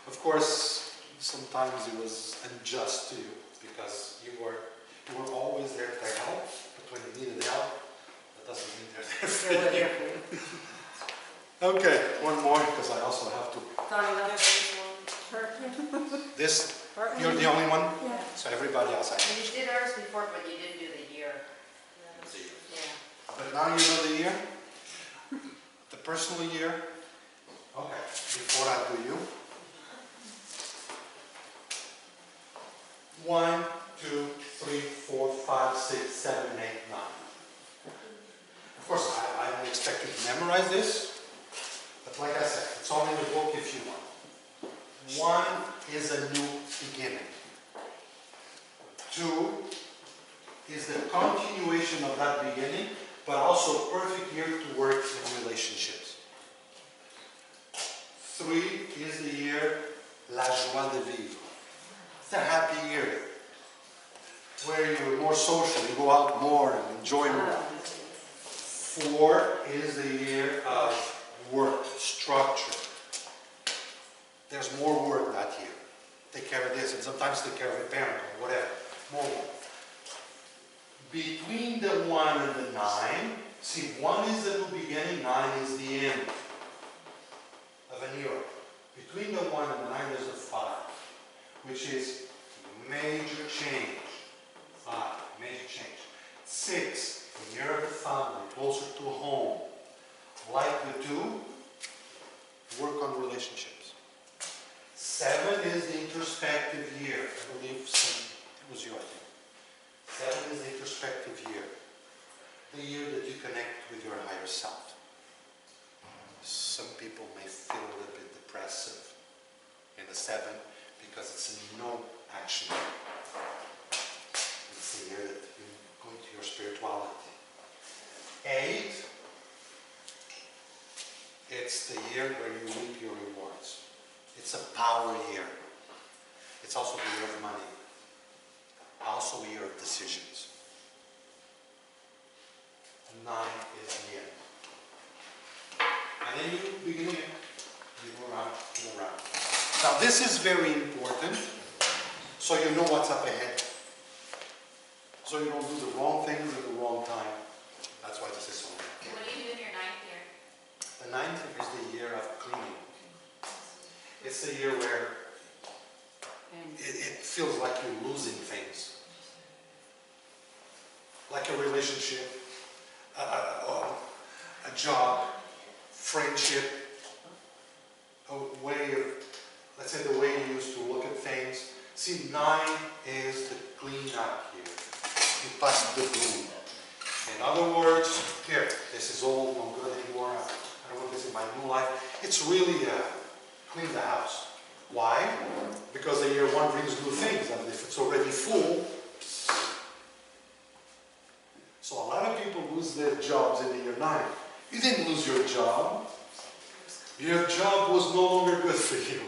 Of course, sometimes it was unjust to you because you were always there to help, but when you needed help, that doesn't mean they're there for you. Okay, one more because I also have to. This, you're the only one? Yeah. So everybody else I You did ours before, but you didn't do the year. Yeah. But now you know the year? The personal year? Okay, before I do you. 1, 2, 3, 4, 5, 6, 7, 8, 9. Of course, I don't expect you to memorize this, but like I said, it's all in the book if you want. 1 is a new beginning. 2 is the continuation of that beginning, but also a perfect year to work in relationships. 3 is the year La joie de vivre. It's a happy year, where you're more social, you go out more and enjoy more. 4 is the year of work, structure. There's more work that year. Take care of this, and sometimes take care of a parent or whatever. More work. Between the 1 and the 9, see, 1 is the new beginning, 9 is the end of an era. Between the 1 and the 9, there's a 5, which is major change. 5, major change. 6, the year of the family, closer to home. Like the 2, work on relationships. 7 is the introspective year. I believe it was you, I think. 7 is the introspective year. The year that you connect with your higher self. Some people may feel a little bit depressive in the 7 because it's a no action year. It's the year that you go into your spirituality. 8, it's the year where you reap your rewards. It's a power year. It's also the year of money. Also a year of decisions. 9 is the end. And then you begin again. You go around and around. Now this is very important, so you know what's up ahead. So you don't do the wrong things at the wrong time. That's why this is so important. What do you do in your 9th year? The 9th is the year of cleaning. It's the year where it feels like you're losing things. Like a relationship, a job, friendship, a way of, let's say the way you used to look at things. See, 9 is the clean up year. You pass the broom. In other words, here, this is old, no good anymore. I don't want this in my new life. It's really clean the house. Why? Because the year 1 brings new things, and if it's already full. So a lot of people lose their jobs in the year 9. You didn't lose your job. Your job was no longer good for you.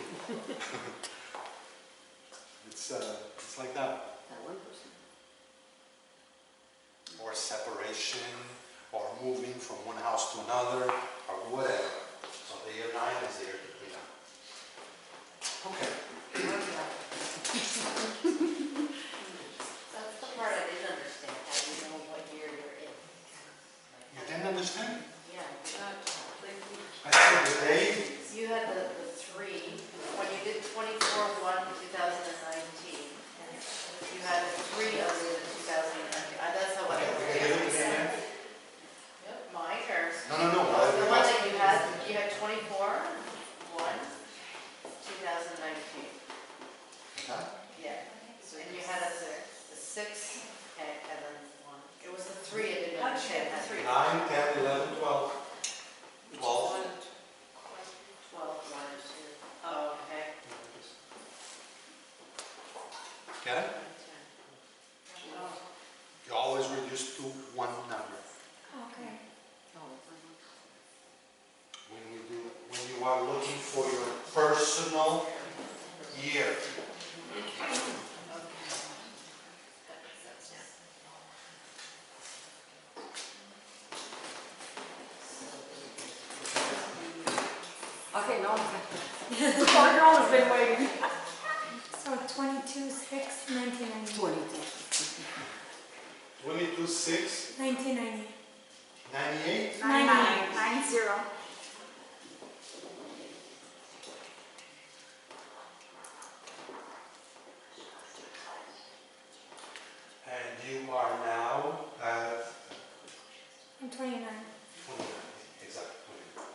It's like that. Or separation, or moving from one house to another, or whatever. 2019. Okay? Yeah. And you had a 6, and then 1. It was the 3, I didn't How'd you understand. get the 3? 9, 10, 11, 12. 12. 12, 1 and 2. Oh, okay. Get it? 10. Oh. You always reduce to one number. Okay. When you are looking for your personal year. Okay, no. The poor girl has been waiting. So 22/6/1990. 22, 6, 1990. 98. 9990. And you are now at I'm 29. 29. Exactly. 29.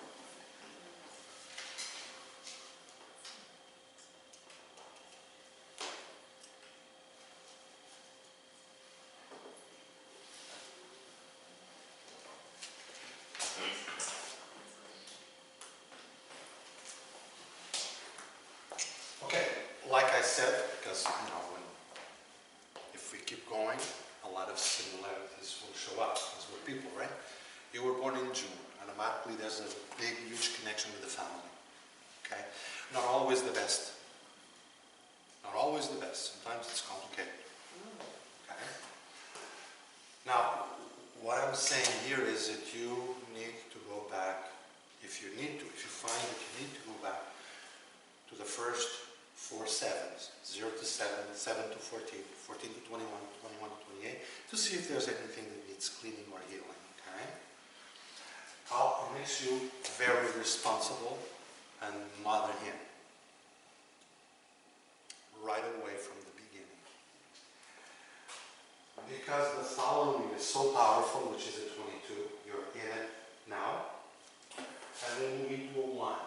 Okay, like I said, because if we keep going, a lot of similarities will show up because we're people, right? You were born in June, automatically there's a big, huge connection with the family. Okay? Not always the best. Not always the best. Sometimes it's complicated. Okay? Now, what I'm saying here is that you need to go back, if you find that you need to go back to the first 4 sevens, 0 to 7, 7 to 14, 14 to 21, 21 to 28, to see if there's anything that needs cleaning or healing, okay? It makes you very responsible and mother him right away from the beginning. Because the following is so powerful, which is a 22, you're in it now, and then we do a 1.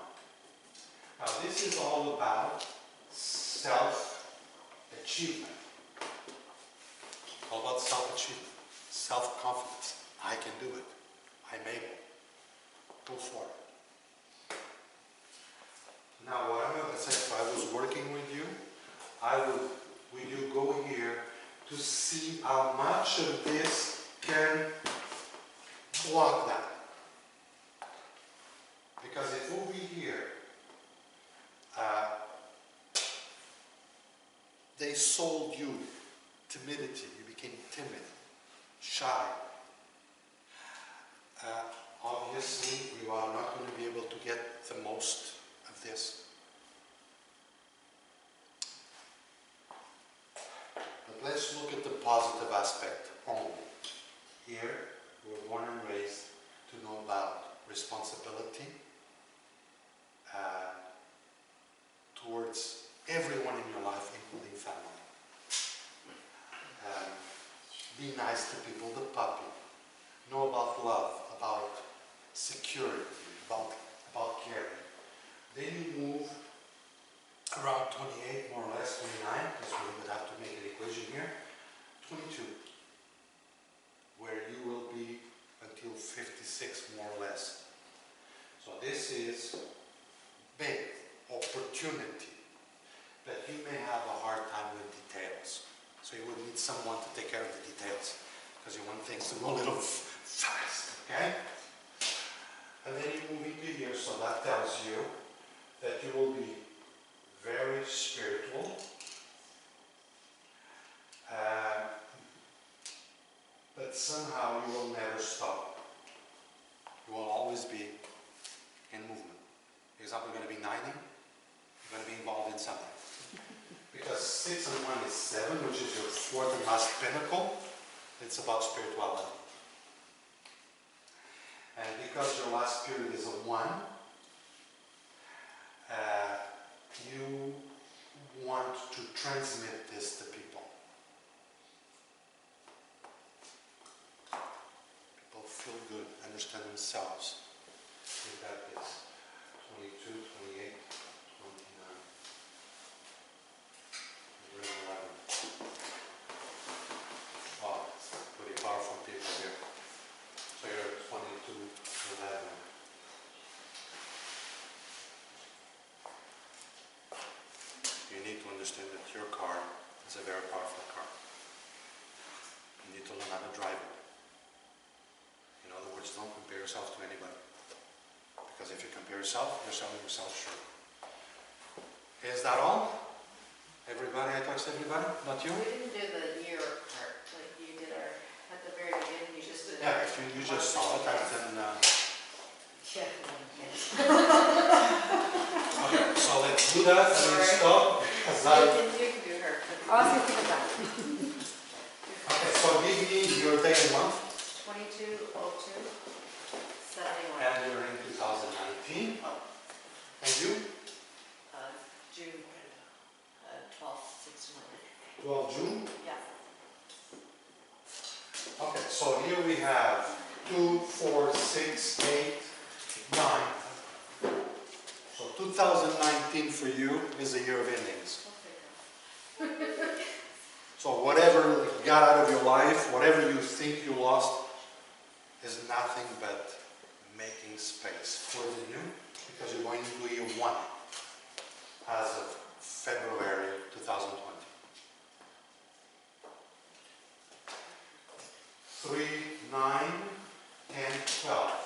Now this is all about self-achievement. All about self-achievement, self-confidence. I can do it. I'm able. Go for it. Now what I'm going to say, if I was working with you, would you go here to see how much of this can block that. Because if over here, they sold you timidity, you became timid, shy. Obviously, you are not going to be able to get the most of this. But let's look at the positive aspect only. Here, we were born and raised to know about responsibility towards everyone in your life, including family. Be nice to people, the puppy. Know about love, about security, about caring. Then you move around 28, more or less, 29, because we would have to make an equation here. 22, where you will be until 56, more or less. So this is big opportunity, but you may have a hard time with details. So you would need someone to take care of the details, because you want things to go a little fast, okay? And then you move into here, so that tells you that you will be very spiritual, but somehow you will never stop. You will always be in movement. For example, you're going to be 90, you're going to be involved in something. Because 6 and 1 is 7, which is your 4th and last pinnacle, it's about spirituality. And because your last period is a 1, you want to transmit this to people. People feel good, understand themselves. You've got this. 22. understand that your car is a very powerful car. You need to learn how to drive it. In other words, don't compare yourself to anybody. Because if you compare yourself, you're selling yourself short. Is that all? Everybody, I touched everybody? Not you? We didn't do the year part, like you did our, at the very beginning, you just did. Yeah, you just saw it, and then... Yeah. Okay, so let's do that, and then stop. Because You can do her. I'll ask you to put that. okay, so give me your day and month, 2202 71. and you're in 2019. And you? June 12th, 6 12 June. Yeah. Okay, so here we have 2, 4, 6, 8, 9. So 2019 for you is a year of endings. So whatever you got out of your life, whatever you think you lost, is nothing but making space for the new, because you're going into year 1 as of February 2020. 3, 9, 10, 12.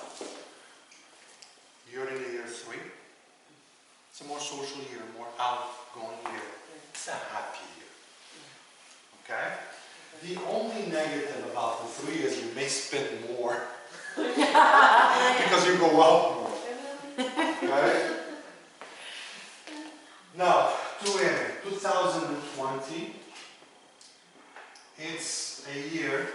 You're in the year 3. It's a more social year, more outgoing year. It's a happy year. Okay? The only negative about the 3 is you may spend more because you go out more. Okay? Now, to end, 2020, it's a year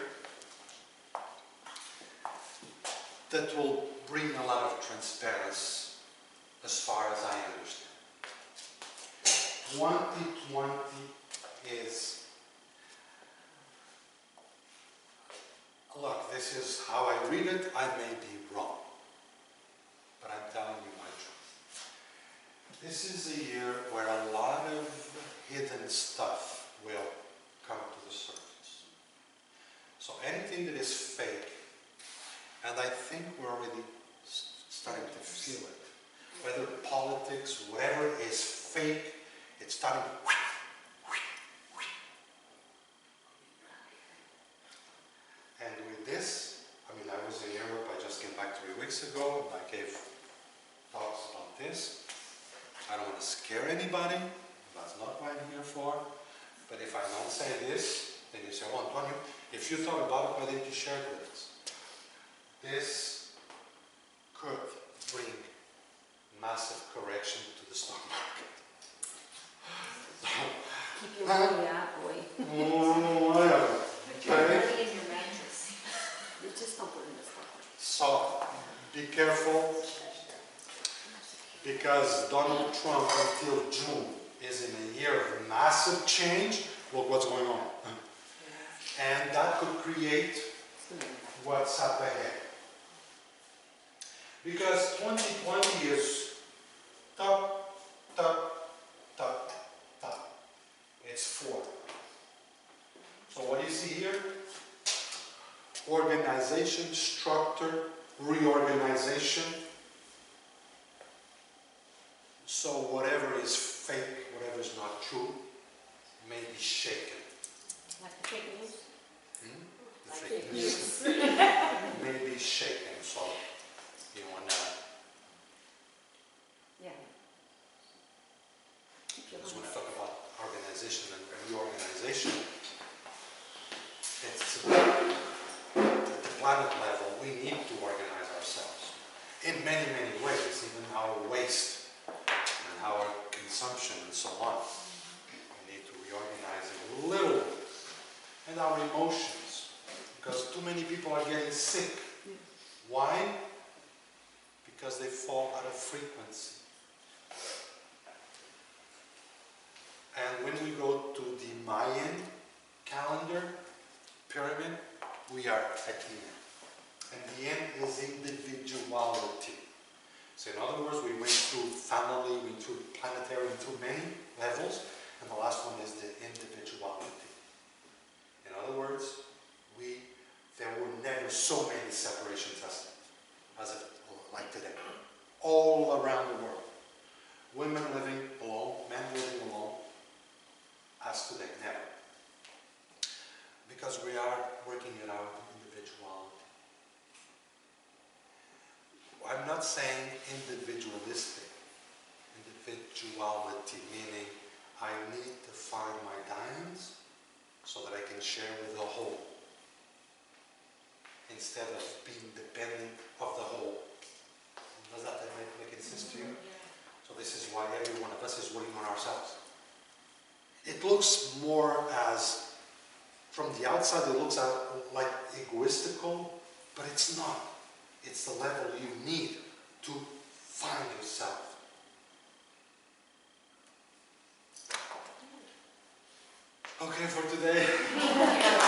that will bring a lot of transparency as far as I understand. 2020 is, look, this is how I read it. I may be wrong, but I'm telling you my truth. This is a year where a lot of hidden stuff will come to the surface. So anything that is fake, and I think we're already starting to feel it. Whether politics, whatever is fake, it's starting. And with this, I mean, I was in Europe, I just came back 3 weeks ago, and I gave talks about this. I don't want to scare anybody, that's not what I'm here for. But if I don't say this, then you say, oh, Antonio, if you thought about it, why didn't you share it with us? This could bring massive correction to the stock market. Keep your money out, boy. Whatever. Put your money in your mattress. You just don't put it in the stock market. So, be careful, because Donald Trump until June is in a year of massive change. Look what's going on. And that could create what's up ahead. Because 2020 is top, top, top, top. It's 4. So what do you see here? Organization, structure, reorganization. So whatever is fake, whatever is not true, may be shaken. Like the fake news? The fake news may be shaken. So, you know, Yeah. Keep your because when money. I talk about organization and reorganization, it's at the planet level, we need to organize ourselves in many, many ways, even our waste and our consumption and so on. We need to reorganize it a little bit. And our emotions, because too many people are getting sick. Why? Because they fall out of frequency. And when we go to the Mayan calendar pyramid, we are at the end. And the end is individuality. So in other words, we went through family, we went through planetary, through many levels, and the last one is the individuality. In other words, there were never so many separations as like today, all around the world. Women living alone, men living alone, not saying individualistic. Individuality, meaning I need to find my diamonds so that I can share with the whole, instead of being dependent of the whole. Does that make sense to you? So this is why every one of us is working on ourselves. It looks more as, from the outside it looks like egoistical, but it's not. It's the level you need to find yourself. Okay for today.